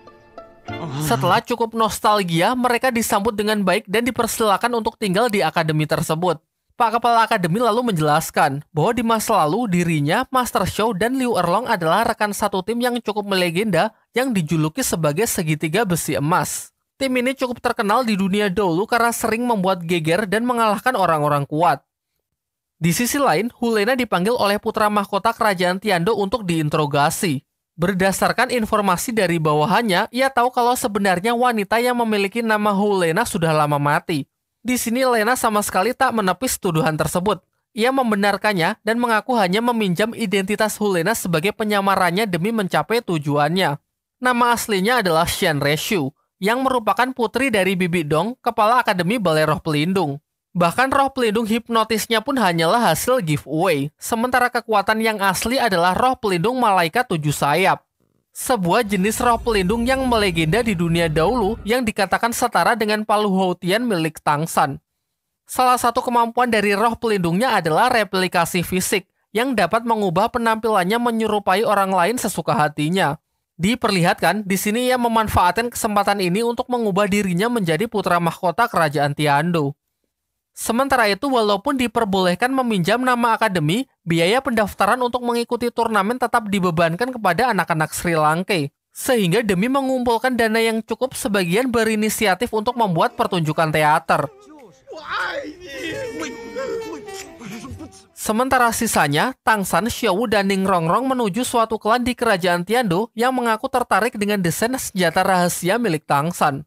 Setelah cukup nostalgia, mereka disambut dengan baik dan dipersilakan untuk tinggal di akademi tersebut. Pak Kepala Akademi lalu menjelaskan bahwa di masa lalu dirinya, Master Xiao dan Liu Erlong adalah rekan satu tim yang cukup melegenda yang dijuluki sebagai segitiga besi emas. Tim ini cukup terkenal di dunia dahulu karena sering membuat geger dan mengalahkan orang-orang kuat. Di sisi lain, Hulena dipanggil oleh putra mahkota kerajaan Tiando untuk diinterogasi. Berdasarkan informasi dari bawahannya, ia tahu kalau sebenarnya wanita yang memiliki nama Hulena sudah lama mati. Di sini Lena sama sekali tak menepis tuduhan tersebut. Ia membenarkannya dan mengaku hanya meminjam identitas Hulena sebagai penyamarannya demi mencapai tujuannya. Nama aslinya adalah Xian Reshu, yang merupakan putri dari Bibi Dong, kepala Akademi Balai Roh Pelindung. Bahkan roh pelindung hipnotisnya pun hanyalah hasil giveaway, sementara kekuatan yang asli adalah roh pelindung malaikat 7 sayap. Sebuah jenis roh pelindung yang melegenda di dunia dahulu yang dikatakan setara dengan palu Houtian milik Tang San. Salah satu kemampuan dari roh pelindungnya adalah replikasi fisik yang dapat mengubah penampilannya menyerupai orang lain sesuka hatinya. Diperlihatkan, di sini ia memanfaatkan kesempatan ini untuk mengubah dirinya menjadi putra mahkota kerajaan Tiando. Sementara itu, walaupun diperbolehkan meminjam nama akademi, biaya pendaftaran untuk mengikuti turnamen tetap dibebankan kepada anak-anak Sri Lanka. Sehingga demi mengumpulkan dana yang cukup, sebagian berinisiatif untuk membuat pertunjukan teater. Sementara sisanya, Tang San, Xiao, dan Ning Rongrong menuju suatu klan di kerajaan Tiando yang mengaku tertarik dengan desain senjata rahasia milik Tang San.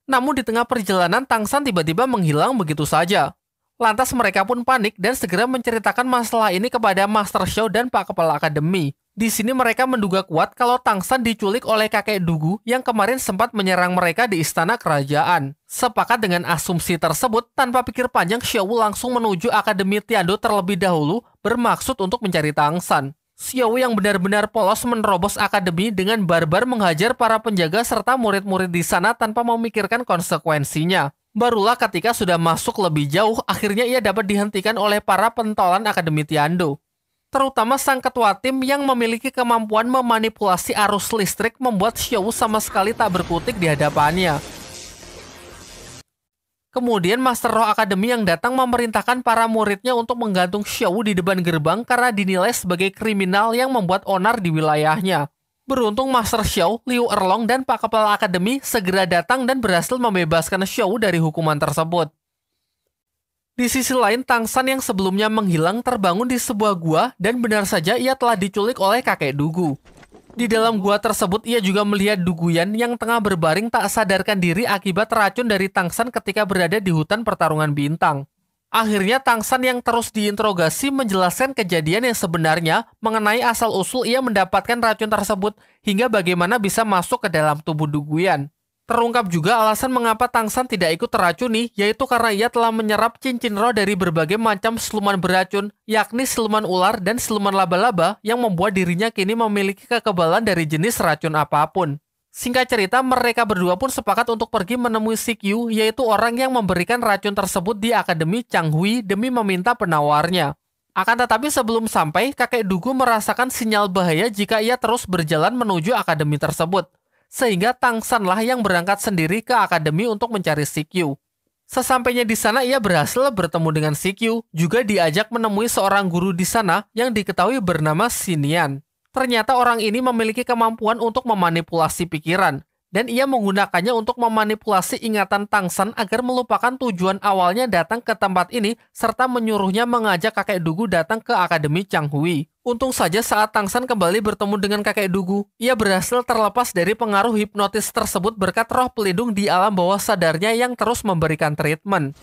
Namun di tengah perjalanan, Tang San tiba-tiba menghilang begitu saja. Lantas mereka pun panik dan segera menceritakan masalah ini kepada Master Xiao dan Pak Kepala Akademi. Di sini mereka menduga kuat kalau Tang San diculik oleh kakek Dugu yang kemarin sempat menyerang mereka di istana kerajaan. Sepakat dengan asumsi tersebut, tanpa pikir panjang Xiao langsung menuju Akademi Tiando terlebih dahulu bermaksud untuk mencari Tang San. Xiao yang benar-benar polos menerobos akademi dengan barbar menghajar para penjaga serta murid-murid di sana tanpa memikirkan konsekuensinya. Barulah ketika sudah masuk lebih jauh, akhirnya ia dapat dihentikan oleh para pentolan Akademi Tiando. Terutama sang ketua tim yang memiliki kemampuan memanipulasi arus listrik membuat Xiao sama sekali tak berkutik di hadapannya. Kemudian Master Roh Akademi yang datang memerintahkan para muridnya untuk menggantung Xiao di depan gerbang karena dinilai sebagai kriminal yang membuat onar di wilayahnya. Beruntung Master Xiao, Liu Erlong, dan Pak Kepala Akademi segera datang dan berhasil membebaskan Xiao dari hukuman tersebut. Di sisi lain, Tang San yang sebelumnya menghilang terbangun di sebuah gua dan benar saja ia telah diculik oleh kakek Dugu. Di dalam gua tersebut, ia juga melihat Duguyan yang tengah berbaring tak sadarkan diri akibat racun dari Tang San ketika berada di hutan pertarungan bintang. Akhirnya Tang San yang terus diinterogasi menjelaskan kejadian yang sebenarnya mengenai asal-usul ia mendapatkan racun tersebut hingga bagaimana bisa masuk ke dalam tubuh Duguyan. Terungkap juga alasan mengapa Tang San tidak ikut teracuni, yaitu karena ia telah menyerap cincin roh dari berbagai macam siluman beracun, yakni siluman ular dan siluman laba-laba yang membuat dirinya kini memiliki kekebalan dari jenis racun apapun. Singkat cerita, mereka berdua pun sepakat untuk pergi menemui Sikyu, yaitu orang yang memberikan racun tersebut di Akademi Changhui demi meminta penawarnya. Akan tetapi sebelum sampai, kakek Dugu merasakan sinyal bahaya jika ia terus berjalan menuju akademi tersebut. Sehingga Tang San lah yang berangkat sendiri ke akademi untuk mencari Sikyu. Sesampainya di sana ia berhasil bertemu dengan Sikyu, juga diajak menemui seorang guru di sana yang diketahui bernama Xinian. Ternyata orang ini memiliki kemampuan untuk memanipulasi pikiran, dan ia menggunakannya untuk memanipulasi ingatan Tang San agar melupakan tujuan awalnya datang ke tempat ini serta menyuruhnya mengajak kakek Dugu datang ke Akademi Changhui. Untung saja saat Tang San kembali bertemu dengan kakek Dugu, ia berhasil terlepas dari pengaruh hipnotis tersebut berkat roh pelindung di alam bawah sadarnya yang terus memberikan treatment.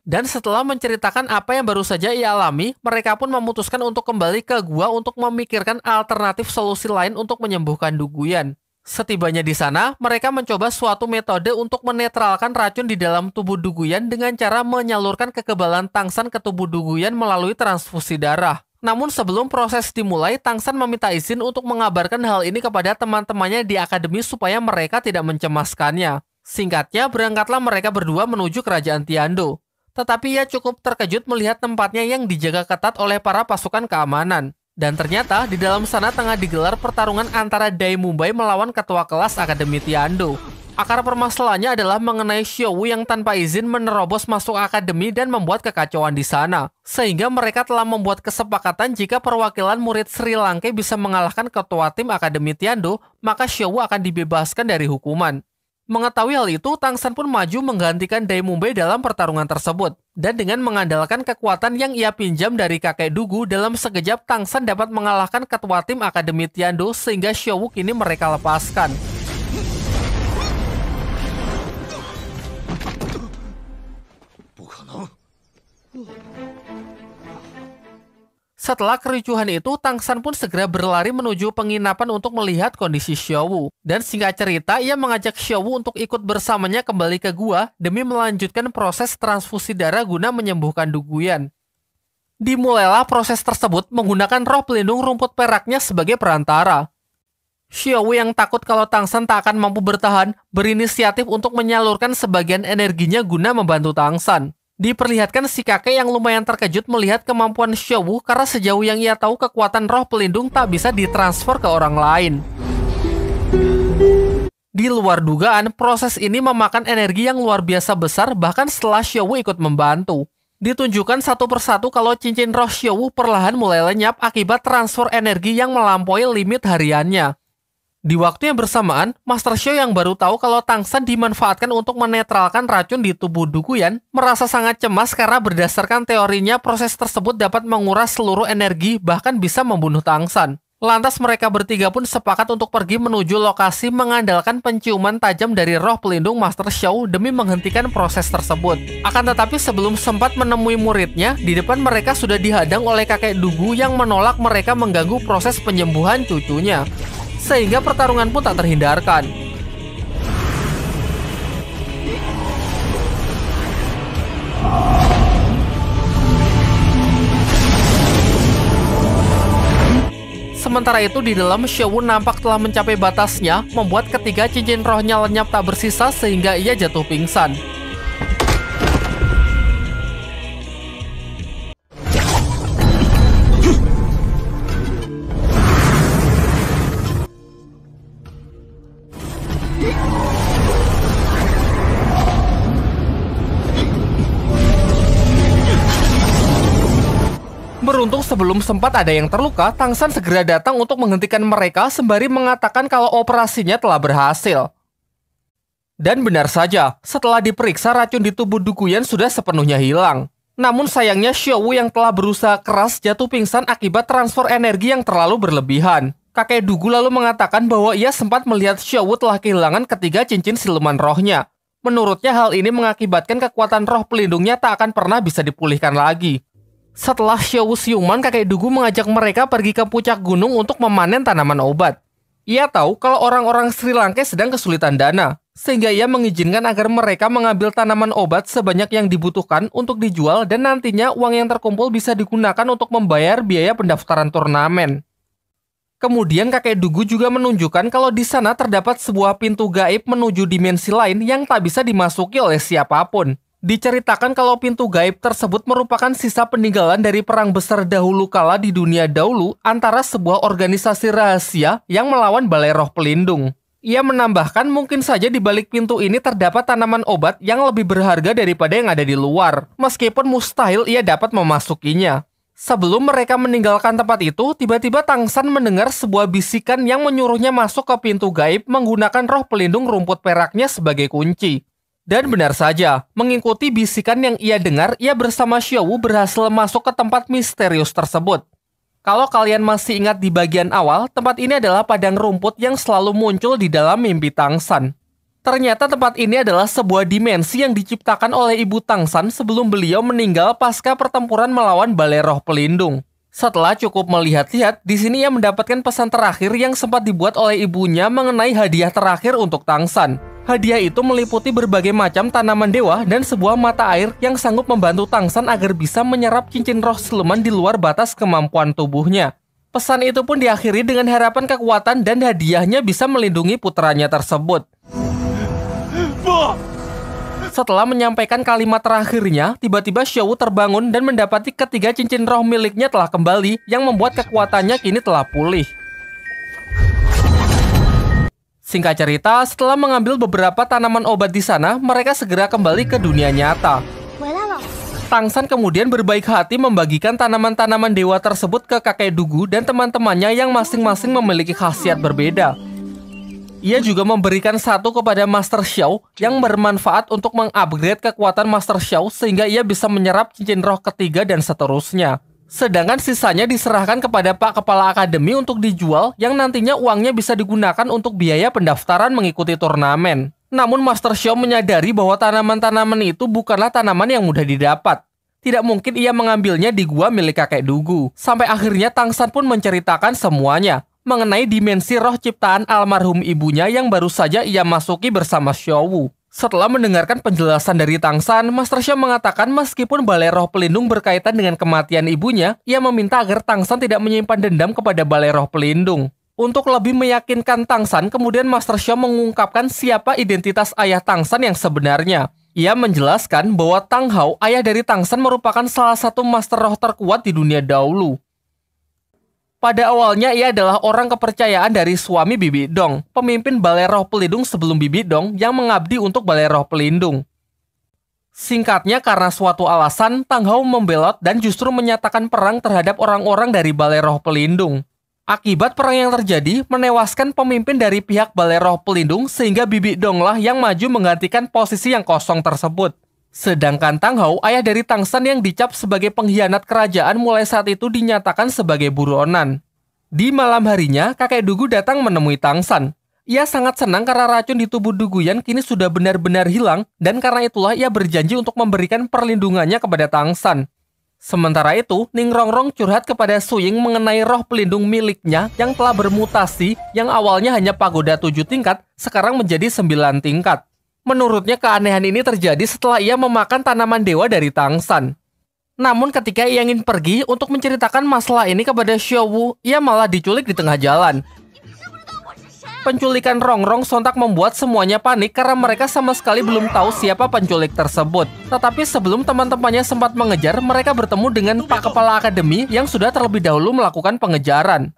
Dan setelah menceritakan apa yang baru saja ia alami, mereka pun memutuskan untuk kembali ke gua untuk memikirkan alternatif solusi lain untuk menyembuhkan Duguyan. Setibanya di sana, mereka mencoba suatu metode untuk menetralkan racun di dalam tubuh Duguyan dengan cara menyalurkan kekebalan Tangsan ke tubuh Duguyan melalui transfusi darah. Namun sebelum proses dimulai, Tangsan meminta izin untuk mengabarkan hal ini kepada teman-temannya di akademi supaya mereka tidak mencemaskannya. Singkatnya, berangkatlah mereka berdua menuju kerajaan Tiando. Tetapi ia cukup terkejut melihat tempatnya yang dijaga ketat oleh para pasukan keamanan. Dan ternyata di dalam sana tengah digelar pertarungan antara Dai Mumbai melawan ketua kelas Akademi Tiando. Akar permasalahannya adalah mengenai Xiao Wu yang tanpa izin menerobos masuk akademi dan membuat kekacauan di sana. Sehingga mereka telah membuat kesepakatan jika perwakilan murid Sri Lanka bisa mengalahkan ketua tim Akademi Tiando, maka Xiao Wu akan dibebaskan dari hukuman. Mengetahui hal itu, Tangsan pun maju menggantikan Dai Mumbai dalam pertarungan tersebut. Dan dengan mengandalkan kekuatan yang ia pinjam dari kakek Dugu, dalam sekejap Tangsan dapat mengalahkan ketua tim Akademi Tiando sehingga Xiao Wu kini mereka lepaskan. Setelah kericuhan itu, Tangsan pun segera berlari menuju penginapan untuk melihat kondisi Xiao Wu. Dan singkat cerita, ia mengajak Xiao Wu untuk ikut bersamanya kembali ke gua demi melanjutkan proses transfusi darah guna menyembuhkan Duguyan. Dimulailah proses tersebut menggunakan roh pelindung rumput peraknya sebagai perantara. Xiao Wu yang takut kalau Tangsan tak akan mampu bertahan, berinisiatif untuk menyalurkan sebagian energinya guna membantu Tangsan. Diperlihatkan si kakek yang lumayan terkejut melihat kemampuan Xiao Wu karena sejauh yang ia tahu kekuatan roh pelindung tak bisa ditransfer ke orang lain. Di luar dugaan, proses ini memakan energi yang luar biasa besar bahkan setelah Xiao Wu ikut membantu. Ditunjukkan satu persatu kalau cincin roh Xiao Wu perlahan mulai lenyap akibat transfer energi yang melampaui limit hariannya. Di waktu yang bersamaan, Master Xiao yang baru tahu kalau Tangsan dimanfaatkan untuk menetralkan racun di tubuh Duguyan merasa sangat cemas karena berdasarkan teorinya proses tersebut dapat menguras seluruh energi bahkan bisa membunuh Tangsan. Lantas mereka bertiga pun sepakat untuk pergi menuju lokasi mengandalkan penciuman tajam dari roh pelindung Master Xiao demi menghentikan proses tersebut. Akan tetapi sebelum sempat menemui muridnya, di depan mereka sudah dihadang oleh kakek Dugu yang menolak mereka mengganggu proses penyembuhan cucunya. Sehingga pertarungan pun tak terhindarkan. Sementara itu di dalam Xiao Wu nampak telah mencapai batasnya, membuat ketiga cincin rohnya lenyap tak bersisa sehingga ia jatuh pingsan. Beruntung sebelum sempat ada yang terluka, Tangsan segera datang untuk menghentikan mereka sembari mengatakan kalau operasinya telah berhasil. Dan benar saja, setelah diperiksa racun di tubuh Duguyan sudah sepenuhnya hilang. Namun sayangnya Xiao Wu yang telah berusaha keras jatuh pingsan akibat transfer energi yang terlalu berlebihan. Kakek Dugu lalu mengatakan bahwa ia sempat melihat Xiao Wu telah kehilangan ketiga cincin siluman rohnya. Menurutnya hal ini mengakibatkan kekuatan roh pelindungnya tak akan pernah bisa dipulihkan lagi. Setelah Xiao Wu siuman, kakek Dugu mengajak mereka pergi ke puncak gunung untuk memanen tanaman obat. Ia tahu kalau orang-orang Sri Lanka sedang kesulitan dana, sehingga ia mengizinkan agar mereka mengambil tanaman obat sebanyak yang dibutuhkan untuk dijual dan nantinya uang yang terkumpul bisa digunakan untuk membayar biaya pendaftaran turnamen. Kemudian kakek Dugu juga menunjukkan kalau di sana terdapat sebuah pintu gaib menuju dimensi lain yang tak bisa dimasuki oleh siapapun. Diceritakan kalau pintu gaib tersebut merupakan sisa peninggalan dari perang besar dahulu kala di dunia dahulu antara sebuah organisasi rahasia yang melawan Balai Roh Pelindung. Ia menambahkan mungkin saja di balik pintu ini terdapat tanaman obat yang lebih berharga daripada yang ada di luar, meskipun mustahil ia dapat memasukinya. Sebelum mereka meninggalkan tempat itu, tiba-tiba Tangsan mendengar sebuah bisikan yang menyuruhnya masuk ke pintu gaib menggunakan roh pelindung rumput peraknya sebagai kunci. Dan benar saja, mengikuti bisikan yang ia dengar, ia bersama Xiao Wu berhasil masuk ke tempat misterius tersebut. Kalau kalian masih ingat di bagian awal, tempat ini adalah padang rumput yang selalu muncul di dalam mimpi Tangsan. Ternyata tempat ini adalah sebuah dimensi yang diciptakan oleh Ibu Tangsan sebelum beliau meninggal pasca pertempuran melawan Balai Roh Pelindung. Setelah cukup melihat-lihat, di sini ia mendapatkan pesan terakhir yang sempat dibuat oleh ibunya mengenai hadiah terakhir untuk Tangsan. Hadiah itu meliputi berbagai macam tanaman dewa dan sebuah mata air yang sanggup membantu Tangsan agar bisa menyerap cincin roh siluman di luar batas kemampuan tubuhnya. Pesan itu pun diakhiri dengan harapan kekuatan dan hadiahnya bisa melindungi putranya tersebut. Setelah menyampaikan kalimat terakhirnya, tiba-tiba Xiaowu terbangun dan mendapati ketiga cincin roh miliknya telah kembali, yang membuat kekuatannya kini telah pulih. Singkat cerita, setelah mengambil beberapa tanaman obat di sana, mereka segera kembali ke dunia nyata. Tangsan kemudian berbaik hati membagikan tanaman-tanaman dewa tersebut ke kakek Dugu dan teman-temannya yang masing-masing memiliki khasiat berbeda. Ia juga memberikan satu kepada Master Xiao yang bermanfaat untuk mengupgrade kekuatan Master Xiao sehingga ia bisa menyerap cincin roh ketiga dan seterusnya. Sedangkan sisanya diserahkan kepada Pak Kepala Akademi untuk dijual yang nantinya uangnya bisa digunakan untuk biaya pendaftaran mengikuti turnamen. Namun Master Xiao menyadari bahwa tanaman-tanaman itu bukanlah tanaman yang mudah didapat. Tidak mungkin ia mengambilnya di gua milik kakek Dugu. Sampai akhirnya Tangsan pun menceritakan semuanya mengenai dimensi roh ciptaan almarhum ibunya yang baru saja ia masuki bersama Xiaowu. Setelah mendengarkan penjelasan dari Tangsan, Master Xiao mengatakan meskipun Balai Roh Pelindung berkaitan dengan kematian ibunya, ia meminta agar Tangsan tidak menyimpan dendam kepada Balai Roh Pelindung. Untuk lebih meyakinkan Tangsan, kemudian Master Xiao mengungkapkan siapa identitas ayah Tangsan yang sebenarnya. Ia menjelaskan bahwa Tang Hao, ayah dari Tangsan, merupakan salah satu master roh terkuat di dunia dahulu. Pada awalnya ia adalah orang kepercayaan dari suami Bibi Dong, pemimpin Balai Roh Pelindung sebelum Bibi Dong yang mengabdi untuk Balai Roh Pelindung. Singkatnya, karena suatu alasan, Tang Hao membelot dan justru menyatakan perang terhadap orang-orang dari Balai Roh Pelindung. Akibat perang yang terjadi, menewaskan pemimpin dari pihak Balai Roh Pelindung sehingga Bibi Dong lah yang maju menggantikan posisi yang kosong tersebut. Sedangkan Tang Hao, ayah dari Tangsan yang dicap sebagai pengkhianat kerajaan mulai saat itu dinyatakan sebagai buronan. Di malam harinya, kakek Dugu datang menemui Tangsan. Ia sangat senang karena racun di tubuh Duguyan kini sudah benar-benar hilang dan karena itulah ia berjanji untuk memberikan perlindungannya kepada Tangsan. Sementara itu, Ning Rongrong curhat kepada Suying mengenai roh pelindung miliknya yang telah bermutasi yang awalnya hanya pagoda 7 tingkat, sekarang menjadi 9 tingkat. Menurutnya keanehan ini terjadi setelah ia memakan tanaman dewa dari Tangsan. Namun ketika ia ingin pergi untuk menceritakan masalah ini kepada Xiaowu, ia malah diculik di tengah jalan. Penculikan Rongrong sontak membuat semuanya panik karena mereka sama sekali belum tahu siapa penculik tersebut. Tetapi sebelum teman-temannya sempat mengejar, mereka bertemu dengan Pak Kepala Akademi yang sudah terlebih dahulu melakukan pengejaran.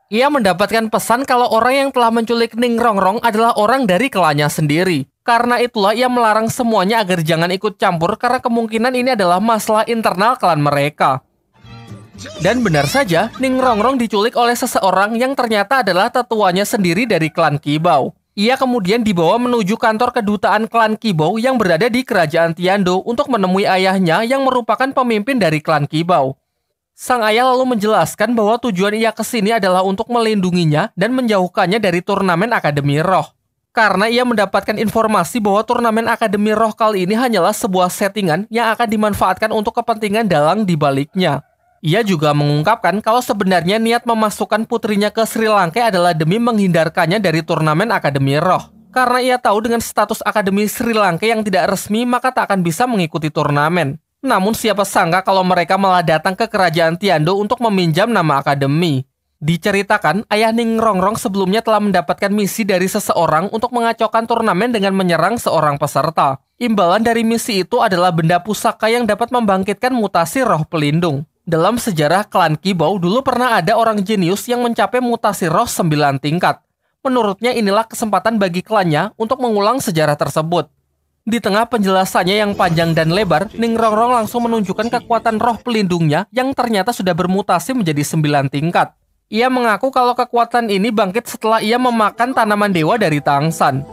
Ia mendapatkan pesan kalau orang yang telah menculik Ning Rongrong adalah orang dari klannya sendiri. Karena itulah ia melarang semuanya agar jangan ikut campur karena kemungkinan ini adalah masalah internal klan mereka. Dan benar saja, Ning Rongrong diculik oleh seseorang yang ternyata adalah tetuanya sendiri dari klan Qibao. Ia kemudian dibawa menuju kantor kedutaan klan Qibao yang berada di kerajaan Tiando untuk menemui ayahnya yang merupakan pemimpin dari klan Qibao. Sang ayah lalu menjelaskan bahwa tujuan ia kesini adalah untuk melindunginya dan menjauhkannya dari turnamen Akademi Roh. Karena ia mendapatkan informasi bahwa turnamen Akademi Roh kali ini hanyalah sebuah settingan yang akan dimanfaatkan untuk kepentingan dalang di baliknya. Ia juga mengungkapkan kalau sebenarnya niat memasukkan putrinya ke Sri Lanka adalah demi menghindarkannya dari turnamen Akademi Roh. Karena ia tahu dengan status Akademi Sri Lanka yang tidak resmi maka tak akan bisa mengikuti turnamen. Namun siapa sangka kalau mereka malah datang ke kerajaan Tiando untuk meminjam nama akademi. Diceritakan, ayah Ning Rongrong sebelumnya telah mendapatkan misi dari seseorang untuk mengacaukan turnamen dengan menyerang seorang peserta. Imbalan dari misi itu adalah benda pusaka yang dapat membangkitkan mutasi roh pelindung. Dalam sejarah klan Qibao, dulu pernah ada orang jenius yang mencapai mutasi roh 9 tingkat. Menurutnya inilah kesempatan bagi klannya untuk mengulang sejarah tersebut. Di tengah penjelasannya yang panjang dan lebar, Ning Rongrong langsung menunjukkan kekuatan roh pelindungnya yang ternyata sudah bermutasi menjadi 9 tingkat. Ia mengaku kalau kekuatan ini bangkit setelah ia memakan tanaman dewa dari Tangsan.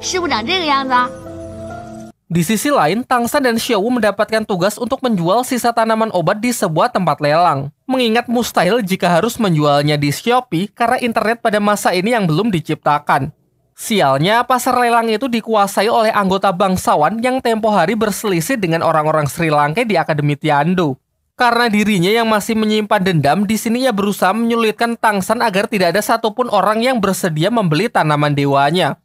Di sisi lain, Tangsan dan Xiaowu mendapatkan tugas untuk menjual sisa tanaman obat di sebuah tempat lelang. Mengingat mustahil jika harus menjualnya di Shopee karena internet pada masa ini yang belum diciptakan. Sialnya, pasar lelang itu dikuasai oleh anggota bangsawan yang tempo hari berselisih dengan orang-orang Sri Lanka di Akademi Tiando. Karena dirinya yang masih menyimpan dendam, di sini ia berusaha menyulitkan Tangsan agar tidak ada satupun orang yang bersedia membeli tanaman dewanya.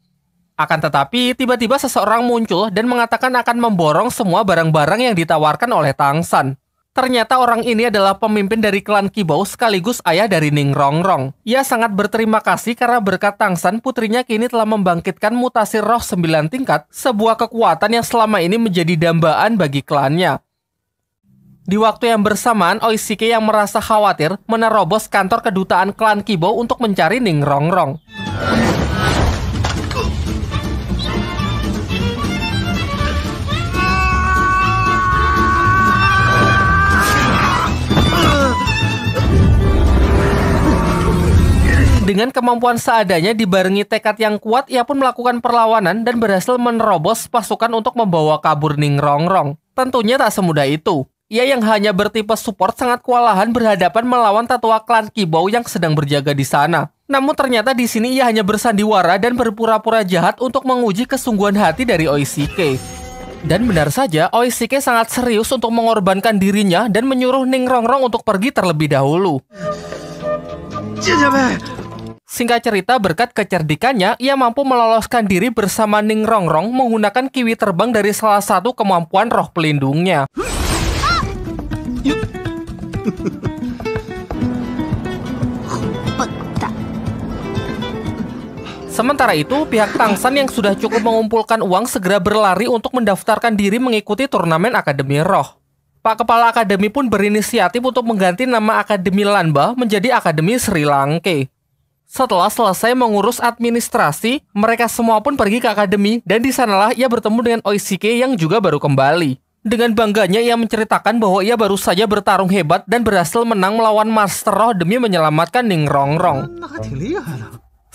Akan tetapi, tiba-tiba seseorang muncul dan mengatakan akan memborong semua barang-barang yang ditawarkan oleh Tangsan. Ternyata orang ini adalah pemimpin dari klan Kibau sekaligus ayah dari Ning Rongrong. Ia sangat berterima kasih karena berkat Tangsan, putrinya kini telah membangkitkan mutasi roh 9 tingkat, sebuah kekuatan yang selama ini menjadi dambaan bagi klannya. Di waktu yang bersamaan, Oishike yang merasa khawatir menerobos kantor kedutaan klan Kibau untuk mencari Ning Rongrong. Dengan kemampuan seadanya dibarengi tekad yang kuat, ia pun melakukan perlawanan dan berhasil menerobos pasukan untuk membawa kabur Ning Rongrong. Tentunya tak semudah itu. Ia yang hanya bertipe support sangat kewalahan berhadapan melawan tetua klan Kibau yang sedang berjaga di sana. Namun ternyata di sini ia hanya bersandiwara dan berpura-pura jahat untuk menguji kesungguhan hati dari Oishike. Dan benar saja, Oishike sangat serius untuk mengorbankan dirinya dan menyuruh Ning Rongrong untuk pergi terlebih dahulu. Singkat cerita, berkat kecerdikannya, ia mampu meloloskan diri bersama Ning Rongrong menggunakan kiwi terbang dari salah satu kemampuan roh pelindungnya. Sementara itu, pihak Tangsan yang sudah cukup mengumpulkan uang segera berlari untuk mendaftarkan diri mengikuti turnamen Akademi Roh. Pak Kepala Akademi pun berinisiatif untuk mengganti nama Akademi Lanba menjadi Akademi Sri Lanka. Setelah selesai mengurus administrasi, mereka semua pun pergi ke akademi dan di sanalah ia bertemu dengan Oishike yang juga baru kembali. Dengan bangganya ia menceritakan bahwa ia baru saja bertarung hebat dan berhasil menang melawan Master Roh demi menyelamatkan Ning Rongrong.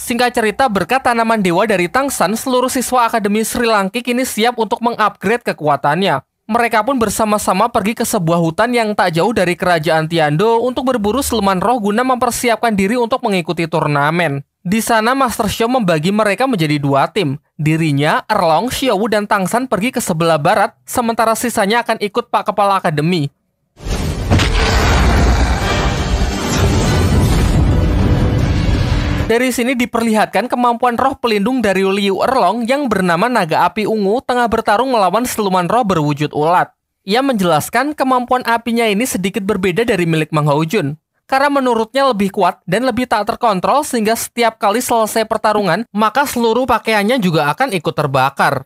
Singkat cerita, berkat tanaman dewa dari Tangsan, seluruh siswa Akademi Sri Lanka kini siap untuk mengupgrade kekuatannya. Mereka pun bersama-sama pergi ke sebuah hutan yang tak jauh dari kerajaan Tiando untuk berburu siluman roh guna mempersiapkan diri untuk mengikuti turnamen. Di sana Master Xiao membagi mereka menjadi 2 tim. Dirinya, Erlong, Xiaowu, dan Tangsan pergi ke sebelah barat, sementara sisanya akan ikut Pak Kepala Akademi. Dari sini diperlihatkan kemampuan roh pelindung dari Liu Erlong yang bernama Naga Api Ungu tengah bertarung melawan siluman roh berwujud ulat. Ia menjelaskan kemampuan apinya ini sedikit berbeda dari milik Mang Haojun, karena menurutnya lebih kuat dan lebih tak terkontrol sehingga setiap kali selesai pertarungan, maka seluruh pakaiannya juga akan ikut terbakar.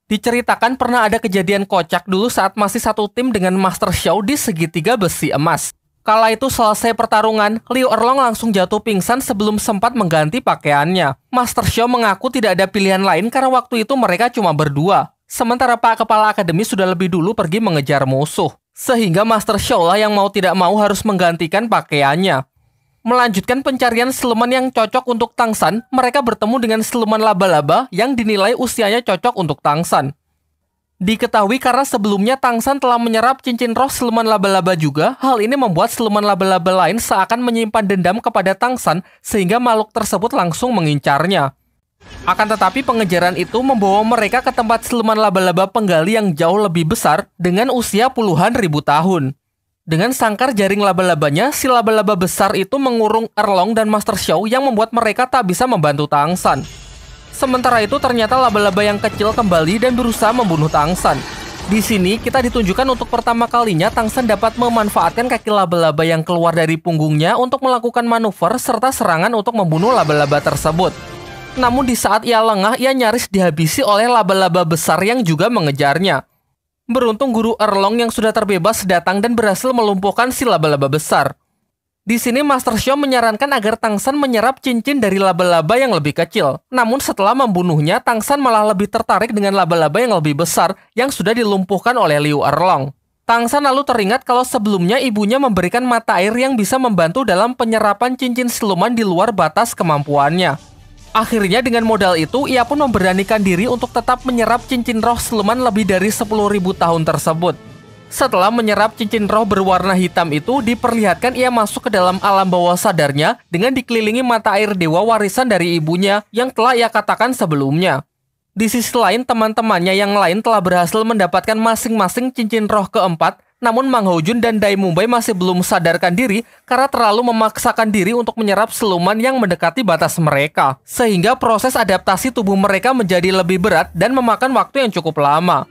Diceritakan pernah ada kejadian kocak dulu saat masih satu tim dengan Master Xiao di segitiga besi emas. Kala itu selesai pertarungan, Liu Erlong langsung jatuh pingsan sebelum sempat mengganti pakaiannya. Master Xiao mengaku tidak ada pilihan lain karena waktu itu mereka cuma berdua. Sementara Pak Kepala Akademi sudah lebih dulu pergi mengejar musuh. Sehingga Master Xiao lah yang mau tidak mau harus menggantikan pakaiannya. Melanjutkan pencarian siluman yang cocok untuk Tangsan, mereka bertemu dengan siluman laba-laba yang dinilai usianya cocok untuk Tangsan. Diketahui karena sebelumnya Tangsan telah menyerap cincin roh siluman laba-laba juga, hal ini membuat siluman laba-laba lain seakan menyimpan dendam kepada Tangsan sehingga makhluk tersebut langsung mengincarnya. Akan tetapi pengejaran itu membawa mereka ke tempat siluman laba-laba penggali yang jauh lebih besar dengan usia puluhan ribu tahun. Dengan sangkar jaring laba-labanya, si laba-laba besar itu mengurung Erlong dan Master Xiao yang membuat mereka tak bisa membantu Tangsan. Sementara itu ternyata laba-laba yang kecil kembali dan berusaha membunuh Tangsan. Di sini kita ditunjukkan untuk pertama kalinya Tangsan dapat memanfaatkan kaki laba-laba yang keluar dari punggungnya untuk melakukan manuver serta serangan untuk membunuh laba-laba tersebut. Namun di saat ia lengah, ia nyaris dihabisi oleh laba-laba besar yang juga mengejarnya. Beruntung guru Erlong yang sudah terbebas datang dan berhasil melumpuhkan si laba-laba besar. Di sini Master Xiao menyarankan agar Tangsan menyerap cincin dari laba-laba yang lebih kecil. Namun setelah membunuhnya, Tangsan malah lebih tertarik dengan laba-laba yang lebih besar yang sudah dilumpuhkan oleh Liu Erlong. Tangsan lalu teringat kalau sebelumnya ibunya memberikan mata air yang bisa membantu dalam penyerapan cincin siluman di luar batas kemampuannya. Akhirnya dengan modal itu, ia pun memberanikan diri untuk tetap menyerap cincin roh siluman lebih dari 10.000 tahun tersebut. Setelah menyerap cincin roh berwarna hitam itu, diperlihatkan ia masuk ke dalam alam bawah sadarnya dengan dikelilingi mata air dewa warisan dari ibunya yang telah ia katakan sebelumnya. Di sisi lain, teman-temannya yang lain telah berhasil mendapatkan masing-masing cincin roh keempat, namun Mang Hojun dan Dai Mumbai masih belum sadarkan diri karena terlalu memaksakan diri untuk menyerap siluman yang mendekati batas mereka. Sehingga proses adaptasi tubuh mereka menjadi lebih berat dan memakan waktu yang cukup lama.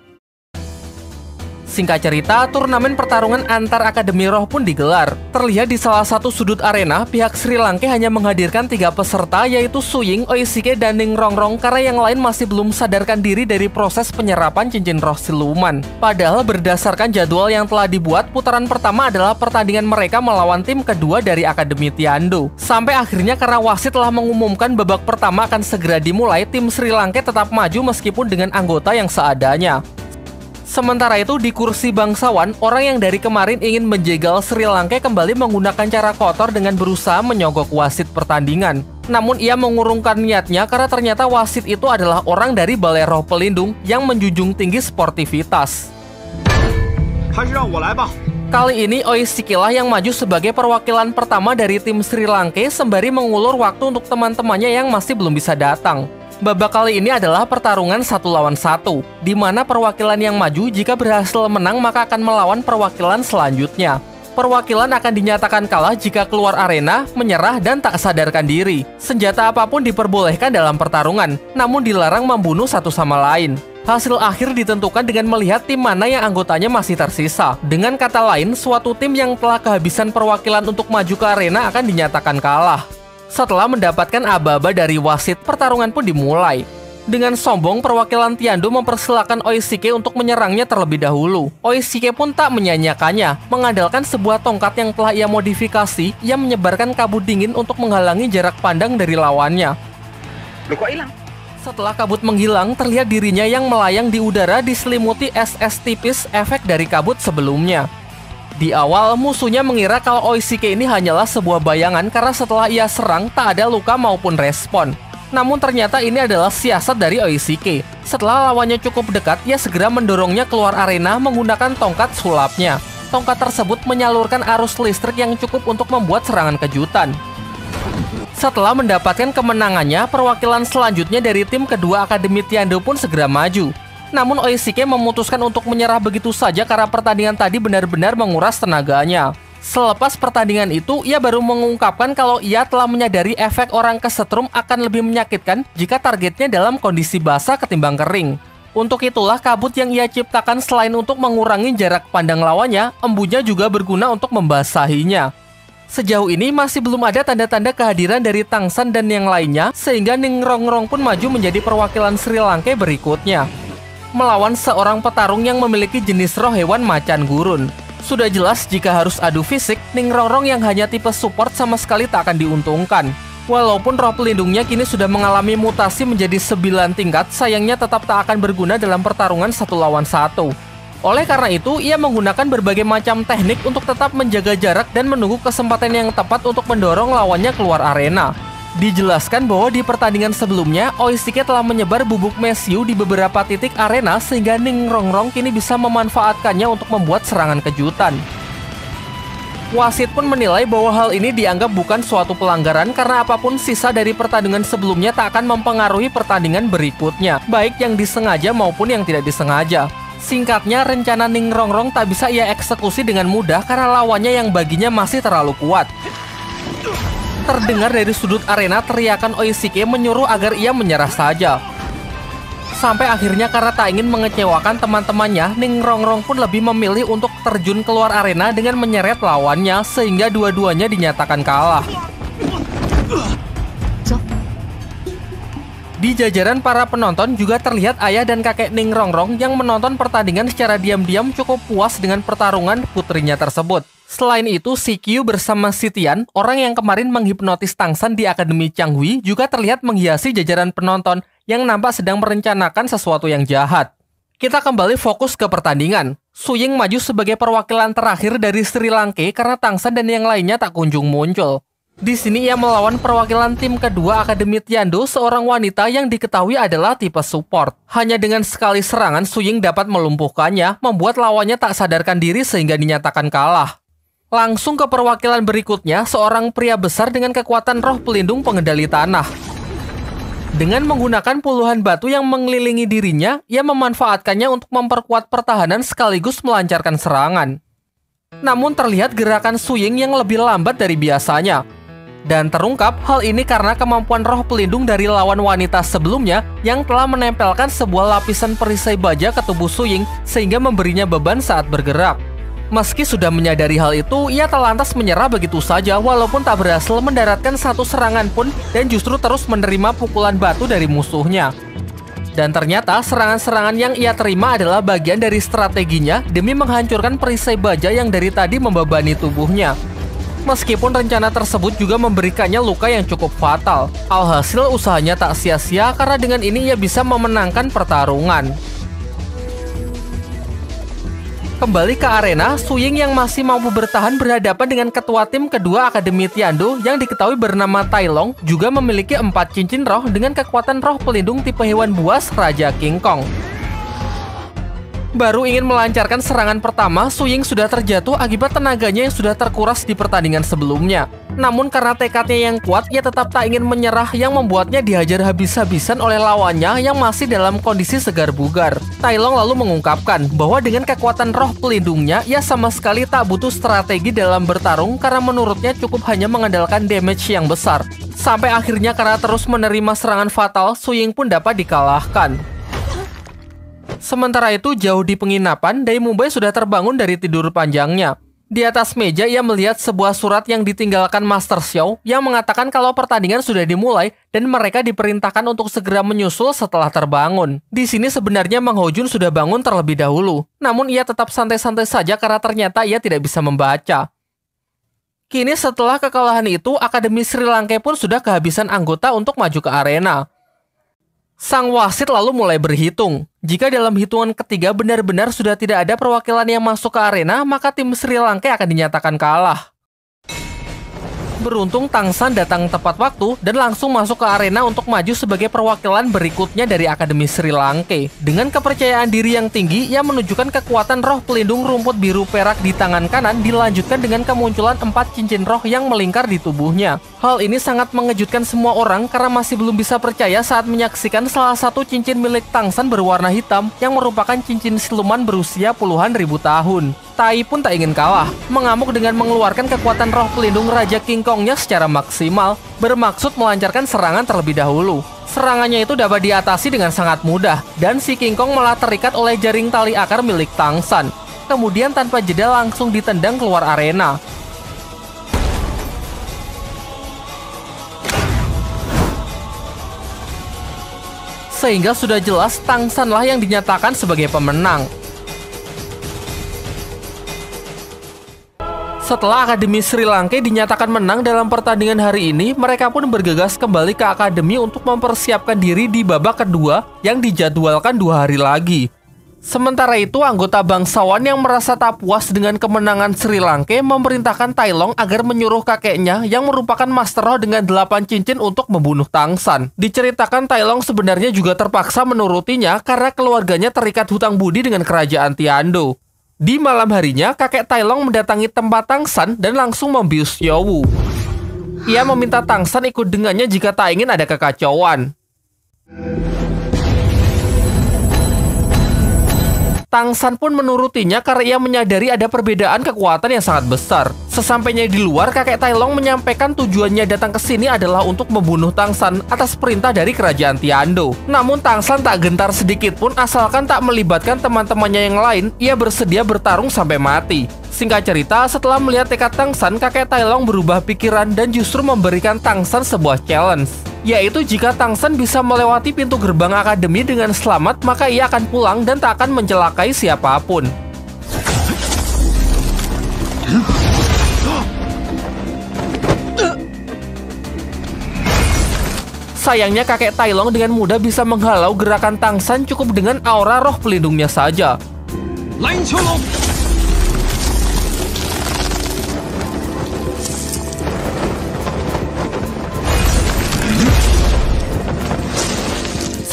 Singkat cerita, turnamen pertarungan antar Akademi Roh pun digelar. Terlihat di salah satu sudut arena, pihak Sri Lanka hanya menghadirkan 3 peserta, yaitu Su Ying, Oishike, dan Ning Rongrong, karena yang lain masih belum sadarkan diri dari proses penyerapan cincin roh siluman. Padahal berdasarkan jadwal yang telah dibuat, putaran pertama adalah pertandingan mereka melawan tim kedua dari Akademi Tiando. Sampai akhirnya karena wasit telah mengumumkan babak pertama akan segera dimulai, tim Sri Lanka tetap maju meskipun dengan anggota yang seadanya. Sementara itu, di kursi bangsawan, orang yang dari kemarin ingin menjegal Sri Lanka kembali menggunakan cara kotor dengan berusaha menyogok wasit pertandingan. Namun ia mengurungkan niatnya karena ternyata wasit itu adalah orang dari Balai Roh Pelindung yang menjunjung tinggi sportivitas. Kali ini Oishike lah yang maju sebagai perwakilan pertama dari tim Sri Lanka sembari mengulur waktu untuk teman-temannya yang masih belum bisa datang. Babak kali ini adalah pertarungan 1 lawan 1, di mana perwakilan yang maju jika berhasil menang maka akan melawan perwakilan selanjutnya. Perwakilan akan dinyatakan kalah jika keluar arena, menyerah, dan tak sadarkan diri. Senjata apapun diperbolehkan dalam pertarungan, namun dilarang membunuh satu sama lain. Hasil akhir ditentukan dengan melihat tim mana yang anggotanya masih tersisa. Dengan kata lain, suatu tim yang telah kehabisan perwakilan untuk maju ke arena akan dinyatakan kalah. Setelah mendapatkan aba-aba dari wasit, pertarungan pun dimulai. Dengan sombong, perwakilan Tiando mempersilahkan Oishike untuk menyerangnya terlebih dahulu. Oishike pun tak menyanyiakannya, mengandalkan sebuah tongkat yang telah ia modifikasi, ia menyebarkan kabut dingin untuk menghalangi jarak pandang dari lawannya. Loh, kok hilang? Setelah kabut menghilang, terlihat dirinya yang melayang di udara diselimuti es-es tipis efek dari kabut sebelumnya. Di awal, musuhnya mengira kalau Oishike ini hanyalah sebuah bayangan karena setelah ia serang tak ada luka maupun respon. Namun ternyata ini adalah siasat dari Oishike. Setelah lawannya cukup dekat, ia segera mendorongnya keluar arena menggunakan tongkat sulapnya. Tongkat tersebut menyalurkan arus listrik yang cukup untuk membuat serangan kejutan. Setelah mendapatkan kemenangannya, perwakilan selanjutnya dari tim kedua Akademi Tiando pun segera maju. Namun Oishike memutuskan untuk menyerah begitu saja karena pertandingan tadi benar-benar menguras tenaganya. Selepas pertandingan itu, ia baru mengungkapkan kalau ia telah menyadari efek orang kesetrum akan lebih menyakitkan jika targetnya dalam kondisi basah ketimbang kering. Untuk itulah kabut yang ia ciptakan selain untuk mengurangi jarak pandang lawannya, embunnya juga berguna untuk membasahinya. Sejauh ini masih belum ada tanda-tanda kehadiran dari Tangsan dan yang lainnya, sehingga Ning Rongrong pun maju menjadi perwakilan Sri Lanka berikutnya, melawan seorang petarung yang memiliki jenis roh hewan macan gurun. Sudah jelas jika harus adu fisik, Ning Rongrong yang hanya tipe support sama sekali tak akan diuntungkan. Walaupun roh pelindungnya kini sudah mengalami mutasi menjadi 9 tingkat, sayangnya tetap tak akan berguna dalam pertarungan 1 lawan 1. Oleh karena itu, ia menggunakan berbagai macam teknik untuk tetap menjaga jarak dan menunggu kesempatan yang tepat untuk mendorong lawannya keluar arena. Dijelaskan bahwa di pertandingan sebelumnya, Oishike telah menyebar bubuk mesiu di beberapa titik arena sehingga Ning Rongrong kini bisa memanfaatkannya untuk membuat serangan kejutan. Wasit pun menilai bahwa hal ini dianggap bukan suatu pelanggaran karena apapun sisa dari pertandingan sebelumnya tak akan mempengaruhi pertandingan berikutnya, baik yang disengaja maupun yang tidak disengaja. Singkatnya, rencana Ning Rongrong tak bisa ia eksekusi dengan mudah karena lawannya yang baginya masih terlalu kuat. Terdengar dari sudut arena teriakan Oishike menyuruh agar ia menyerah saja. Sampai akhirnya karena tak ingin mengecewakan teman-temannya, Ning Rongrong pun lebih memilih untuk terjun keluar arena dengan menyeret lawannya sehingga dua-duanya dinyatakan kalah. Di jajaran para penonton juga terlihat ayah dan kakek Ning Rongrong yang menonton pertandingan secara diam-diam cukup puas dengan pertarungan putrinya tersebut. Selain itu, Si Qiu bersama Si Tian, orang yang kemarin menghipnotis Tangsan di Akademi Changhui, juga terlihat menghiasi jajaran penonton yang nampak sedang merencanakan sesuatu yang jahat. Kita kembali fokus ke pertandingan. Su Ying maju sebagai perwakilan terakhir dari Sri Lanka karena Tangsan dan yang lainnya tak kunjung muncul. Di sini ia melawan perwakilan tim kedua Akademi Tiando, seorang wanita yang diketahui adalah tipe support. Hanya dengan sekali serangan, Su Ying dapat melumpuhkannya, membuat lawannya tak sadarkan diri sehingga dinyatakan kalah. Langsung ke perwakilan berikutnya, seorang pria besar dengan kekuatan roh pelindung pengendali tanah. Dengan menggunakan puluhan batu yang mengelilingi dirinya, ia memanfaatkannya untuk memperkuat pertahanan sekaligus melancarkan serangan. Namun terlihat gerakan Su Ying yang lebih lambat dari biasanya. Dan terungkap hal ini karena kemampuan roh pelindung dari lawan wanita sebelumnya yang telah menempelkan sebuah lapisan perisai baja ke tubuh Su Ying sehingga memberinya beban saat bergerak. Meski sudah menyadari hal itu, ia tak lantas menyerah begitu saja walaupun tak berhasil mendaratkan satu serangan pun dan justru terus menerima pukulan batu dari musuhnya. Dan ternyata serangan-serangan yang ia terima adalah bagian dari strateginya demi menghancurkan perisai baja yang dari tadi membebani tubuhnya. Meskipun rencana tersebut juga memberikannya luka yang cukup fatal. Alhasil usahanya tak sia-sia karena dengan ini ia bisa memenangkan pertarungan. Kembali ke arena, Su Ying yang masih mampu bertahan berhadapan dengan ketua tim kedua Akademi Tiando yang diketahui bernama Tai Long juga memiliki 4 cincin roh dengan kekuatan roh pelindung tipe hewan buas Raja King Kong. Baru ingin melancarkan serangan pertama, Su Ying sudah terjatuh akibat tenaganya yang sudah terkuras di pertandingan sebelumnya. Namun karena tekadnya yang kuat, ia tetap tak ingin menyerah yang membuatnya dihajar habis-habisan oleh lawannya yang masih dalam kondisi segar bugar. Tai Long lalu mengungkapkan bahwa dengan kekuatan roh pelindungnya, ia sama sekali tak butuh strategi dalam bertarung karena menurutnya cukup hanya mengandalkan damage yang besar. Sampai akhirnya karena terus menerima serangan fatal, Su Ying pun dapat dikalahkan. Sementara itu, jauh di penginapan, Dai Mubai sudah terbangun dari tidur panjangnya. Di atas meja, ia melihat sebuah surat yang ditinggalkan Master Xiao yang mengatakan kalau pertandingan sudah dimulai dan mereka diperintahkan untuk segera menyusul setelah terbangun. Di sini sebenarnya Mang Hojun sudah bangun terlebih dahulu, namun ia tetap santai-santai saja karena ternyata ia tidak bisa membaca. Kini setelah kekalahan itu, Akademi Sri Lanka pun sudah kehabisan anggota untuk maju ke arena. Sang wasit lalu mulai berhitung. Jika dalam hitungan ketiga benar-benar sudah tidak ada perwakilan yang masuk ke arena, maka tim Sri Lanka akan dinyatakan kalah. Beruntung Tang San datang tepat waktu dan langsung masuk ke arena untuk maju sebagai perwakilan berikutnya dari Akademi Sri Lanka. Dengan kepercayaan diri yang tinggi, ia menunjukkan kekuatan roh pelindung rumput biru perak di tangan kanan dilanjutkan dengan kemunculan 4 cincin roh yang melingkar di tubuhnya. Hal ini sangat mengejutkan semua orang karena masih belum bisa percaya saat menyaksikan salah satu cincin milik Tang San berwarna hitam yang merupakan cincin siluman berusia puluhan ribu tahun. Tai pun tak ingin kalah, mengamuk dengan mengeluarkan kekuatan roh pelindung Raja King Kongnya secara maksimal, bermaksud melancarkan serangan terlebih dahulu. Serangannya itu dapat diatasi dengan sangat mudah, dan si King Kong malah terikat oleh jaring tali akar milik Tang San. Kemudian tanpa jeda langsung ditendang keluar arena. Sehingga sudah jelas Tang San lah yang dinyatakan sebagai pemenang. Setelah Akademi Sri Lanka dinyatakan menang dalam pertandingan hari ini, mereka pun bergegas kembali ke Akademi untuk mempersiapkan diri di babak kedua yang dijadwalkan 2 hari lagi. Sementara itu, anggota bangsawan yang merasa tak puas dengan kemenangan Sri Lanka memerintahkan Tai Long agar menyuruh kakeknya yang merupakan Master Roh dengan 8 cincin untuk membunuh Tang San. Diceritakan Tai Long sebenarnya juga terpaksa menurutinya karena keluarganya terikat hutang budi dengan kerajaan Tiando. Di malam harinya, kakek Tai Long mendatangi tempat Tang San dan langsung membius Xiaowu. Ia meminta Tang San ikut dengannya jika tak ingin ada kekacauan. Tang San pun menurutinya karena ia menyadari ada perbedaan kekuatan yang sangat besar. Sesampainya di luar, kakek Tai Long menyampaikan tujuannya datang ke sini adalah untuk membunuh Tang San atas perintah dari kerajaan Tiando. Namun Tang San tak gentar sedikit pun asalkan tak melibatkan teman-temannya yang lain, ia bersedia bertarung sampai mati. Singkat cerita, setelah melihat tekad Tang San, kakek Tai Long berubah pikiran dan justru memberikan Tang San sebuah challenge. Yaitu jika Tang San bisa melewati pintu gerbang akademi dengan selamat, maka ia akan pulang dan tak akan mencelakai siapapun. Sayangnya kakek Tai Long dengan mudah bisa menghalau gerakan Tang San cukup dengan aura roh pelindungnya saja.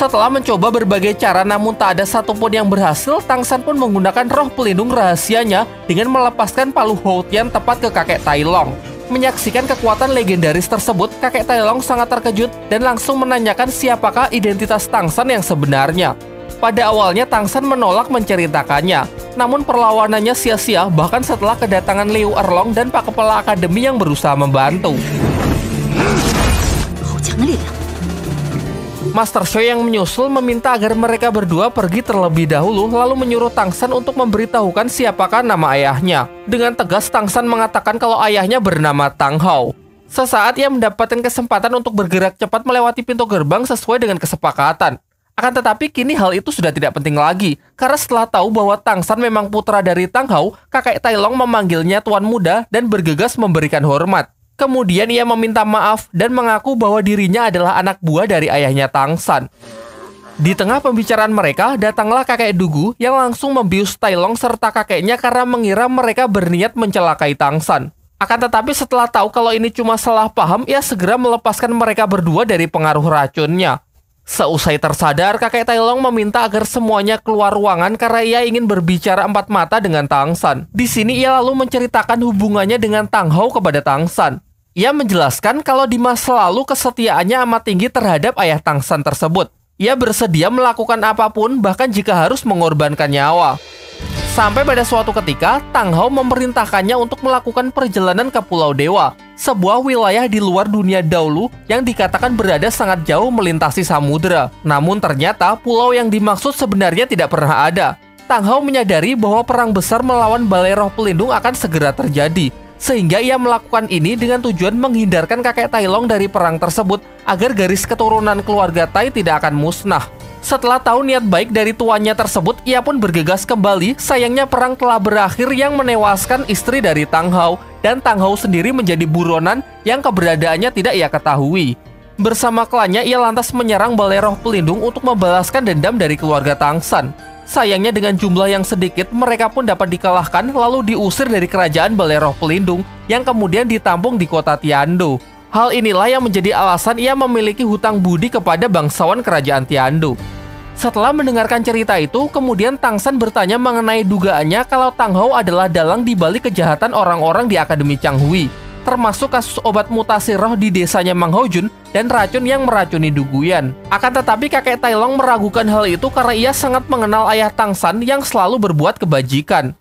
Setelah mencoba berbagai cara namun tak ada satupun yang berhasil, Tang San pun menggunakan roh pelindung rahasianya dengan melepaskan palu Hou-Tian tepat ke kakek Tai Long. Menyaksikan kekuatan legendaris tersebut, kakek Tai Long sangat terkejut dan langsung menanyakan siapakah identitas Tang San yang sebenarnya. Pada awalnya Tang San menolak menceritakannya, namun perlawanannya sia-sia bahkan setelah kedatangan Liu Erlong dan Pak Kepala Akademi yang berusaha membantu. Master Sho yang menyusul meminta agar mereka berdua pergi terlebih dahulu lalu menyuruh Tang San untuk memberitahukan siapakah nama ayahnya. Dengan tegas Tang San mengatakan kalau ayahnya bernama Tang Hao. Sesaat ia mendapatkan kesempatan untuk bergerak cepat melewati pintu gerbang sesuai dengan kesepakatan. Akan tetapi kini hal itu sudah tidak penting lagi, karena setelah tahu bahwa Tang San memang putra dari Tang Hao, kakek Tai Long memanggilnya Tuan Muda dan bergegas memberikan hormat. Kemudian ia meminta maaf dan mengaku bahwa dirinya adalah anak buah dari ayahnya Tang San. Di tengah pembicaraan mereka, datanglah kakek Dugu yang langsung membius Tai Long serta kakeknya karena mengira mereka berniat mencelakai Tang San. Akan tetapi setelah tahu kalau ini cuma salah paham, ia segera melepaskan mereka berdua dari pengaruh racunnya. Seusai tersadar, kakek Tai Long meminta agar semuanya keluar ruangan karena ia ingin berbicara empat mata dengan Tang San. Di sini ia lalu menceritakan hubungannya dengan Tang Hao kepada Tang San. Ia menjelaskan kalau di masa lalu kesetiaannya amat tinggi terhadap ayah Tang San tersebut. Ia bersedia melakukan apapun bahkan jika harus mengorbankan nyawa. Sampai pada suatu ketika, Tang Hao memerintahkannya untuk melakukan perjalanan ke Pulau Dewa, sebuah wilayah di luar dunia dahulu yang dikatakan berada sangat jauh melintasi samudera. Namun ternyata pulau yang dimaksud sebenarnya tidak pernah ada. Tang Hao menyadari bahwa perang besar melawan Balai Roh Pelindung akan segera terjadi, sehingga ia melakukan ini dengan tujuan menghindarkan kakek Tai Long dari perang tersebut agar garis keturunan keluarga Tai tidak akan musnah. Setelah tahu niat baik dari tuannya tersebut, ia pun bergegas kembali. Sayangnya perang telah berakhir yang menewaskan istri dari Tang Hao, dan Tang Hao sendiri menjadi buronan yang keberadaannya tidak ia ketahui. Bersama klannya, ia lantas menyerang Balai Roh Pelindung untuk membalaskan dendam dari keluarga Tang San. Sayangnya dengan jumlah yang sedikit, mereka pun dapat dikalahkan lalu diusir dari kerajaan Balai Roh Pelindung yang kemudian ditampung di kota Tiando. Hal inilah yang menjadi alasan ia memiliki hutang budi kepada bangsawan kerajaan Tiando. Setelah mendengarkan cerita itu, kemudian Tang San bertanya mengenai dugaannya kalau Tang Hao adalah dalang di balik kejahatan orang-orang di Akademi Changhui, termasuk kasus obat mutasi roh di desanya Mang Hao-jun dan racun yang meracuni Du Guyan. Akan tetapi kakek Tai Long meragukan hal itu karena ia sangat mengenal ayah Tang San yang selalu berbuat kebajikan.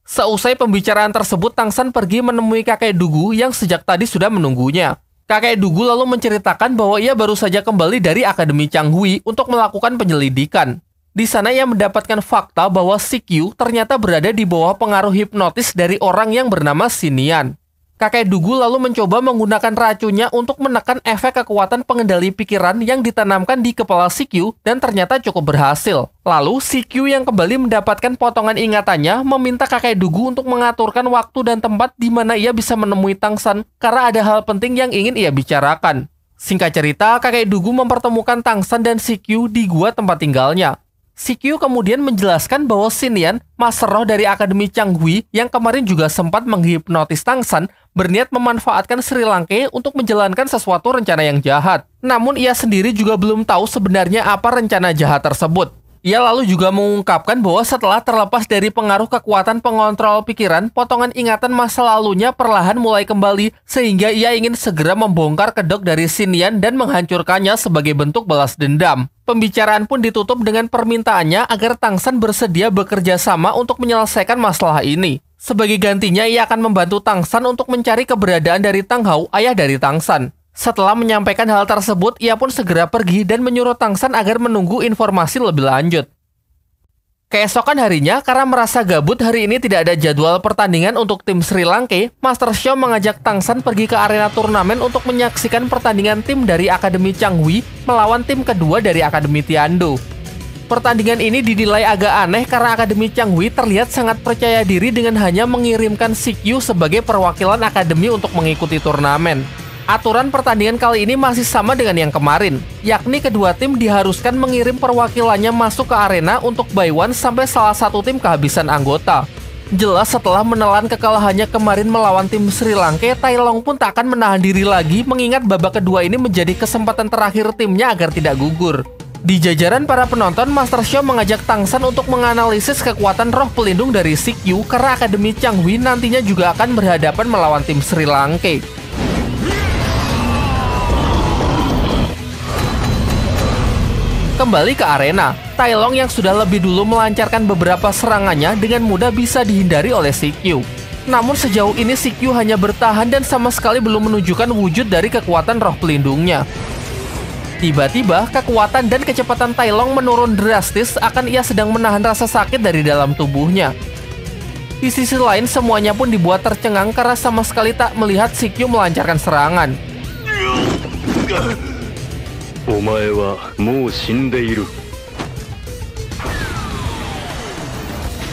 Seusai pembicaraan tersebut, Tang San pergi menemui kakek Dugu yang sejak tadi sudah menunggunya. Kakek Dugu lalu menceritakan bahwa ia baru saja kembali dari Akademi Changhui untuk melakukan penyelidikan. Di sana ia mendapatkan fakta bahwa Sikyu ternyata berada di bawah pengaruh hipnotis dari orang yang bernama Sinian. Kakek Dugu lalu mencoba menggunakan racunnya untuk menekan efek kekuatan pengendali pikiran yang ditanamkan di kepala Sikyu dan ternyata cukup berhasil. Lalu Sikyu yang kembali mendapatkan potongan ingatannya meminta kakek Dugu untuk mengaturkan waktu dan tempat di mana ia bisa menemui Tang San karena ada hal penting yang ingin ia bicarakan. Singkat cerita, kakek Dugu mempertemukan Tang San dan Sikyu di gua tempat tinggalnya. Sikyu kemudian menjelaskan bahwa Sinian, master roh dari Akademi Changhui yang kemarin juga sempat menghipnotis Tang San, berniat memanfaatkan Sri Lanka untuk menjalankan sesuatu rencana yang jahat. Namun ia sendiri juga belum tahu sebenarnya apa rencana jahat tersebut. Ia lalu juga mengungkapkan bahwa setelah terlepas dari pengaruh kekuatan pengontrol pikiran, potongan ingatan masa lalunya perlahan mulai kembali, sehingga ia ingin segera membongkar kedok dari Sinian dan menghancurkannya sebagai bentuk balas dendam. Pembicaraan pun ditutup dengan permintaannya agar Tang San bersedia bekerja sama untuk menyelesaikan masalah ini. Sebagai gantinya, ia akan membantu Tang San untuk mencari keberadaan dari Tang Hao, ayah dari Tang San. Setelah menyampaikan hal tersebut, ia pun segera pergi dan menyuruh Tang San agar menunggu informasi lebih lanjut. Keesokan harinya, karena merasa gabut hari ini tidak ada jadwal pertandingan untuk tim Sri Lanka, Master Sho mengajak Tang San pergi ke arena turnamen untuk menyaksikan pertandingan tim dari Akademi Changhui melawan tim kedua dari Akademi Tiando. Pertandingan ini dinilai agak aneh karena Akademi Changhui terlihat sangat percaya diri dengan hanya mengirimkan Sikyu sebagai perwakilan akademi untuk mengikuti turnamen. Aturan pertandingan kali ini masih sama dengan yang kemarin, yakni kedua tim diharuskan mengirim perwakilannya masuk ke arena untuk buy one sampai salah satu tim kehabisan anggota. Jelas setelah menelan kekalahannya kemarin melawan tim Sri Lanka, Tai Long pun tak akan menahan diri lagi mengingat babak kedua ini menjadi kesempatan terakhir timnya agar tidak gugur. Di jajaran para penonton, Master Xiao mengajak Tang San untuk menganalisis kekuatan roh pelindung dari CQ karena Akademi Changhui nantinya juga akan berhadapan melawan tim Sri Lanka. Kembali ke arena, Tai Long yang sudah lebih dulu melancarkan beberapa serangannya dengan mudah bisa dihindari oleh CQ. Namun sejauh ini CQ hanya bertahan dan sama sekali belum menunjukkan wujud dari kekuatan roh pelindungnya. Tiba-tiba, kekuatan dan kecepatan Tai Long menurun drastis akan ia sedang menahan rasa sakit dari dalam tubuhnya. Di sisi lain, semuanya pun dibuat tercengang karena sama sekali tak melihat CQ melancarkan serangan.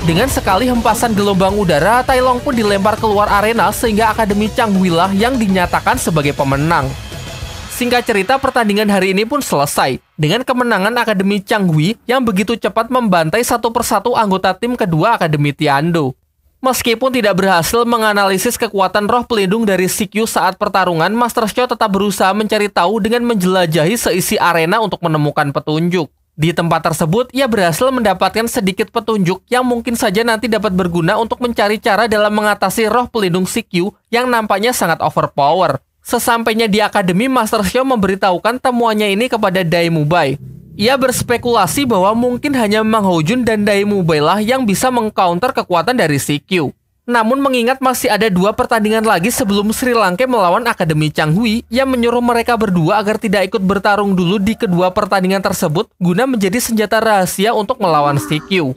Dengan sekali hempasan gelombang udara, Tai Long pun dilempar keluar arena sehingga Akademi Changhui lah yang dinyatakan sebagai pemenang. Singkat cerita, pertandingan hari ini pun selesai dengan kemenangan Akademi Changhui yang begitu cepat membantai satu persatu anggota tim kedua Akademi Tiando. Meskipun tidak berhasil menganalisis kekuatan roh pelindung dari CQ saat pertarungan, Master Xiao tetap berusaha mencari tahu dengan menjelajahi seisi arena untuk menemukan petunjuk. Di tempat tersebut, ia berhasil mendapatkan sedikit petunjuk yang mungkin saja nanti dapat berguna untuk mencari cara dalam mengatasi roh pelindung CQ yang nampaknya sangat overpower. Sesampainya di akademi, Master Xiao memberitahukan temuannya ini kepada Dai Mubai. Ia berspekulasi bahwa mungkin hanya Mang Houjun dan Dai Mubai lah yang bisa mengcounter kekuatan dari CQ. Namun mengingat masih ada 2 pertandingan lagi sebelum Sri Lanka melawan Akademi Changhui, ia menyuruh mereka berdua agar tidak ikut bertarung dulu di kedua pertandingan tersebut guna menjadi senjata rahasia untuk melawan CQ.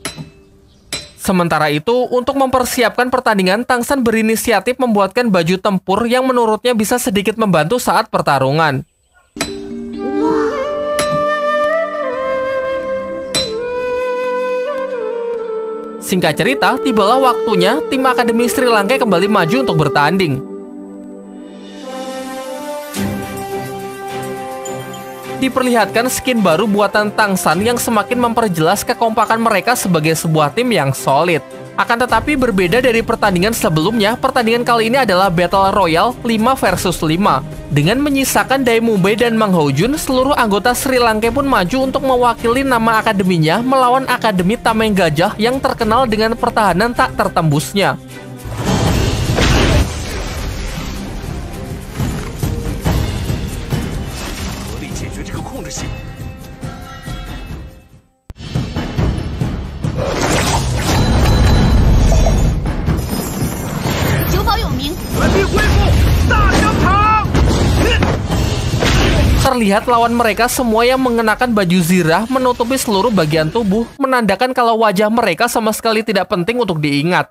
Sementara itu, untuk mempersiapkan pertandingan, Tang San berinisiatif membuatkan baju tempur yang menurutnya bisa sedikit membantu saat pertarungan. Singkat cerita, tibalah waktunya tim Akademi Sri Lanka kembali maju untuk bertanding. Diperlihatkan skin baru buatan Tang San yang semakin memperjelas kekompakan mereka sebagai sebuah tim yang solid. Akan tetapi berbeda dari pertandingan sebelumnya, pertandingan kali ini adalah Battle Royale 5 versus 5. Dengan menyisakan Dai Mubai dan Mang Houjun, seluruh anggota Sri Lanka pun maju untuk mewakili nama akademinya melawan Akademi Tameng Gajah yang terkenal dengan pertahanan tak tertembusnya. Terlihat lawan mereka semua yang mengenakan baju zirah menutupi seluruh bagian tubuh, menandakan kalau wajah mereka sama sekali tidak penting untuk diingat.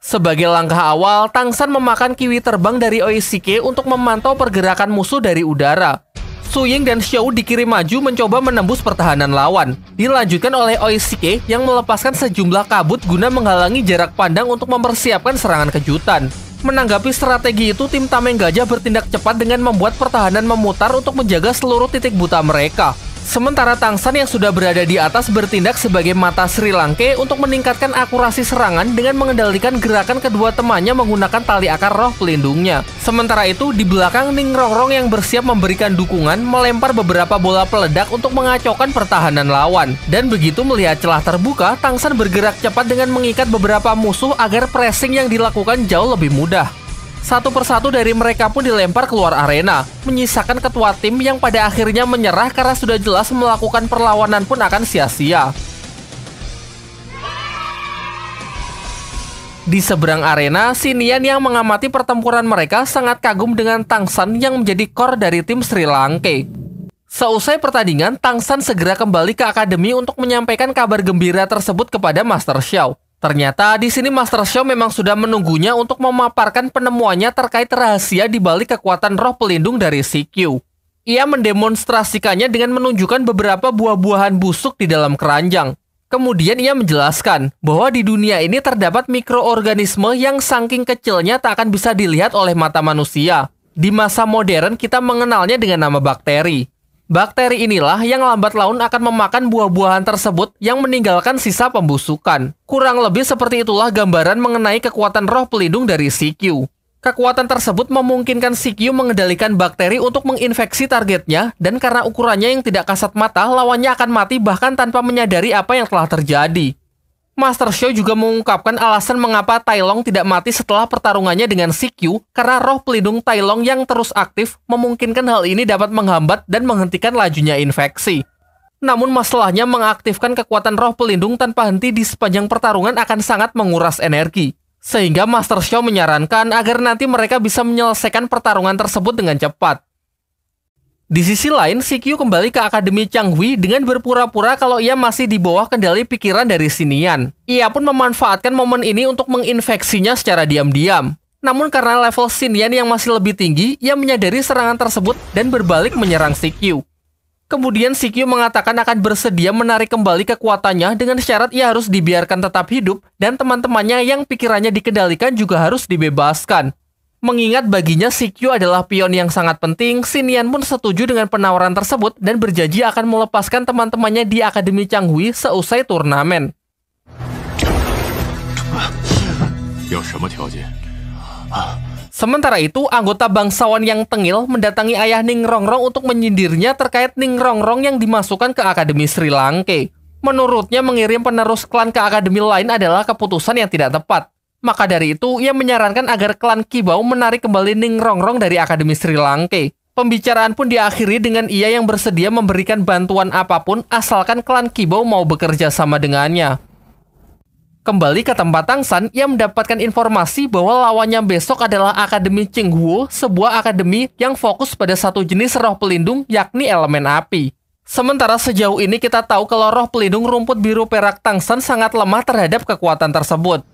Sebagai langkah awal, Tang San memakan kiwi terbang dari Oishike untuk memantau pergerakan musuh dari udara. Su Ying dan Xiao dikirim maju mencoba menembus pertahanan lawan. Dilanjutkan oleh Oishike yang melepaskan sejumlah kabut guna menghalangi jarak pandang untuk mempersiapkan serangan kejutan. Menanggapi strategi itu, tim Tameng Gajah bertindak cepat dengan membuat pertahanan memutar untuk menjaga seluruh titik buta mereka. Sementara Tang San yang sudah berada di atas bertindak sebagai mata Sri Lanka untuk meningkatkan akurasi serangan dengan mengendalikan gerakan kedua temannya menggunakan tali akar roh pelindungnya. Sementara itu, di belakang Ning Rongrong yang bersiap memberikan dukungan melempar beberapa bola peledak untuk mengacaukan pertahanan lawan. Dan begitu melihat celah terbuka, Tang San bergerak cepat dengan mengikat beberapa musuh agar pressing yang dilakukan jauh lebih mudah. Satu persatu dari mereka pun dilempar keluar arena, menyisakan ketua tim yang pada akhirnya menyerah karena sudah jelas melakukan perlawanan pun akan sia-sia. Di seberang arena, Xinian yang mengamati pertempuran mereka sangat kagum dengan Tang San yang menjadi core dari tim Sri Lanka. Seusai pertandingan, Tang San segera kembali ke akademi untuk menyampaikan kabar gembira tersebut kepada Master Xiao. Ternyata di sini Master Xiao memang sudah menunggunya untuk memaparkan penemuannya terkait rahasia di balik kekuatan roh pelindung dari CQ. Ia mendemonstrasikannya dengan menunjukkan beberapa buah-buahan busuk di dalam keranjang. Kemudian ia menjelaskan bahwa di dunia ini terdapat mikroorganisme yang saking kecilnya tak akan bisa dilihat oleh mata manusia. Di masa modern kita mengenalnya dengan nama bakteri. Bakteri inilah yang lambat laun akan memakan buah-buahan tersebut yang meninggalkan sisa pembusukan. Kurang lebih seperti itulah gambaran mengenai kekuatan roh pelindung dari CQ. Kekuatan tersebut memungkinkan Sikyu mengendalikan bakteri untuk menginfeksi targetnya, dan karena ukurannya yang tidak kasat mata, lawannya akan mati bahkan tanpa menyadari apa yang telah terjadi. Master Xiao juga mengungkapkan alasan mengapa Tai Long tidak mati setelah pertarungannya dengan Sikyu, karena roh pelindung Tai Long yang terus aktif memungkinkan hal ini dapat menghambat dan menghentikan lajunya infeksi. Namun masalahnya mengaktifkan kekuatan roh pelindung tanpa henti di sepanjang pertarungan akan sangat menguras energi. Sehingga Master Xiao menyarankan agar nanti mereka bisa menyelesaikan pertarungan tersebut dengan cepat. Di sisi lain, Sikyu kembali ke Akademi Changhui dengan berpura-pura kalau ia masih di bawah kendali pikiran dari Xinian. Ia pun memanfaatkan momen ini untuk menginfeksinya secara diam-diam. Namun karena level Xinian yang masih lebih tinggi, ia menyadari serangan tersebut dan berbalik menyerang Sikyu. Kemudian Sikyu mengatakan akan bersedia menarik kembali kekuatannya dengan syarat ia harus dibiarkan tetap hidup dan teman-temannya yang pikirannya dikendalikan juga harus dibebaskan. Mengingat baginya Sikyu adalah pion yang sangat penting, Xinian pun setuju dengan penawaran tersebut dan berjanji akan melepaskan teman-temannya di Akademi Changhui seusai turnamen. Sementara itu, anggota bangsawan yang tengil mendatangi ayah Ning Rongrong untuk menyindirnya terkait Ning Rongrong yang dimasukkan ke Akademi Sri Lanka. Menurutnya, mengirim penerus klan ke akademi lain adalah keputusan yang tidak tepat. Maka dari itu, ia menyarankan agar klan Kibau menarik kembali Ning Rongrong dari Akademi Sri Lanka. Pembicaraan pun diakhiri dengan ia yang bersedia memberikan bantuan apapun asalkan klan Kibau mau bekerja sama dengannya. Kembali ke tempat Tangsan, ia mendapatkan informasi bahwa lawannya besok adalah Akademi Qinghuo, sebuah akademi yang fokus pada satu jenis roh pelindung, yakni elemen api. Sementara sejauh ini kita tahu kalau roh pelindung rumput biru perak Tangsan sangat lemah terhadap kekuatan tersebut.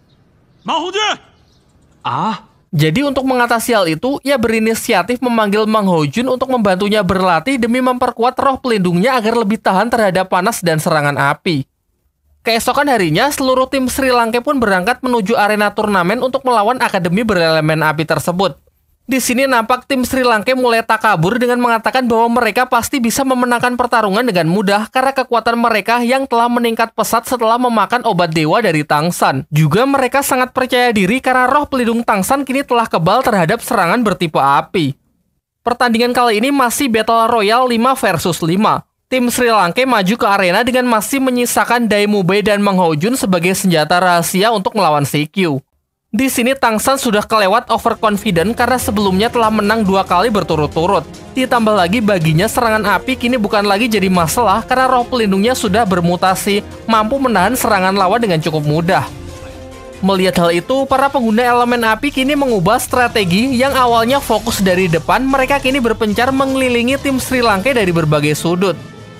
Jadi untuk mengatasi hal itu, ia berinisiatif memanggil Mang Hojun untuk membantunya berlatih demi memperkuat roh pelindungnya agar lebih tahan terhadap panas dan serangan api. Keesokan harinya, seluruh tim Sri Lanka pun berangkat menuju arena turnamen untuk melawan akademi berelemen api tersebut. Di sini nampak tim Sri Lanka mulai takabur dengan mengatakan bahwa mereka pasti bisa memenangkan pertarungan dengan mudah karena kekuatan mereka yang telah meningkat pesat setelah memakan obat dewa dari Tangsan. Juga mereka sangat percaya diri karena roh pelindung Tangsan kini telah kebal terhadap serangan bertipe api. Pertandingan kali ini masih Battle Royale 5 versus 5. Tim Sri Lanka maju ke arena dengan masih menyisakan Dai Mubei dan Mang Hojun sebagai senjata rahasia untuk melawan Sikyu. Di sini Tangsan sudah kelewat overconfident karena sebelumnya telah menang 2 kali berturut-turut. Ditambah lagi baginya serangan api kini bukan lagi jadi masalah karena roh pelindungnya sudah bermutasi, mampu menahan serangan lawan dengan cukup mudah. Melihat hal itu, para pengguna elemen api kini mengubah strategi yang awalnya fokus dari depan, mereka kini berpencar mengelilingi tim Sri Lanka dari berbagai sudut.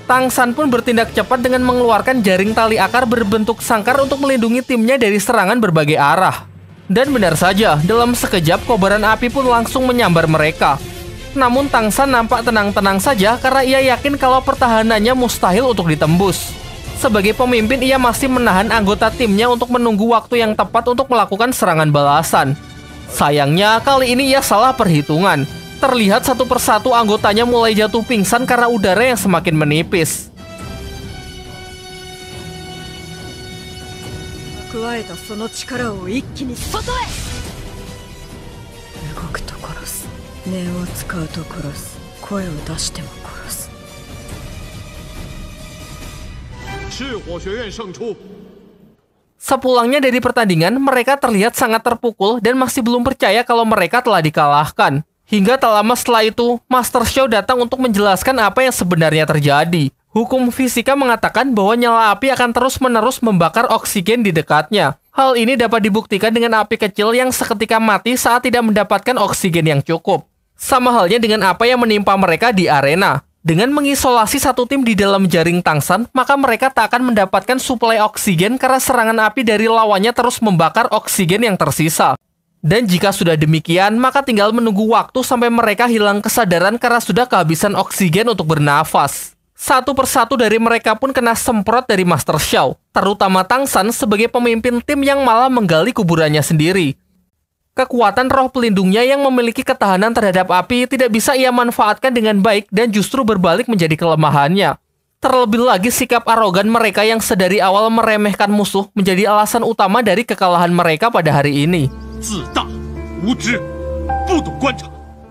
Tangsan pun bertindak cepat dengan mengeluarkan jaring tali akar berbentuk sangkar untuk melindungi timnya dari serangan berbagai arah. Dan benar saja, dalam sekejap kobaran api pun langsung menyambar mereka. Namun Tangsan nampak tenang-tenang saja karena ia yakin kalau pertahanannya mustahil untuk ditembus. Sebagai pemimpin, ia masih menahan anggota timnya untuk menunggu waktu yang tepat untuk melakukan serangan balasan. Sayangnya, kali ini ia salah perhitungan. Terlihat satu persatu anggotanya mulai jatuh pingsan karena udara yang semakin menipis. Sepulangnya dari pertandingan, mereka terlihat sangat terpukul dan masih belum percaya kalau mereka telah dikalahkan. Hingga tak lama setelah itu, Master Xiao datang untuk menjelaskan apa yang sebenarnya terjadi. Hukum fisika mengatakan bahwa nyala api akan terus-menerus membakar oksigen di dekatnya. Hal ini dapat dibuktikan dengan api kecil yang seketika mati saat tidak mendapatkan oksigen yang cukup. Sama halnya dengan apa yang menimpa mereka di arena. Dengan mengisolasi satu tim di dalam jaring Tangsan, maka mereka tak akan mendapatkan suplai oksigen karena serangan api dari lawannya terus membakar oksigen yang tersisa. Dan jika sudah demikian, maka tinggal menunggu waktu sampai mereka hilang kesadaran karena sudah kehabisan oksigen untuk bernafas. Satu persatu dari mereka pun kena semprot dari Master Xiao, terutama Tangsan sebagai pemimpin tim yang malah menggali kuburannya sendiri. Kekuatan roh pelindungnya yang memiliki ketahanan terhadap api tidak bisa ia manfaatkan dengan baik dan justru berbalik menjadi kelemahannya. Terlebih lagi sikap arogan mereka yang sedari awal meremehkan musuh menjadi alasan utama dari kekalahan mereka pada hari ini.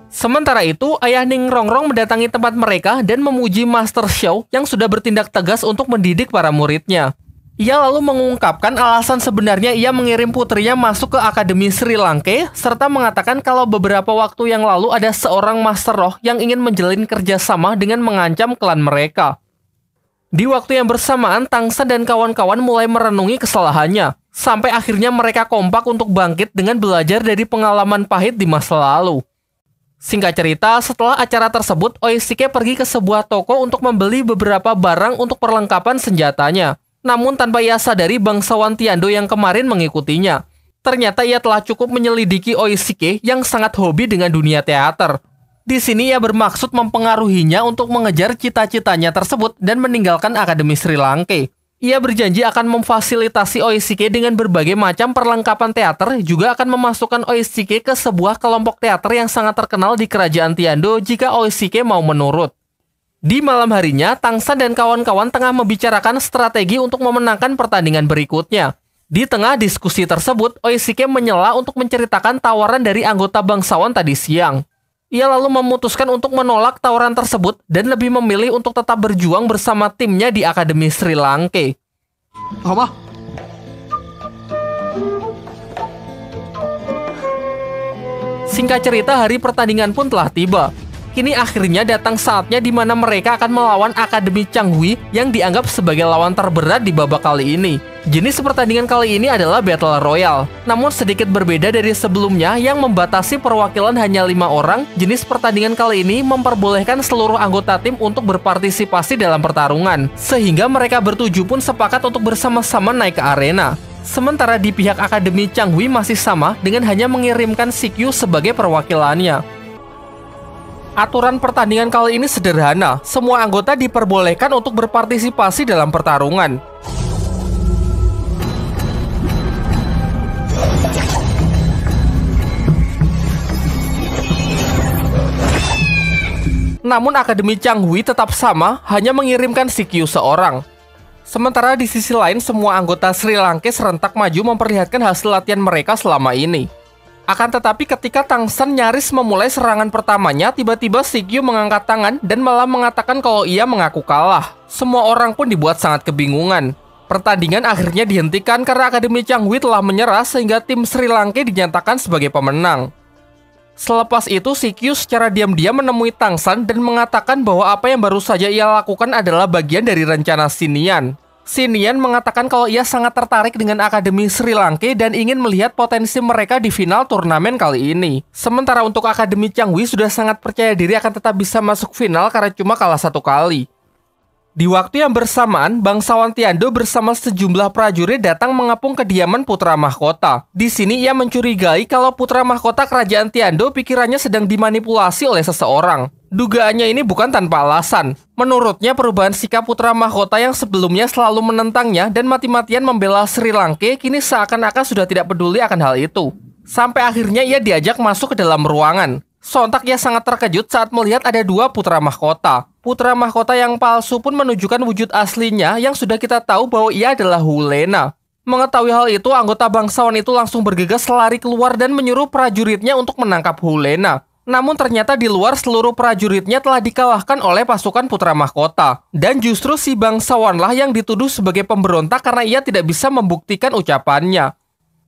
Sementara itu, ayah Ning Rongrong mendatangi tempat mereka dan memuji Master Xiao yang sudah bertindak tegas untuk mendidik para muridnya. Ia lalu mengungkapkan alasan sebenarnya ia mengirim putrinya masuk ke Akademi Sri Lanka, serta mengatakan kalau beberapa waktu yang lalu ada seorang Master Roh yang ingin menjalin kerjasama dengan mengancam klan mereka. Di waktu yang bersamaan, Tang San dan kawan-kawan mulai merenungi kesalahannya, sampai akhirnya mereka kompak untuk bangkit dengan belajar dari pengalaman pahit di masa lalu. Singkat cerita, setelah acara tersebut, Oishike pergi ke sebuah toko untuk membeli beberapa barang untuk perlengkapan senjatanya. Namun tanpa ia sadari bangsawan Tiando yang kemarin mengikutinya. Ternyata ia telah cukup menyelidiki Oishike yang sangat hobi dengan dunia teater. Di sini ia bermaksud mempengaruhinya untuk mengejar cita-citanya tersebut dan meninggalkan Akademi Sri Lanka. Ia berjanji akan memfasilitasi Oishike dengan berbagai macam perlengkapan teater, juga akan memasukkan Oishike ke sebuah kelompok teater yang sangat terkenal di kerajaan Tiando jika Oishike mau menurut. Di malam harinya, Tang San dan kawan-kawan tengah membicarakan strategi untuk memenangkan pertandingan berikutnya. Di tengah diskusi tersebut, Oishike menyela untuk menceritakan tawaran dari anggota bangsawan tadi siang. Ia lalu memutuskan untuk menolak tawaran tersebut dan lebih memilih untuk tetap berjuang bersama timnya di Akademi Sri Lanka. Apa? Singkat cerita, hari pertandingan pun telah tiba. Kini akhirnya datang saatnya di mana mereka akan melawan Akademi Changhui yang dianggap sebagai lawan terberat di babak kali ini. Jenis pertandingan kali ini adalah Battle Royale. Namun sedikit berbeda dari sebelumnya yang membatasi perwakilan hanya 5 orang, jenis pertandingan kali ini memperbolehkan seluruh anggota tim untuk berpartisipasi dalam pertarungan. Sehingga mereka bertujuh pun sepakat untuk bersama-sama naik ke arena. Sementara di pihak Akademi Changhui masih sama dengan hanya mengirimkan Sikyu sebagai perwakilannya. Aturan pertandingan kali ini sederhana, semua anggota diperbolehkan untuk berpartisipasi dalam pertarungan. Namun Akademi Changhui tetap sama, hanya mengirimkan Sikyu seorang. Sementara di sisi lain, semua anggota Sri Lanka serentak maju memperlihatkan hasil latihan mereka selama ini. Akan tetapi ketika Tang San nyaris memulai serangan pertamanya, tiba-tiba Sikyu mengangkat tangan dan malah mengatakan kalau ia mengaku kalah. Semua orang pun dibuat sangat kebingungan. Pertandingan akhirnya dihentikan karena Akademi Changhui telah menyerah sehingga tim Sri Lanka dinyatakan sebagai pemenang. Selepas itu, Sikyu secara diam-diam menemui Tang San dan mengatakan bahwa apa yang baru saja ia lakukan adalah bagian dari rencana Xinian. Xinian mengatakan kalau ia sangat tertarik dengan Akademi Sri Lanka dan ingin melihat potensi mereka di final turnamen kali ini. Sementara untuk Akademi Changhui sudah sangat percaya diri akan tetap bisa masuk final karena cuma kalah 1 kali. Di waktu yang bersamaan, bangsawan Tiando bersama sejumlah prajurit datang mengepung kediaman putra mahkota. Di sini ia mencurigai kalau putra mahkota kerajaan Tiando pikirannya sedang dimanipulasi oleh seseorang. Dugaannya ini bukan tanpa alasan. Menurutnya perubahan sikap putra mahkota yang sebelumnya selalu menentangnya dan mati-matian membela Sri Lanka kini seakan-akan sudah tidak peduli akan hal itu. Sampai akhirnya ia diajak masuk ke dalam ruangan. Sontak ia sangat terkejut saat melihat ada 2 putra mahkota. Putra mahkota yang palsu pun menunjukkan wujud aslinya yang sudah kita tahu bahwa ia adalah Hulena. Mengetahui hal itu, anggota bangsawan itu langsung bergegas lari keluar dan menyuruh prajuritnya untuk menangkap Hulena. Namun ternyata di luar seluruh prajuritnya telah dikalahkan oleh pasukan putra mahkota. Dan justru si bangsawanlah yang dituduh sebagai pemberontak karena ia tidak bisa membuktikan ucapannya.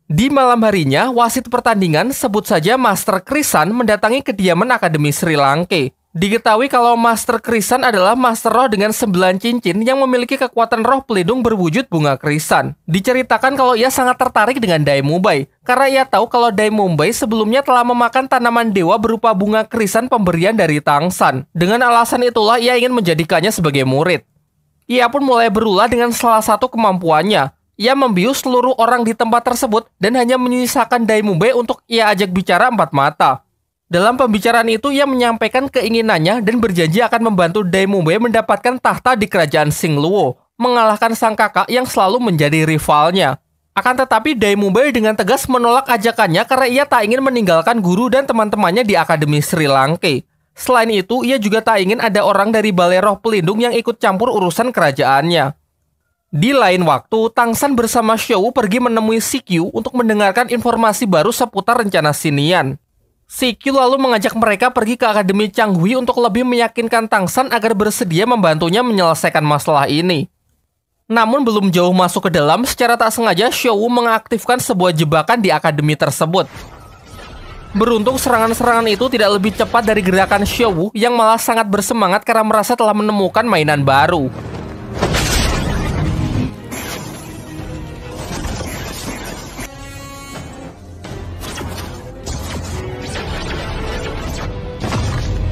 Di malam harinya, wasit pertandingan, sebut saja Master Krisan, mendatangi kediaman Akademi Sri Lanka. Diketahui kalau Master Krisan adalah master roh dengan 9 cincin yang memiliki kekuatan roh pelindung berwujud bunga krisan. Diceritakan kalau ia sangat tertarik dengan Dai Mubai, karena ia tahu kalau Dai Mubai sebelumnya telah memakan tanaman dewa berupa bunga krisan pemberian dari Tang San. Dengan alasan itulah ia ingin menjadikannya sebagai murid. Ia pun mulai berulah dengan salah satu kemampuannya. Ia membius seluruh orang di tempat tersebut dan hanya menyisakan Dai Mubai untuk ia ajak bicara 4 mata. Dalam pembicaraan itu, ia menyampaikan keinginannya dan berjanji akan membantu Dai Mubai mendapatkan tahta di kerajaan Xingluo, mengalahkan sang kakak yang selalu menjadi rivalnya. Akan tetapi Dai Mubai dengan tegas menolak ajakannya karena ia tak ingin meninggalkan guru dan teman-temannya di Akademi Sri Lanka. Selain itu, ia juga tak ingin ada orang dari Balai Roh Pelindung yang ikut campur urusan kerajaannya. Di lain waktu, Tang San bersama Xiao pergi menemui Sikyu untuk mendengarkan informasi baru seputar rencana Xinian. Si Q lalu mengajak mereka pergi ke Akademi Changhui untuk lebih meyakinkan Tang San agar bersedia membantunya menyelesaikan masalah ini. Namun belum jauh masuk ke dalam, secara tak sengaja Xiao Wu mengaktifkan sebuah jebakan di akademi tersebut. Beruntung serangan-serangan itu tidak lebih cepat dari gerakan Xiao Wu yang malah sangat bersemangat karena merasa telah menemukan mainan baru.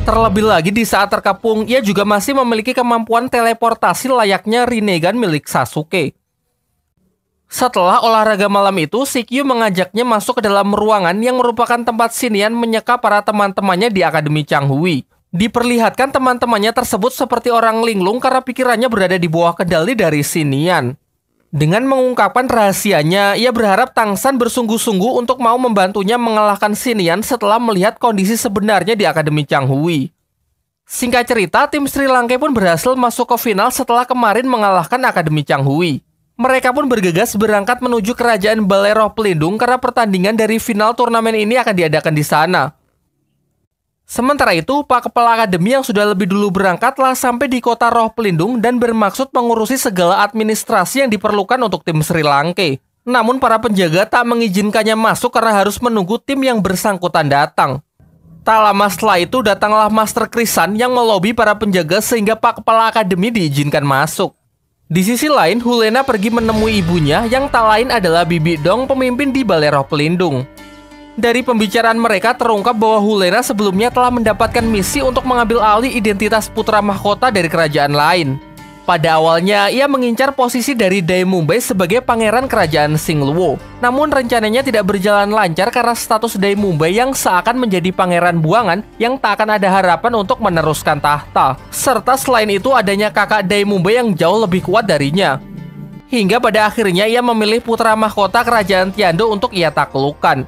Terlebih lagi di saat terkepung, ia juga masih memiliki kemampuan teleportasi layaknya Rinnegan milik Sasuke. Setelah olahraga malam itu, Shikyu mengajaknya masuk ke dalam ruangan yang merupakan tempat Xinian menyeka para teman-temannya di Akademi Changhui. Diperlihatkan teman-temannya tersebut seperti orang linglung karena pikirannya berada di bawah kendali dari Xinian. Dengan mengungkapkan rahasianya, ia berharap Tang San bersungguh-sungguh untuk mau membantunya mengalahkan Xinian setelah melihat kondisi sebenarnya di Akademi Changhui. Singkat cerita, tim Sri Lanka pun berhasil masuk ke final setelah kemarin mengalahkan Akademi Changhui. Mereka pun bergegas berangkat menuju kerajaan Balai Roh Pelindung karena pertandingan dari final turnamen ini akan diadakan di sana. Sementara itu, Pak Kepala Akademi yang sudah lebih dulu berangkat telah sampai di kota Roh Pelindung dan bermaksud mengurusi segala administrasi yang diperlukan untuk tim Sri Lanka. Namun para penjaga tak mengizinkannya masuk karena harus menunggu tim yang bersangkutan datang. Tak lama setelah itu datanglah Master Krisan yang melobi para penjaga sehingga Pak Kepala Akademi diizinkan masuk. Di sisi lain, Hulena pergi menemui ibunya yang tak lain adalah Bibi Dong, pemimpin di Balai Roh Pelindung. Dari pembicaraan mereka terungkap bahwa Hulena sebelumnya telah mendapatkan misi untuk mengambil alih identitas putra mahkota dari kerajaan lain. Pada awalnya, ia mengincar posisi dari Dai Mumbai sebagai pangeran kerajaan Xingluo. Namun rencananya tidak berjalan lancar karena status Dai Mumbai yang seakan menjadi pangeran buangan yang tak akan ada harapan untuk meneruskan tahta. Serta selain itu adanya kakak Dai Mumbai yang jauh lebih kuat darinya. Hingga pada akhirnya ia memilih putra mahkota kerajaan Tiando untuk ia taklukkan.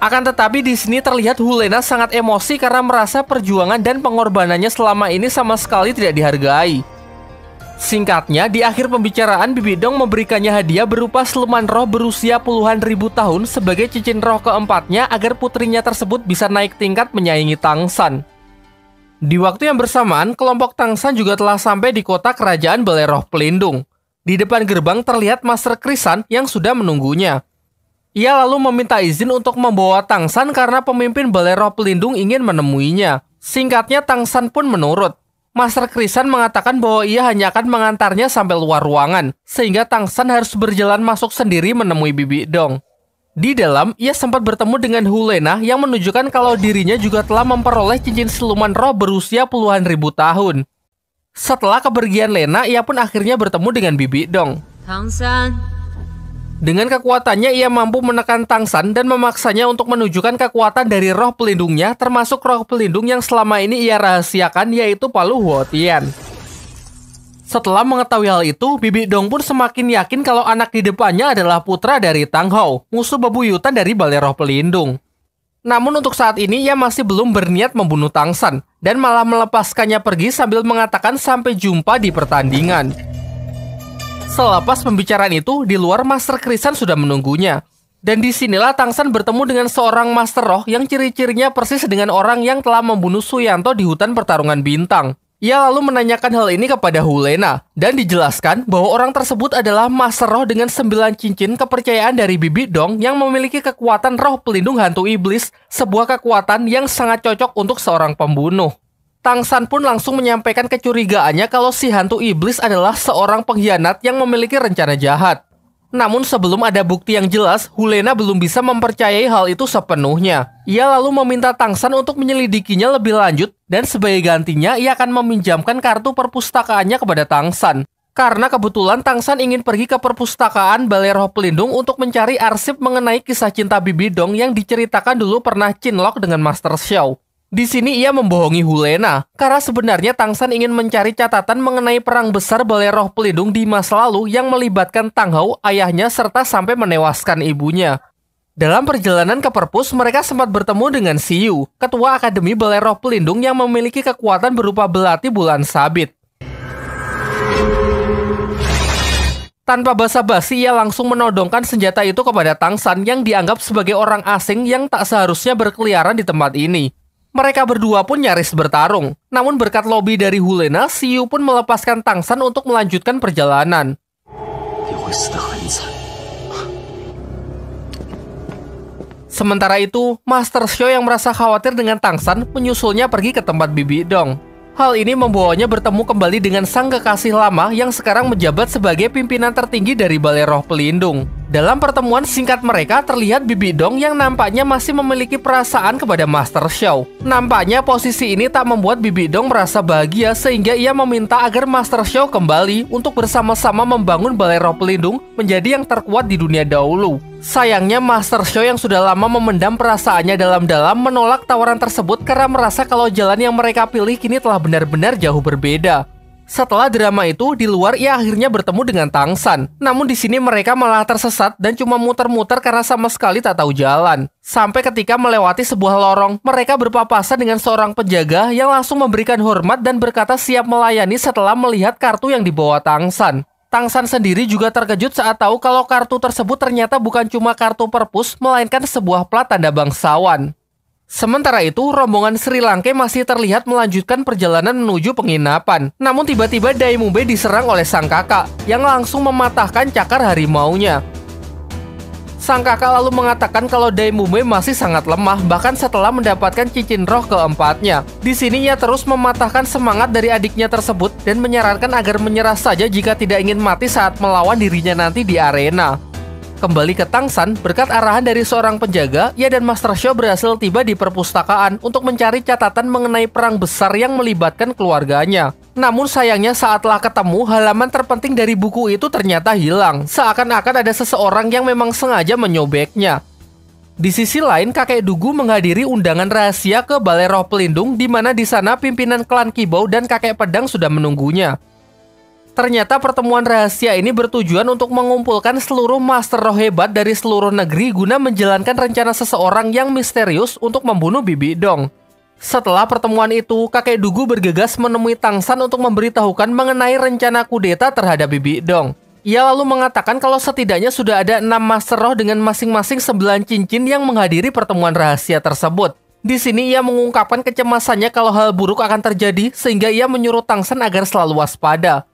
Akan tetapi di sini terlihat Hulena sangat emosi karena merasa perjuangan dan pengorbanannya selama ini sama sekali tidak dihargai. Singkatnya, di akhir pembicaraan Bibi Dong memberikannya hadiah berupa siluman roh berusia puluhan ribu tahun sebagai cincin roh keempatnya agar putrinya tersebut bisa naik tingkat menyaingi Tang San. Di waktu yang bersamaan, kelompok Tang San juga telah sampai di kota kerajaan Balai Roh Pelindung. Di depan gerbang terlihat Master Krisan yang sudah menunggunya. Ia lalu meminta izin untuk membawa Tang San karena pemimpin Balai Roh Pelindung ingin menemuinya. Singkatnya, Tang San pun menurut. Master Krisan mengatakan bahwa ia hanya akan mengantarnya sampai luar ruangan, sehingga Tang San harus berjalan masuk sendiri menemui Bibi Dong. Di dalam, ia sempat bertemu dengan Hulena yang menunjukkan kalau dirinya juga telah memperoleh cincin siluman roh berusia puluhan ribu tahun. Setelah kepergian Lena, ia pun akhirnya bertemu dengan Bibi Dong. Tang San. Dengan kekuatannya, ia mampu menekan Tang San dan memaksanya untuk menunjukkan kekuatan dari roh pelindungnya, termasuk roh pelindung yang selama ini ia rahasiakan, yaitu Palu Huotian. Setelah mengetahui hal itu, Bibi Dong pun semakin yakin kalau anak di depannya adalah putra dari Tang Hao, musuh bebuyutan dari Balai Roh Pelindung. Namun untuk saat ini, ia masih belum berniat membunuh Tang San, dan malah melepaskannya pergi sambil mengatakan sampai jumpa di pertandingan. Selepas pembicaraan itu, di luar Master Krisan sudah menunggunya. Dan disinilah Tang San bertemu dengan seorang Master Roh yang ciri-cirinya persis dengan orang yang telah membunuh Suyanto di hutan pertarungan bintang. Ia lalu menanyakan hal ini kepada Hulena, dan dijelaskan bahwa orang tersebut adalah Master Roh dengan 9 cincin kepercayaan dari Bibi Dong yang memiliki kekuatan roh pelindung hantu iblis, sebuah kekuatan yang sangat cocok untuk seorang pembunuh. Tang San pun langsung menyampaikan kecurigaannya kalau si hantu iblis adalah seorang pengkhianat yang memiliki rencana jahat. Namun sebelum ada bukti yang jelas, Hulena belum bisa mempercayai hal itu sepenuhnya. Ia lalu meminta Tang San untuk menyelidikinya lebih lanjut, dan sebagai gantinya ia akan meminjamkan kartu perpustakaannya kepada Tang San. Karena kebetulan Tang San ingin pergi ke perpustakaan Balai Roh Pelindung untuk mencari arsip mengenai kisah cinta Bibi Dong yang diceritakan dulu pernah cinlok dengan Master Xiao. Di sini ia membohongi Hulena, karena sebenarnya Tang San ingin mencari catatan mengenai perang besar Balai Roh Pelindung di masa lalu yang melibatkan Tang Hao, ayahnya, serta sampai menewaskan ibunya. Dalam perjalanan ke perpus, mereka sempat bertemu dengan Siyu, ketua Akademi Balai Roh Pelindung yang memiliki kekuatan berupa belati bulan sabit. Tanpa basa-basi, ia langsung menodongkan senjata itu kepada Tang San yang dianggap sebagai orang asing yang tak seharusnya berkeliaran di tempat ini. Mereka berdua pun nyaris bertarung. Namun berkat lobi dari Hulena, Si Yu pun melepaskan Tang San untuk melanjutkan perjalanan. Sementara itu, Master Xiao yang merasa khawatir dengan Tang San menyusulnya pergi ke tempat Bibi Dong. Hal ini membawanya bertemu kembali dengan sang kekasih lama yang sekarang menjabat sebagai pimpinan tertinggi dari Balai Roh Pelindung. Dalam pertemuan singkat mereka, terlihat Bibi Dong yang nampaknya masih memiliki perasaan kepada Master Xiao. Nampaknya posisi ini tak membuat Bibi Dong merasa bahagia sehingga ia meminta agar Master Xiao kembali untuk bersama-sama membangun Balai Roh Pelindung menjadi yang terkuat di dunia dahulu. Sayangnya Master Xiao yang sudah lama memendam perasaannya dalam-dalam menolak tawaran tersebut karena merasa kalau jalan yang mereka pilih kini telah benar-benar jauh berbeda. Setelah drama itu, di luar ia akhirnya bertemu dengan Tang San. Namun di sini mereka malah tersesat dan cuma muter-muter karena sama sekali tak tahu jalan. Sampai ketika melewati sebuah lorong, mereka berpapasan dengan seorang penjaga yang langsung memberikan hormat dan berkata siap melayani setelah melihat kartu yang dibawa Tang San. Tang San sendiri juga terkejut saat tahu kalau kartu tersebut ternyata bukan cuma kartu perpus, melainkan sebuah plat tanda bangsawan. Sementara itu, rombongan Sri Langke masih terlihat melanjutkan perjalanan menuju penginapan. Namun tiba-tiba Dai Mube diserang oleh sang kakak, yang langsung mematahkan cakar harimaunya. Sang kakak lalu mengatakan kalau Dai Mube masih sangat lemah, bahkan setelah mendapatkan cincin roh keempatnya. Di sini ia terus mematahkan semangat dari adiknya tersebut dan menyarankan agar menyerah saja jika tidak ingin mati saat melawan dirinya nanti di arena. Kembali ke Tang San, berkat arahan dari seorang penjaga, ia dan Master Xiao berhasil tiba di perpustakaan untuk mencari catatan mengenai perang besar yang melibatkan keluarganya. Namun sayangnya saatlah ketemu, halaman terpenting dari buku itu ternyata hilang. Seakan-akan ada seseorang yang memang sengaja menyobeknya. Di sisi lain, kakek Dugu menghadiri undangan rahasia ke Balai Roh Pelindung, di mana di sana pimpinan klan Kibou dan kakek pedang sudah menunggunya. Ternyata pertemuan rahasia ini bertujuan untuk mengumpulkan seluruh master roh hebat dari seluruh negeri guna menjalankan rencana seseorang yang misterius untuk membunuh Bibi Dong. Setelah pertemuan itu, kakek Dugu bergegas menemui Tang San untuk memberitahukan mengenai rencana kudeta terhadap Bibi Dong. Ia lalu mengatakan kalau setidaknya sudah ada 6 master roh dengan masing-masing 9 cincin yang menghadiri pertemuan rahasia tersebut. Di sini ia mengungkapkan kecemasannya kalau hal buruk akan terjadi sehingga ia menyuruh Tang San agar selalu waspada.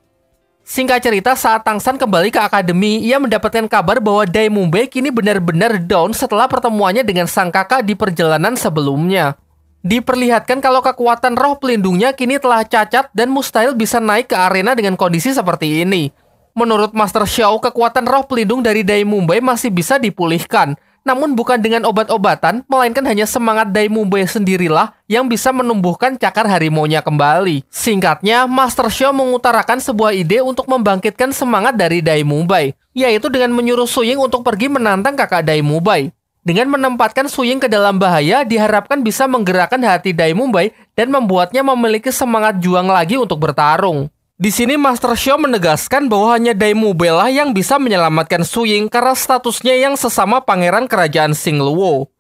Singkat cerita, saat Tang San kembali ke akademi, ia mendapatkan kabar bahwa Dai Mube kini benar-benar down setelah pertemuannya dengan sang kakak di perjalanan sebelumnya. Diperlihatkan kalau kekuatan roh pelindungnya kini telah cacat dan mustahil bisa naik ke arena dengan kondisi seperti ini. Menurut Master Xiao, kekuatan roh pelindung dari Dai Mube masih bisa dipulihkan. Namun bukan dengan obat-obatan, melainkan hanya semangat Dai Mube sendirilah yang bisa menumbuhkan cakar harimaunya kembali. Singkatnya, Master Xiao mengutarakan sebuah ide untuk membangkitkan semangat dari Dai Mube, yaitu dengan menyuruh Su Ying untuk pergi menantang kakak Dai Mube. Dengan menempatkan Su Ying ke dalam bahaya, diharapkan bisa menggerakkan hati Dai Mube dan membuatnya memiliki semangat juang lagi untuk bertarung. Di sini Master Xiao menegaskan bahwa hanya Dai Mube lah yang bisa menyelamatkan Su Ying karena statusnya yang sesama pangeran kerajaan Xingluo.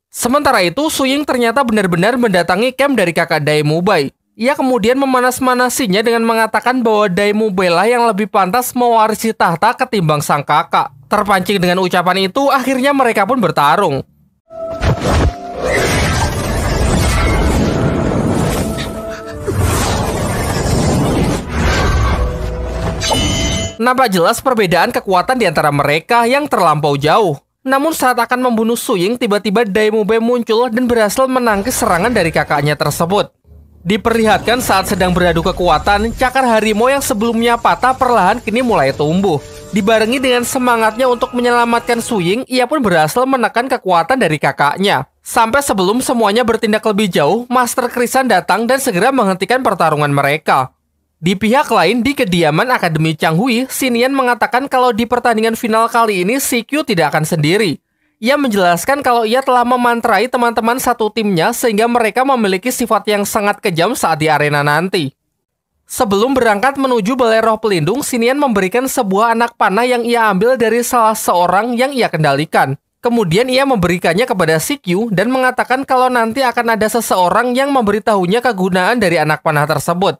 Sementara itu, Su Ying ternyata benar-benar mendatangi camp dari kakak Dai Mube. Ia kemudian memanas-manasinya dengan mengatakan bahwa Dai Mube lah yang lebih pantas mewarisi tahta ketimbang sang kakak. Terpancing dengan ucapan itu, akhirnya mereka pun bertarung. Nampak jelas perbedaan kekuatan di antara mereka yang terlampau jauh. Namun saat akan membunuh Su Ying, tiba-tiba Dai Mube muncul dan berhasil menangkis serangan dari kakaknya tersebut. Diperlihatkan saat sedang beradu kekuatan, cakar harimau yang sebelumnya patah perlahan kini mulai tumbuh. Dibarengi dengan semangatnya untuk menyelamatkan Su Ying, ia pun berhasil menekan kekuatan dari kakaknya. Sampai sebelum semuanya bertindak lebih jauh, Master Krisan datang dan segera menghentikan pertarungan mereka. Di pihak lain, di kediaman Akademi Changhui, Xin Yan mengatakan kalau di pertandingan final kali ini CQ tidak akan sendiri. Ia menjelaskan kalau ia telah memantrai teman-teman satu timnya sehingga mereka memiliki sifat yang sangat kejam saat di arena nanti. Sebelum berangkat menuju Balai Roh Pelindung, Xin Yan memberikan sebuah anak panah yang ia ambil dari salah seorang yang ia kendalikan. Kemudian ia memberikannya kepada CQ dan mengatakan kalau nanti akan ada seseorang yang memberitahunya kegunaan dari anak panah tersebut.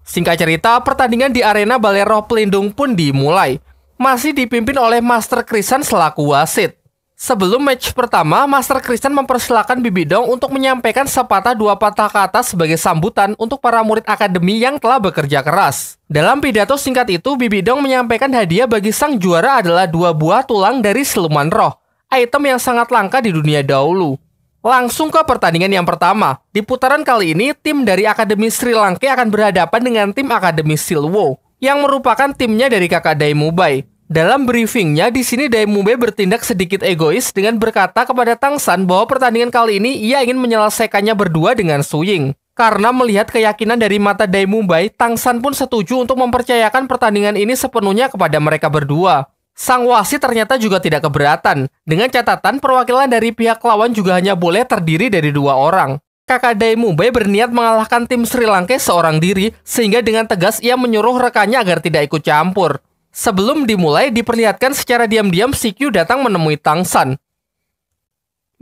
Singkat cerita, pertandingan di arena Balai Roh Pelindung pun dimulai. Masih dipimpin oleh Master Krisan selaku wasit. Sebelum match pertama, Master Krisan mempersilahkan Bibi Dong untuk menyampaikan sepatah dua patah kata sebagai sambutan untuk para murid akademi yang telah bekerja keras. Dalam pidato singkat itu, Bibi Dong menyampaikan hadiah bagi sang juara adalah 2 buah tulang dari siluman roh, item yang sangat langka di dunia dahulu. Langsung ke pertandingan yang pertama. Di putaran kali ini, tim dari Akademi Sri Lanka akan berhadapan dengan tim Akademi Silwo, yang merupakan timnya dari kakak Daimubai. Dalam briefingnya, di sini Daimubai bertindak sedikit egois dengan berkata kepada Tang San bahwa pertandingan kali ini ia ingin menyelesaikannya berdua dengan Su Ying. Karena melihat keyakinan dari mata Daimubai, Tang San pun setuju untuk mempercayakan pertandingan ini sepenuhnya kepada mereka berdua. Sang wasit ternyata juga tidak keberatan, dengan catatan perwakilan dari pihak lawan juga hanya boleh terdiri dari 2 orang. Kakak Daimubai berniat mengalahkan tim Sri Lanka seorang diri, sehingga dengan tegas ia menyuruh rekannya agar tidak ikut campur. Sebelum dimulai, diperlihatkan secara diam-diam Sikyu datang menemui Tang San.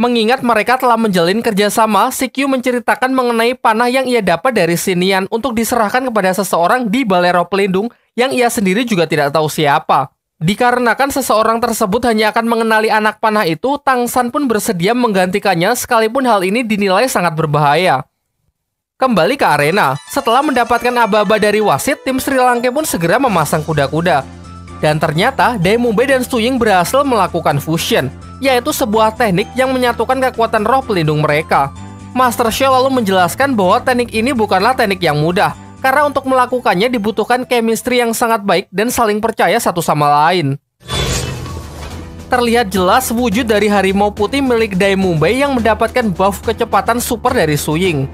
Mengingat mereka telah menjalin kerjasama, Sikyu menceritakan mengenai panah yang ia dapat dari Sinian untuk diserahkan kepada seseorang di Balai Roh Pelindung yang ia sendiri juga tidak tahu siapa. Dikarenakan seseorang tersebut hanya akan mengenali anak panah itu, Tang San pun bersedia menggantikannya sekalipun hal ini dinilai sangat berbahaya. Kembali ke arena, setelah mendapatkan aba-aba dari wasit, tim Sri Lanka pun segera memasang kuda-kuda. Dan ternyata, Daimubai dan Su Ying berhasil melakukan fusion, yaitu sebuah teknik yang menyatukan kekuatan roh pelindung mereka. Master Shao lalu menjelaskan bahwa teknik ini bukanlah teknik yang mudah, karena untuk melakukannya dibutuhkan chemistry yang sangat baik dan saling percaya satu sama lain. Terlihat jelas wujud dari harimau putih milik Daimubai yang mendapatkan buff kecepatan super dari Su Ying.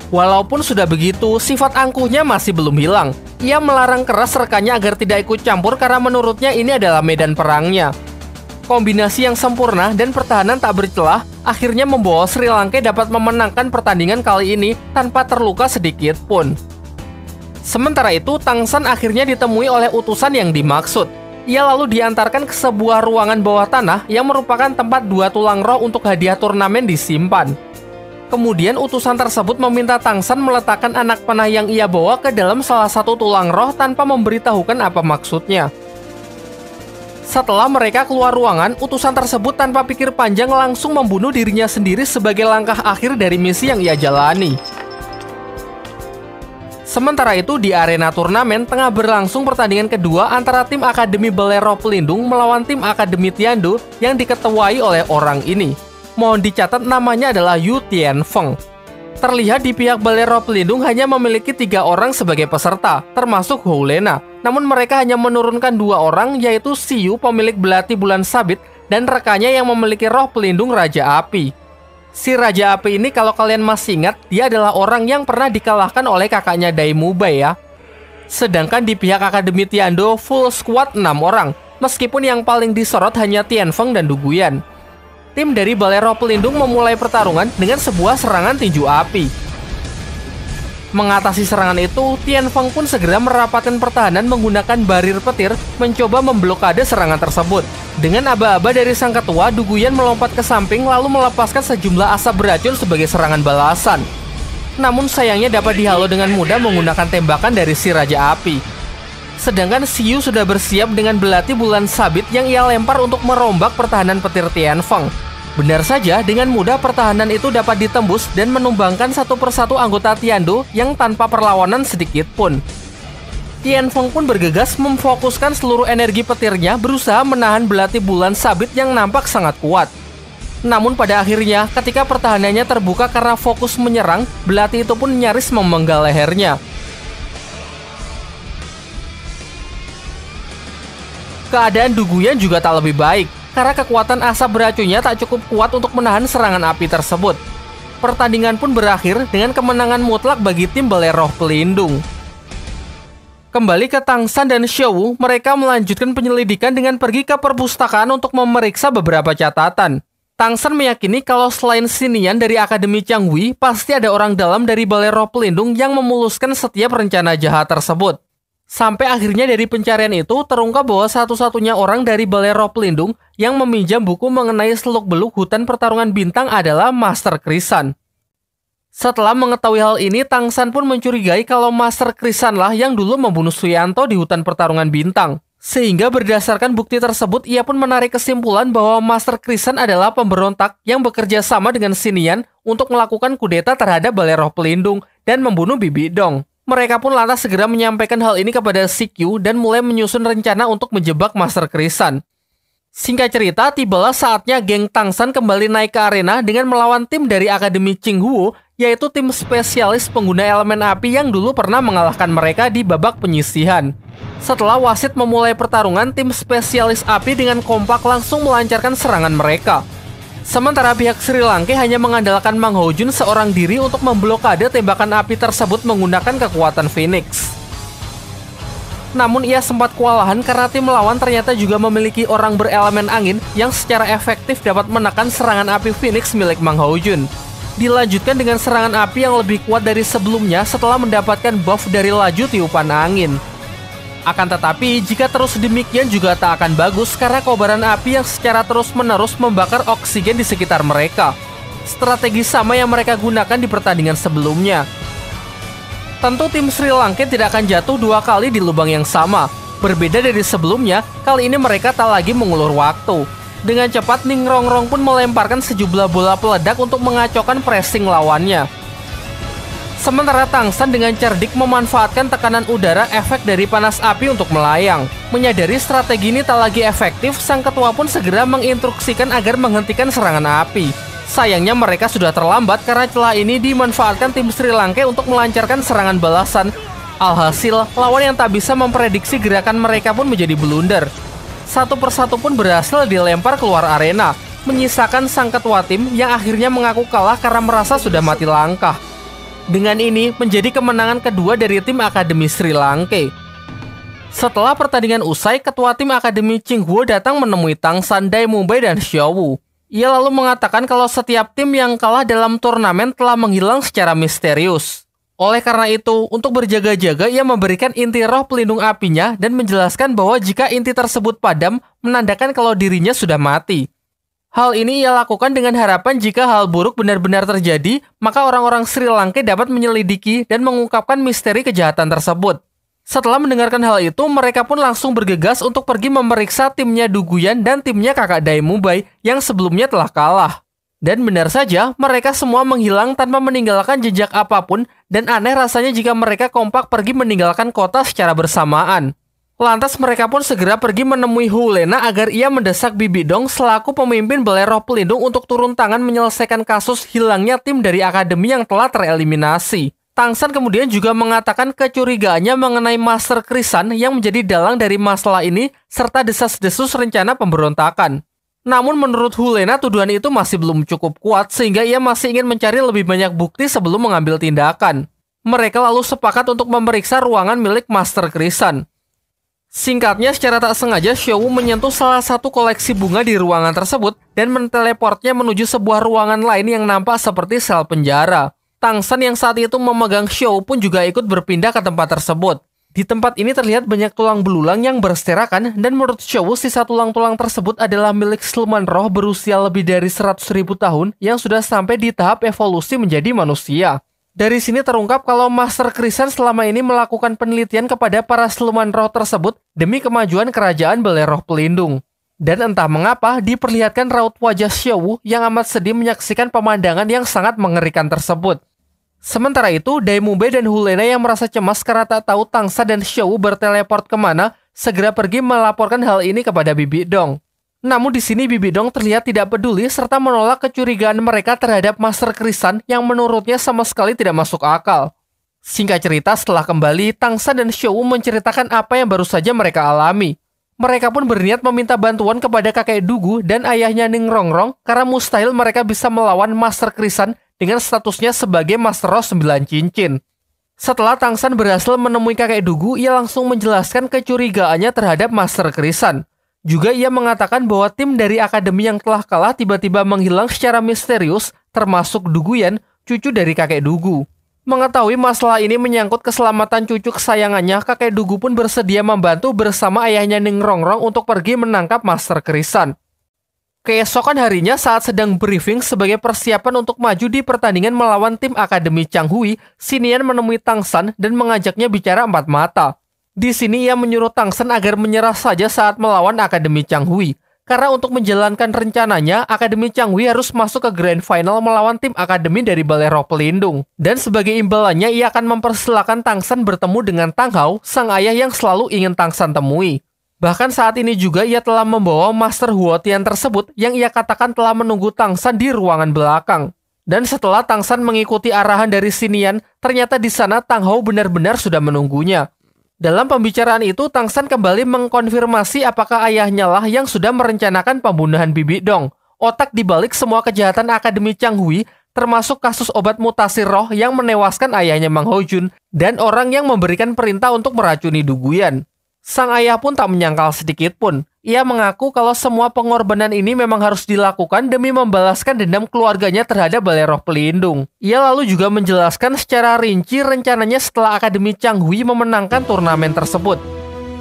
Walaupun sudah begitu, sifat angkuhnya masih belum hilang. Ia melarang keras rekannya agar tidak ikut campur karena menurutnya ini adalah medan perangnya. Kombinasi yang sempurna dan pertahanan tak bercelah akhirnya membawa Sri Lanka dapat memenangkan pertandingan kali ini tanpa terluka sedikit pun. Sementara itu, Tang San akhirnya ditemui oleh utusan yang dimaksud. Ia lalu diantarkan ke sebuah ruangan bawah tanah yang merupakan tempat 2 tulang roh untuk hadiah turnamen disimpan. Kemudian utusan tersebut meminta Tang San meletakkan anak panah yang ia bawa ke dalam salah satu tulang roh tanpa memberitahukan apa maksudnya. Setelah mereka keluar ruangan, utusan tersebut tanpa pikir panjang langsung membunuh dirinya sendiri sebagai langkah akhir dari misi yang ia jalani. Sementara itu, di arena turnamen tengah berlangsung pertandingan kedua antara tim Akademi Balai Roh Pelindung melawan tim Akademi Tiandu yang diketuai oleh orang ini. Mohon dicatat namanya adalah Yu Tianfeng. Terlihat di pihak Balai Roh Pelindung hanya memiliki 3 orang sebagai peserta, termasuk Hou Lena. Namun mereka hanya menurunkan 2 orang, yaitu Siyu pemilik belati bulan sabit dan rekannya yang memiliki roh pelindung Raja Api. Si Raja Api ini kalau kalian masih ingat, dia adalah orang yang pernah dikalahkan oleh kakaknya Daimubai ya. Sedangkan di pihak Akademi Tiandu full squad 6 orang, meskipun yang paling disorot hanya Tianfeng dan Du Guyan. Tim dari Balai Roh Pelindung memulai pertarungan dengan sebuah serangan tinju api. Mengatasi serangan itu, Tianfeng pun segera merapatkan pertahanan menggunakan barir petir mencoba memblokade serangan tersebut. Dengan aba-aba dari sang ketua, Du Guyan melompat ke samping lalu melepaskan sejumlah asap beracun sebagai serangan balasan. Namun sayangnya dapat dihalau dengan mudah menggunakan tembakan dari si Raja Api. Sedangkan Siyu sudah bersiap dengan belati bulan sabit yang ia lempar untuk merombak pertahanan petir Tianfeng. Benar saja, dengan mudah pertahanan itu dapat ditembus dan menumbangkan satu persatu anggota Tiandu yang tanpa perlawanan sedikit pun. Tianfeng pun bergegas memfokuskan seluruh energi petirnya berusaha menahan belati bulan sabit yang nampak sangat kuat. Namun pada akhirnya, ketika pertahanannya terbuka karena fokus menyerang, belati itu pun nyaris memenggal lehernya. Keadaan Du Guyan juga tak lebih baik, karena kekuatan asap beracunnya tak cukup kuat untuk menahan serangan api tersebut. Pertandingan pun berakhir dengan kemenangan mutlak bagi tim Balai Roh Pelindung. Kembali ke Tang San dan Xiao, mereka melanjutkan penyelidikan dengan pergi ke perpustakaan untuk memeriksa beberapa catatan. Tang San meyakini kalau selain Xinian dari Akademi Changhui, pasti ada orang dalam dari Balai Roh Pelindung yang memuluskan setiap rencana jahat tersebut. Sampai akhirnya dari pencarian itu terungkap bahwa satu-satunya orang dari Balai Roh Pelindung yang meminjam buku mengenai seluk-beluk hutan pertarungan bintang adalah Master Krisan. Setelah mengetahui hal ini, Tang San pun mencurigai kalau Master Krisan lah yang dulu membunuh Suyanto di hutan pertarungan bintang. Sehingga berdasarkan bukti tersebut, ia pun menarik kesimpulan bahwa Master Krisan adalah pemberontak yang bekerja sama dengan Xinian untuk melakukan kudeta terhadap Balai Roh Pelindung dan membunuh Bibi Dong. Mereka pun lantas segera menyampaikan hal ini kepada CQ dan mulai menyusun rencana untuk menjebak Master Krisan. Singkat cerita, tibalah saatnya geng Tang San kembali naik ke arena dengan melawan tim dari Akademi Qinghuo, yaitu tim spesialis pengguna elemen api yang dulu pernah mengalahkan mereka di babak penyisihan. Setelah wasit memulai pertarungan, tim spesialis api dengan kompak langsung melancarkan serangan mereka. Sementara pihak Sri Lanka hanya mengandalkan Mang Hojun seorang diri untuk memblokade tembakan api tersebut menggunakan kekuatan Phoenix. Namun ia sempat kewalahan karena tim lawan ternyata juga memiliki orang berelemen angin yang secara efektif dapat menekan serangan api Phoenix milik Mang Hojun. Dilanjutkan dengan serangan api yang lebih kuat dari sebelumnya setelah mendapatkan buff dari laju tiupan angin. Akan tetapi, jika terus demikian juga tak akan bagus karena kobaran api yang secara terus-menerus membakar oksigen di sekitar mereka. Strategi sama yang mereka gunakan di pertandingan sebelumnya. Tentu tim Sri Lanka tidak akan jatuh dua kali di lubang yang sama. Berbeda dari sebelumnya, kali ini mereka tak lagi mengulur waktu. Dengan cepat, Ning Rongrong pun melemparkan sejumlah bola peledak untuk mengacaukan pressing lawannya. Sementara Tang San dengan cerdik memanfaatkan tekanan udara efek dari panas api untuk melayang. Menyadari strategi ini tak lagi efektif, sang ketua pun segera menginstruksikan agar menghentikan serangan api. Sayangnya mereka sudah terlambat karena celah ini dimanfaatkan tim Sri Lanka untuk melancarkan serangan balasan. Alhasil, lawan yang tak bisa memprediksi gerakan mereka pun menjadi blunder. Satu persatu pun berhasil dilempar keluar arena, menyisakan sang ketua tim yang akhirnya mengaku kalah karena merasa sudah mati langkah. Dengan ini, menjadi kemenangan kedua dari tim Akademi Sri Lanka. Setelah pertandingan usai, ketua tim Akademi Qinghuo datang menemui Tang San, Dai Mumbai, dan Xiaowu. Ia lalu mengatakan kalau setiap tim yang kalah dalam turnamen telah menghilang secara misterius. Oleh karena itu, untuk berjaga-jaga, ia memberikan inti roh pelindung apinya dan menjelaskan bahwa jika inti tersebut padam, menandakan kalau dirinya sudah mati. Hal ini ia lakukan dengan harapan jika hal buruk benar-benar terjadi, maka orang-orang Sri Lanka dapat menyelidiki dan mengungkapkan misteri kejahatan tersebut. Setelah mendengarkan hal itu, mereka pun langsung bergegas untuk pergi memeriksa timnya Duguyan dan timnya kakak Dai Mumbai yang sebelumnya telah kalah. Dan benar saja, mereka semua menghilang tanpa meninggalkan jejak apapun, dan aneh rasanya jika mereka kompak pergi meninggalkan kota secara bersamaan. Lantas mereka pun segera pergi menemui Hulena agar ia mendesak Bibi Dong selaku pemimpin Balai Roh Pelindung untuk turun tangan menyelesaikan kasus hilangnya tim dari akademi yang telah tereliminasi. Tang San kemudian juga mengatakan kecurigaannya mengenai Master Krisan yang menjadi dalang dari masalah ini serta desas-desus rencana pemberontakan. Namun menurut Hulena tuduhan itu masih belum cukup kuat sehingga ia masih ingin mencari lebih banyak bukti sebelum mengambil tindakan. Mereka lalu sepakat untuk memeriksa ruangan milik Master Krisan. Singkatnya, secara tak sengaja, Xiaowu menyentuh salah satu koleksi bunga di ruangan tersebut dan menteleportnya menuju sebuah ruangan lain yang nampak seperti sel penjara. Tang San yang saat itu memegang Xiaowu pun juga ikut berpindah ke tempat tersebut. Di tempat ini terlihat banyak tulang belulang yang berserakan dan menurut Xiaowu sisa tulang-tulang tersebut adalah milik siluman roh berusia lebih dari 100.000 tahun yang sudah sampai di tahap evolusi menjadi manusia. Dari sini terungkap kalau Master Krisan selama ini melakukan penelitian kepada para siluman roh tersebut demi kemajuan kerajaan Balai Roh Pelindung. Dan entah mengapa diperlihatkan raut wajah Xiaowu yang amat sedih menyaksikan pemandangan yang sangat mengerikan tersebut. Sementara itu, Dai Mumbai dan Hulena yang merasa cemas karena tak tahu Tang San dan Xiaowu berteleport kemana, segera pergi melaporkan hal ini kepada Bibi Dong. Namun di sini Bibi Dong terlihat tidak peduli serta menolak kecurigaan mereka terhadap Master Krisan yang menurutnya sama sekali tidak masuk akal. Singkat cerita, setelah kembali, Tang San dan Xiaowu menceritakan apa yang baru saja mereka alami. Mereka pun berniat meminta bantuan kepada kakek Dugu dan ayahnya Ning Rongrong karena mustahil mereka bisa melawan Master Krisan dengan statusnya sebagai Master Roh 9 Cincin. Setelah Tang San berhasil menemui kakek Dugu, ia langsung menjelaskan kecurigaannya terhadap Master Krisan. Juga ia mengatakan bahwa tim dari akademi yang telah kalah tiba-tiba menghilang secara misterius, termasuk Duguyan, cucu dari kakek Dugu. Mengetahui masalah ini menyangkut keselamatan cucu kesayangannya, kakek Dugu pun bersedia membantu bersama ayahnya Ning Rongrong untuk pergi menangkap Master Krisan. Keesokan harinya saat sedang briefing sebagai persiapan untuk maju di pertandingan melawan tim Akademi Changhui, Xinian menemui Tang San dan mengajaknya bicara empat mata. Di sini ia menyuruh Tang San agar menyerah saja saat melawan Akademi Changhui. Karena untuk menjalankan rencananya, Akademi Changhui harus masuk ke Grand Final melawan tim Akademi dari Balai Roh Pelindung. Dan sebagai imbalannya, ia akan mempersilahkan Tang San bertemu dengan Tang Hao, sang ayah yang selalu ingin Tang San temui. Bahkan saat ini juga ia telah membawa Master Huotian tersebut yang ia katakan telah menunggu Tang San di ruangan belakang. Dan setelah Tang San mengikuti arahan dari Xinian, ternyata di sana Tang Hao benar-benar sudah menunggunya. Dalam pembicaraan itu, Tang San kembali mengkonfirmasi apakah ayahnya lah yang sudah merencanakan pembunuhan Bibi Dong, otak dibalik semua kejahatan Akademi Changhui, termasuk kasus obat mutasi roh yang menewaskan ayahnya Mang Hojun, dan orang yang memberikan perintah untuk meracuni Duguyan. Sang ayah pun tak menyangkal sedikit pun. Ia mengaku kalau semua pengorbanan ini memang harus dilakukan demi membalaskan dendam keluarganya terhadap Balai Roh Pelindung. Ia lalu juga menjelaskan secara rinci rencananya setelah Akademi Changhui memenangkan turnamen tersebut.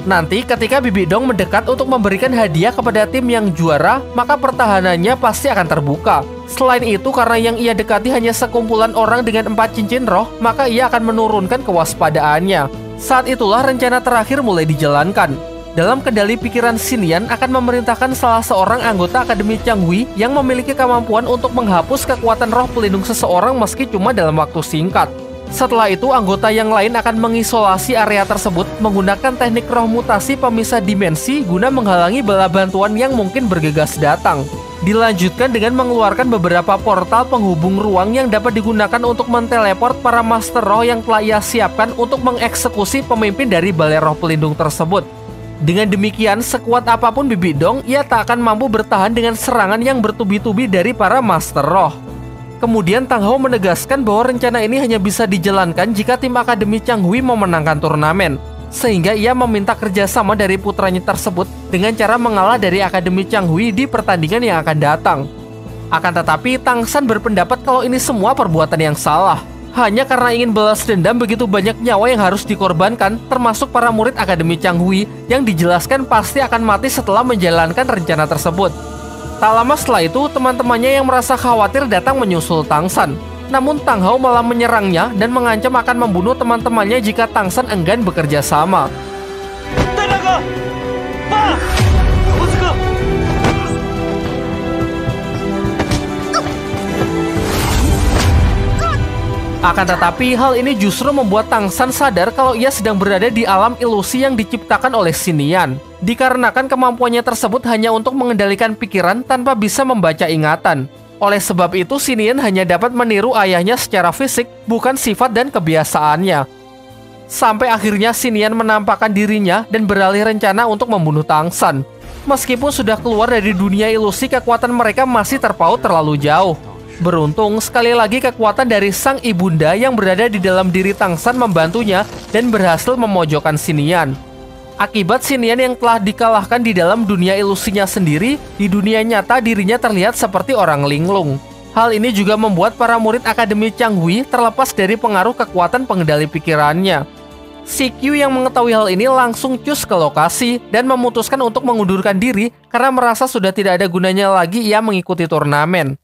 Nanti ketika Bibi Dong mendekat untuk memberikan hadiah kepada tim yang juara, maka pertahanannya pasti akan terbuka. Selain itu, karena yang ia dekati hanya sekumpulan orang dengan 4 cincin roh, maka ia akan menurunkan kewaspadaannya. Saat itulah rencana terakhir mulai dijalankan. Dalam kendali pikiran Xinian akan memerintahkan salah seorang anggota Akademi Changhui yang memiliki kemampuan untuk menghapus kekuatan roh pelindung seseorang meski cuma dalam waktu singkat. Setelah itu, anggota yang lain akan mengisolasi area tersebut menggunakan teknik roh mutasi pemisah dimensi guna menghalangi bala bantuan yang mungkin bergegas datang. Dilanjutkan dengan mengeluarkan beberapa portal penghubung ruang yang dapat digunakan untuk menteleport para master roh yang telah ia siapkan untuk mengeksekusi pemimpin dari Balai Roh Pelindung tersebut. Dengan demikian, sekuat apapun Bibi Dong, ia tak akan mampu bertahan dengan serangan yang bertubi-tubi dari para master roh. Kemudian Tang Hao menegaskan bahwa rencana ini hanya bisa dijalankan jika tim Akademi Changhui memenangkan turnamen. Sehingga ia meminta kerjasama dari putranya tersebut dengan cara mengalah dari Akademi Changhui di pertandingan yang akan datang. Akan tetapi, Tang San berpendapat kalau ini semua perbuatan yang salah. Hanya karena ingin balas dendam begitu banyak nyawa yang harus dikorbankan, termasuk para murid Akademi Changhui yang dijelaskan pasti akan mati setelah menjalankan rencana tersebut. Tak lama setelah itu, teman-temannya yang merasa khawatir datang menyusul Tang San. Namun Tang Hao malah menyerangnya dan mengancam akan membunuh teman-temannya jika Tang San enggan bekerja sama. Tenaga! Pa! Akan tetapi, hal ini justru membuat Tang San sadar kalau ia sedang berada di alam ilusi yang diciptakan oleh Xinian. Dikarenakan kemampuannya tersebut hanya untuk mengendalikan pikiran tanpa bisa membaca ingatan. Oleh sebab itu, Xinian hanya dapat meniru ayahnya secara fisik, bukan sifat dan kebiasaannya. Sampai akhirnya Xinian menampakkan dirinya dan beralih rencana untuk membunuh Tang San. Meskipun sudah keluar dari dunia ilusi, kekuatan mereka masih terpaut terlalu jauh. Beruntung, sekali lagi kekuatan dari sang ibunda yang berada di dalam diri Tang San membantunya dan berhasil memojokkan Xinian. Akibat Xinian yang telah dikalahkan di dalam dunia ilusinya sendiri, di dunia nyata dirinya terlihat seperti orang linglung. Hal ini juga membuat para murid Akademi Changhui terlepas dari pengaruh kekuatan pengendali pikirannya. Si Q yang mengetahui hal ini langsung cus ke lokasi dan memutuskan untuk mengundurkan diri karena merasa sudah tidak ada gunanya lagi ia mengikuti turnamen.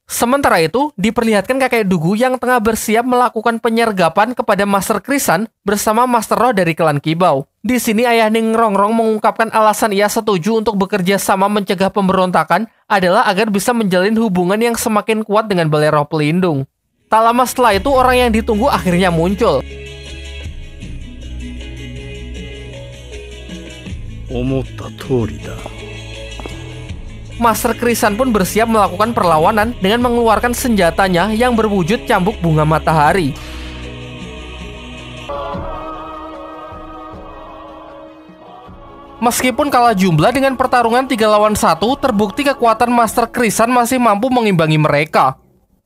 Sementara itu, diperlihatkan kakek Dugu yang tengah bersiap melakukan penyergapan kepada Master Krisan bersama Master Roh dari klan Kibau. Di sini ayah Ning Rongrong mengungkapkan alasan ia setuju untuk bekerja sama mencegah pemberontakan adalah agar bisa menjalin hubungan yang semakin kuat dengan Balai Roh Pelindung. Tak lama setelah itu, orang yang ditunggu akhirnya muncul. Master Krisan pun bersiap melakukan perlawanan dengan mengeluarkan senjatanya yang berwujud cambuk bunga matahari. Meskipun kalah jumlah dengan pertarungan 3 lawan 1, terbukti kekuatan Master Krisan masih mampu mengimbangi mereka.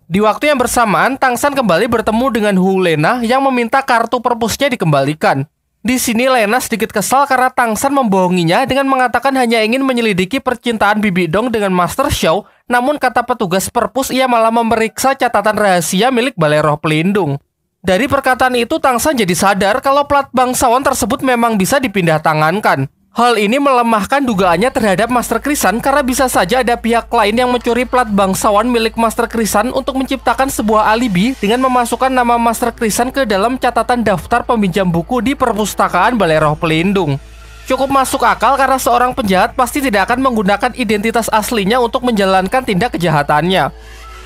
Di waktu yang bersamaan, Tang San kembali bertemu dengan Hu Lena yang meminta kartu perpusnya dikembalikan. Di sini Lena sedikit kesal karena Tang San membohonginya dengan mengatakan hanya ingin menyelidiki percintaan Bibi Dong dengan Master Xiao, namun kata petugas perpus ia malah memeriksa catatan rahasia milik Balai Roh Pelindung. Dari perkataan itu Tang San jadi sadar kalau plat bangsawan tersebut memang bisa dipindah tangankan. Hal ini melemahkan dugaannya terhadap Master Krisan karena bisa saja ada pihak lain yang mencuri plat bangsawan milik Master Krisan untuk menciptakan sebuah alibi dengan memasukkan nama Master Krisan ke dalam catatan daftar peminjam buku di perpustakaan Balai Roh Pelindung. Cukup masuk akal karena seorang penjahat pasti tidak akan menggunakan identitas aslinya untuk menjalankan tindak kejahatannya.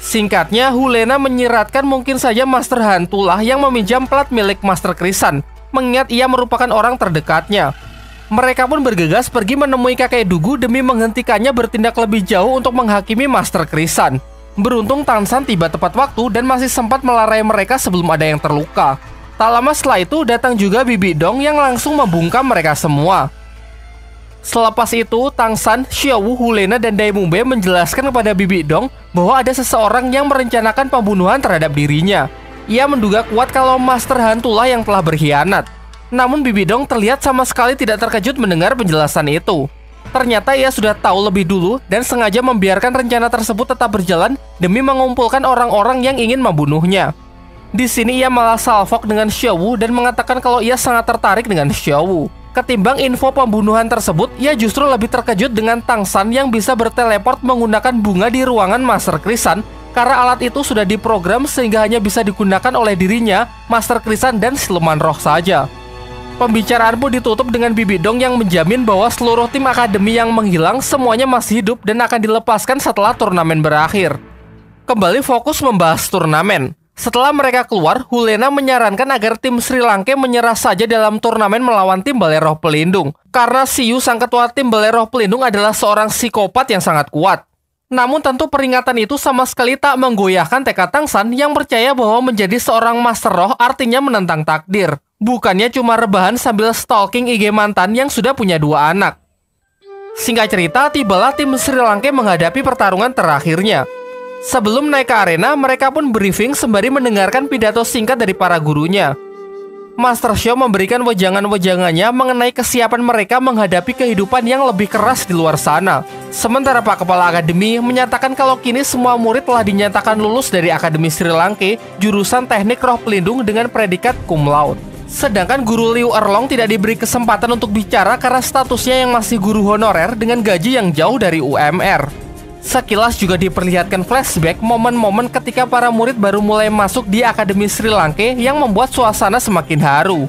Singkatnya, Hulena menyiratkan mungkin saja Master Hantulah yang meminjam plat milik Master Krisan, mengingat ia merupakan orang terdekatnya. Mereka pun bergegas pergi menemui kakek Dugu demi menghentikannya bertindak lebih jauh untuk menghakimi Master Krisan. Beruntung Tang San tiba tepat waktu dan masih sempat melerai mereka sebelum ada yang terluka. Tak lama setelah itu datang juga Bibi Dong yang langsung membungkam mereka semua. Selepas itu, Tang San, Xiaowu, Hulena, dan Daimumbe menjelaskan kepada Bibi Dong bahwa ada seseorang yang merencanakan pembunuhan terhadap dirinya. Ia menduga kuat kalau Master Hantulah yang telah berkhianat. Namun Bibi Dong terlihat sama sekali tidak terkejut mendengar penjelasan itu. Ternyata ia sudah tahu lebih dulu dan sengaja membiarkan rencana tersebut tetap berjalan demi mengumpulkan orang-orang yang ingin membunuhnya. Di sini ia malah salfok dengan Xiaowu dan mengatakan kalau ia sangat tertarik dengan Xiaowu. Ketimbang info pembunuhan tersebut, ia justru lebih terkejut dengan Tang San yang bisa berteleport menggunakan bunga di ruangan Master Krisan karena alat itu sudah diprogram sehingga hanya bisa digunakan oleh dirinya, Master Krisan, dan siluman roh saja. Pembicaraan pun ditutup dengan Bibi Dong yang menjamin bahwa seluruh tim akademi yang menghilang semuanya masih hidup dan akan dilepaskan setelah turnamen berakhir. Kembali fokus membahas turnamen. Setelah mereka keluar, Hulena menyarankan agar tim Sri Lanka menyerah saja dalam turnamen melawan tim Balai Roh Pelindung. Karena Siyu, sang ketua tim Balai Roh Pelindung, adalah seorang psikopat yang sangat kuat. Namun tentu peringatan itu sama sekali tak menggoyahkan tekad Tang San yang percaya bahwa menjadi seorang Master Roh artinya menentang takdir. Bukannya cuma rebahan sambil stalking IG mantan yang sudah punya 2 anak. Singkat cerita, tibalah tim Sri Lanka menghadapi pertarungan terakhirnya. Sebelum naik ke arena, mereka pun briefing sembari mendengarkan pidato singkat dari para gurunya. Master Xiao memberikan wejangan-wejangannya mengenai kesiapan mereka menghadapi kehidupan yang lebih keras di luar sana. Sementara Pak Kepala Akademi menyatakan kalau kini semua murid telah dinyatakan lulus dari Akademi Sri Lanka jurusan Teknik Roh Pelindung dengan predikat cum laude. Sedangkan Guru Liu Erlong tidak diberi kesempatan untuk bicara karena statusnya yang masih guru honorer dengan gaji yang jauh dari UMR. Sekilas juga diperlihatkan flashback momen-momen ketika para murid baru mulai masuk di Akademi Sri Lanka yang membuat suasana semakin haru.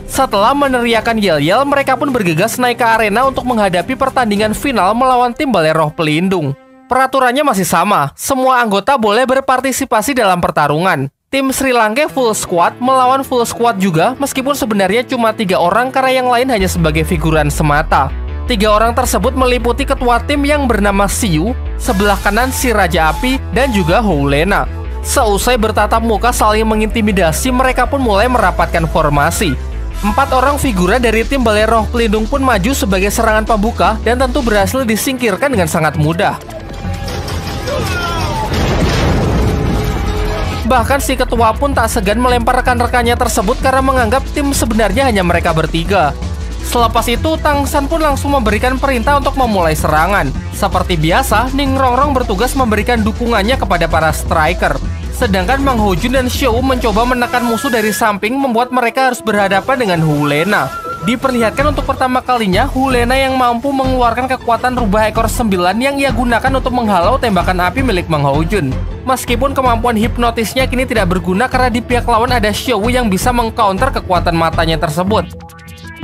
Setelah meneriakan yel-yel, mereka pun bergegas naik ke arena untuk menghadapi pertandingan final melawan tim Balai Roh Pelindung. Peraturannya masih sama, semua anggota boleh berpartisipasi dalam pertarungan. Tim Sri Lanka full squad melawan full squad juga, meskipun sebenarnya cuma 3 orang karena yang lain hanya sebagai figuran semata. 3 orang tersebut meliputi ketua tim yang bernama Siyu, sebelah kanan si Raja Api, dan juga Hulena. Seusai bertatap muka saling mengintimidasi, mereka pun mulai merapatkan formasi. 4 orang figuran dari tim Balai Roh Pelindung pun maju sebagai serangan pembuka dan tentu berhasil disingkirkan dengan sangat mudah. Bahkan si ketua pun tak segan melempar rekan-rekannya tersebut karena menganggap tim sebenarnya hanya mereka bertiga. Selepas itu, Tang San pun langsung memberikan perintah untuk memulai serangan. Seperti biasa, Ning Rongrong bertugas memberikan dukungannya kepada para striker. Sedangkan Mang Hojun dan Xiao mencoba menekan musuh dari samping membuat mereka harus berhadapan dengan Hulena. Diperlihatkan untuk pertama kalinya, Hulena yang mampu mengeluarkan kekuatan rubah ekor 9 yang ia gunakan untuk menghalau tembakan api milik Mang Hojun. Meskipun kemampuan hipnotisnya kini tidak berguna karena di pihak lawan ada Xiao yang bisa mengcounter kekuatan matanya tersebut.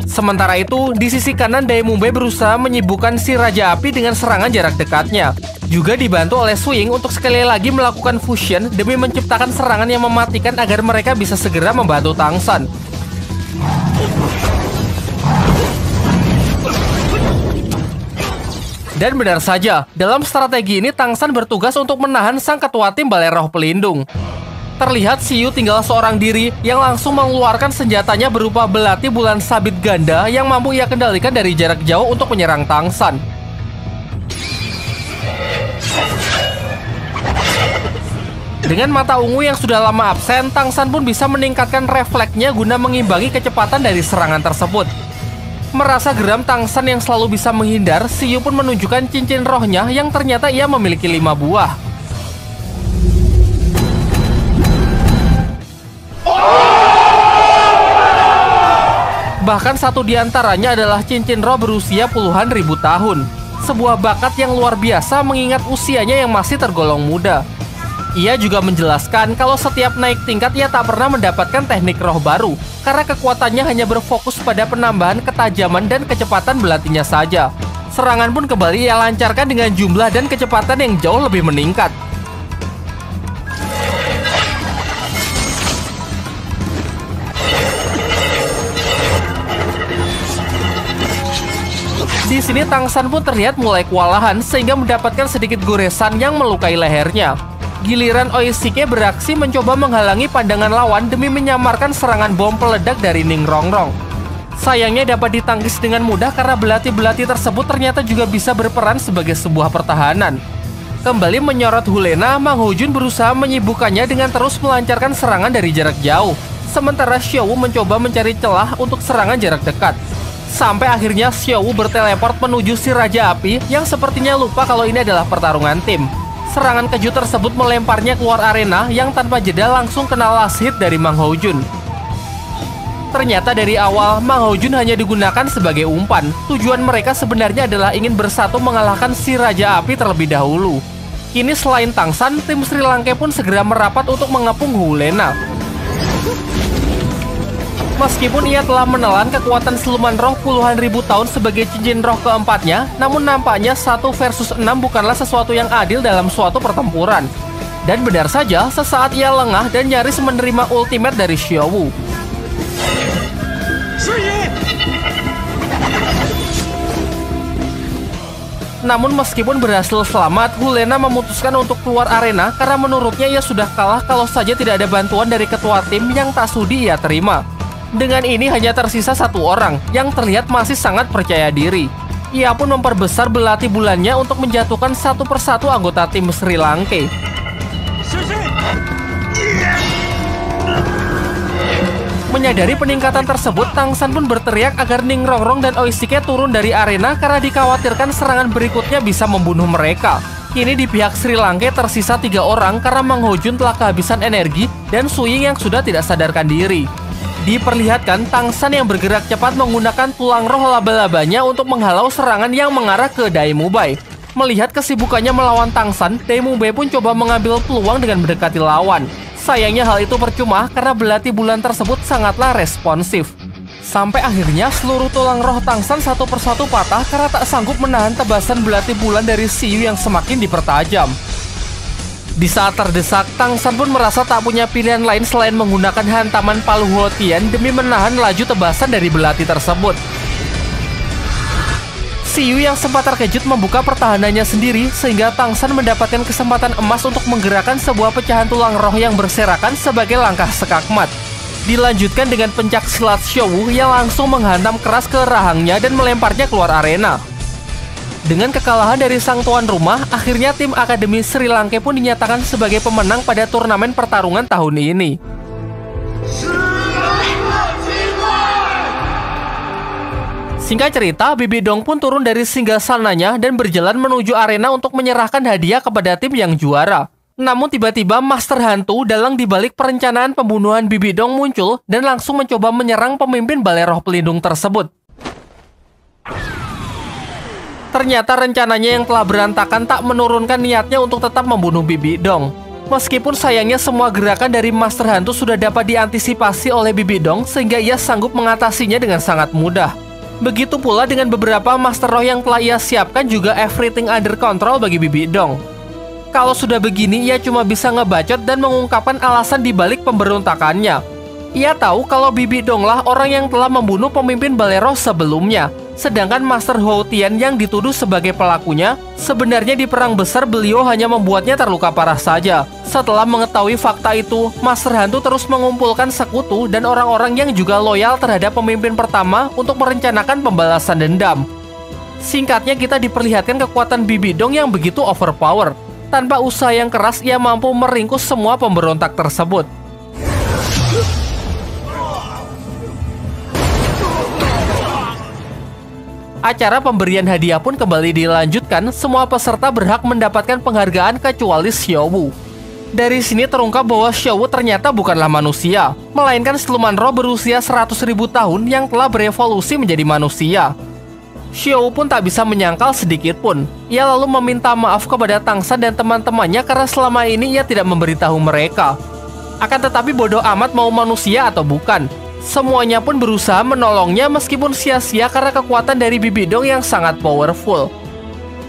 Sementara itu, di sisi kanan Daimumbe berusaha menyibukkan si Raja Api dengan serangan jarak dekatnya. Juga dibantu oleh Swing untuk sekali lagi melakukan fusion demi menciptakan serangan yang mematikan agar mereka bisa segera membantu Tang San. Dan benar saja, dalam strategi ini Tang San bertugas untuk menahan sang ketua tim Balai Roh Pelindung. Terlihat Siyu tinggal seorang diri yang langsung mengeluarkan senjatanya berupa belati bulan sabit ganda yang mampu ia kendalikan dari jarak jauh untuk menyerang Tang San. Dengan mata ungu yang sudah lama absen, Tang San pun bisa meningkatkan refleksnya guna mengimbangi kecepatan dari serangan tersebut. Merasa geram Tang San yang selalu bisa menghindar, Xiyu pun menunjukkan cincin rohnya yang ternyata ia memiliki 5 buah. Bahkan satu di antaranya adalah cincin roh berusia puluhan ribu tahun. Sebuah bakat yang luar biasa mengingat usianya yang masih tergolong muda. Ia juga menjelaskan kalau setiap naik tingkat ia tak pernah mendapatkan teknik roh baru, karena kekuatannya hanya berfokus pada penambahan ketajaman dan kecepatan belatinya saja. Serangan pun kembali ia lancarkan dengan jumlah dan kecepatan yang jauh lebih meningkat. Di sini Tang San pun terlihat mulai kewalahan sehingga mendapatkan sedikit goresan yang melukai lehernya. Giliran Oishike beraksi mencoba menghalangi pandangan lawan demi menyamarkan serangan bom peledak dari Ning Rongrong. Sayangnya dapat ditangkis dengan mudah karena belati-belati tersebut ternyata juga bisa berperan sebagai sebuah pertahanan. Kembali menyorot Hulena, Mang Hojun berusaha menyibukkannya dengan terus melancarkan serangan dari jarak jauh. Sementara Xiaowu mencoba mencari celah untuk serangan jarak dekat. Sampai akhirnya Xiaowu berteleport menuju si Raja Api yang sepertinya lupa kalau ini adalah pertarungan tim. Serangan kejut tersebut melemparnya keluar arena yang tanpa jeda langsung kena last hit dari Mang Hojun. Ternyata dari awal, Mang Hojun hanya digunakan sebagai umpan. Tujuan mereka sebenarnya adalah ingin bersatu mengalahkan si Raja Api terlebih dahulu. Kini selain Tang San, tim Sri Lanka pun segera merapat untuk mengepung Hulena. Meskipun ia telah menelan kekuatan siluman roh puluhan ribu tahun sebagai cincin roh keempatnya, namun nampaknya 1 versus 6 bukanlah sesuatu yang adil dalam suatu pertempuran. Dan benar saja, sesaat ia lengah dan nyaris menerima ultimate dari Xiaowu. Namun meskipun berhasil selamat, Hulena memutuskan untuk keluar arena karena menurutnya ia sudah kalah kalau saja tidak ada bantuan dari ketua tim yang tak sudi ia terima. Dengan ini hanya tersisa 1 orang yang terlihat masih sangat percaya diri. Ia pun memperbesar belati bulannya untuk menjatuhkan satu persatu anggota tim Sri Lanka. Menyadari peningkatan tersebut, Tang San pun berteriak agar Ning Rongrong dan Oishike turun dari arena karena dikhawatirkan serangan berikutnya bisa membunuh mereka. Kini di pihak Sri Lanka tersisa 3 orang karena Mang Hojun telah kehabisan energi dan Su Ying yang sudah tidak sadarkan diri. Diperlihatkan Tang San yang bergerak cepat menggunakan tulang roh laba-labanya untuk menghalau serangan yang mengarah ke Daimu Bai. Melihat kesibukannya melawan Tang San, Daimu Bai pun coba mengambil peluang dengan mendekati lawan. Sayangnya hal itu percuma karena belati bulan tersebut sangatlah responsif. Sampai akhirnya seluruh tulang roh Tang San satu persatu patah karena tak sanggup menahan tebasan belati bulan dari Xiyu yang semakin dipertajam. Di saat terdesak, Tang San pun merasa tak punya pilihan lain selain menggunakan hantaman palu Huotian demi menahan laju tebasan dari belati tersebut. Xiyu yang sempat terkejut membuka pertahanannya sendiri sehingga Tang San mendapatkan kesempatan emas untuk menggerakkan sebuah pecahan tulang roh yang berserakan sebagai langkah sekakmat. Dilanjutkan dengan pencak silat Xiaowu yang langsung menghantam keras ke rahangnya dan melemparnya keluar arena. Dengan kekalahan dari sang tuan rumah, akhirnya tim Akademi Sri Lanka pun dinyatakan sebagai pemenang pada turnamen pertarungan tahun ini. Singkat cerita, Bibi Dong pun turun dari singgasananya dan berjalan menuju arena untuk menyerahkan hadiah kepada tim yang juara. Namun tiba-tiba Master Hantu dalang dibalik perencanaan pembunuhan Bibi Dong muncul dan langsung mencoba menyerang pemimpin Balai Roh Pelindung tersebut. Ternyata rencananya yang telah berantakan tak menurunkan niatnya untuk tetap membunuh Bibi Dong. Meskipun sayangnya semua gerakan dari Master Hantu sudah dapat diantisipasi oleh Bibi Dong sehingga ia sanggup mengatasinya dengan sangat mudah. Begitu pula dengan beberapa Master Roh yang telah ia siapkan juga everything under control bagi Bibi Dong. Kalau sudah begini ia cuma bisa ngebacot dan mengungkapkan alasan dibalik pemberontakannya. Ia tahu kalau Bibi Dong lah orang yang telah membunuh pemimpin Balai Roh sebelumnya. Sedangkan Master Huotian yang dituduh sebagai pelakunya, sebenarnya di perang besar beliau hanya membuatnya terluka parah saja. Setelah mengetahui fakta itu, Master Hantu terus mengumpulkan sekutu dan orang-orang yang juga loyal terhadap pemimpin pertama untuk merencanakan pembalasan dendam. Singkatnya kita diperlihatkan kekuatan Bibi Dong yang begitu overpower. Tanpa usaha yang keras, ia mampu meringkus semua pemberontak tersebut. Acara pemberian hadiah pun kembali dilanjutkan. Semua peserta berhak mendapatkan penghargaan kecuali Xiaowu. Dari sini terungkap bahwa Xiaowu ternyata bukanlah manusia, melainkan siluman roh berusia 100.000 tahun yang telah berevolusi menjadi manusia. Xiaowu pun tak bisa menyangkal sedikit pun. Ia lalu meminta maaf kepada Tang San dan teman-temannya karena selama ini ia tidak memberitahu mereka. Akan tetapi bodoh amat mau manusia atau bukan, semuanya pun berusaha menolongnya meskipun sia-sia karena kekuatan dari Bibi Dong yang sangat powerful.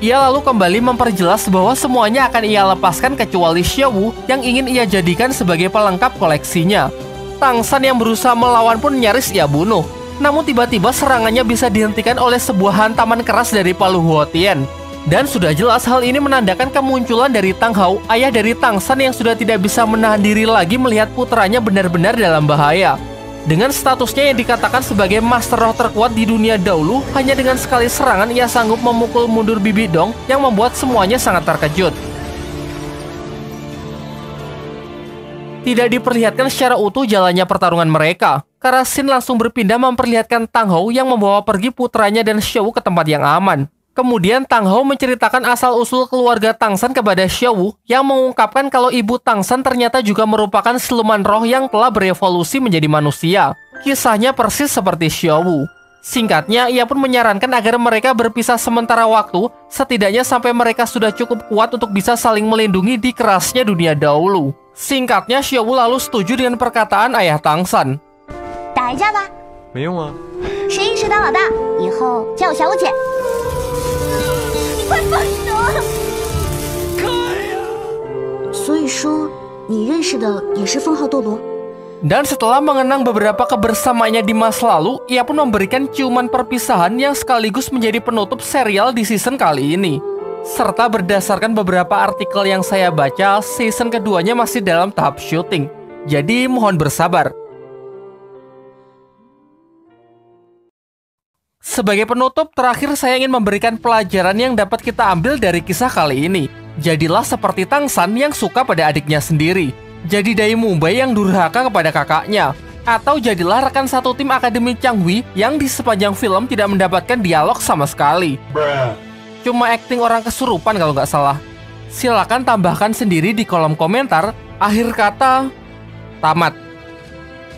Ia lalu kembali memperjelas bahwa semuanya akan ia lepaskan kecuali Xiaowu yang ingin ia jadikan sebagai pelengkap koleksinya. Tang San yang berusaha melawan pun nyaris ia bunuh. Namun tiba-tiba serangannya bisa dihentikan oleh sebuah hantaman keras dari Palu Huotien. Dan sudah jelas hal ini menandakan kemunculan dari Tang Hao, ayah dari Tang San yang sudah tidak bisa menahan diri lagi melihat putranya benar-benar dalam bahaya. Dengan statusnya yang dikatakan sebagai master roh terkuat di dunia dahulu, hanya dengan sekali serangan ia sanggup memukul mundur Bibi Dong yang membuat semuanya sangat terkejut. Tidak diperlihatkan secara utuh jalannya pertarungan mereka, karena Sin langsung berpindah memperlihatkan Tang Hao yang membawa pergi putranya dan Xiaowu ke tempat yang aman. Kemudian Tang Hao menceritakan asal-usul keluarga Tang San kepada Xiaowu yang mengungkapkan kalau ibu Tang San ternyata juga merupakan siluman roh yang telah berevolusi menjadi manusia. Kisahnya persis seperti Xiaowu. Singkatnya, ia pun menyarankan agar mereka berpisah sementara waktu, setidaknya sampai mereka sudah cukup kuat untuk bisa saling melindungi di kerasnya dunia dahulu. Singkatnya, Xiaowu lalu setuju dengan perkataan ayah Tang San. 打一架吧，没用啊。谁赢谁当老大，以后叫我小五姐。你快放手！所以说，你认识的也是封号斗罗。 Dan setelah mengenang beberapa kebersamaannya di masa lalu, ia pun memberikan ciuman perpisahan yang sekaligus menjadi penutup serial di season kali ini. Serta berdasarkan beberapa artikel yang saya baca, season keduanya masih dalam tahap syuting. Jadi mohon bersabar. Sebagai penutup, terakhir saya ingin memberikan pelajaran yang dapat kita ambil dari kisah kali ini. Jadilah seperti Tang San yang suka pada adiknya sendiri. Jadi Dai Mubai yang durhaka kepada kakaknya. Atau jadilah rekan satu tim Akademi Changhui yang di sepanjang film tidak mendapatkan dialog sama sekali. Cuma akting orang kesurupan kalau nggak salah. Silakan tambahkan sendiri di kolom komentar. Akhir kata, tamat.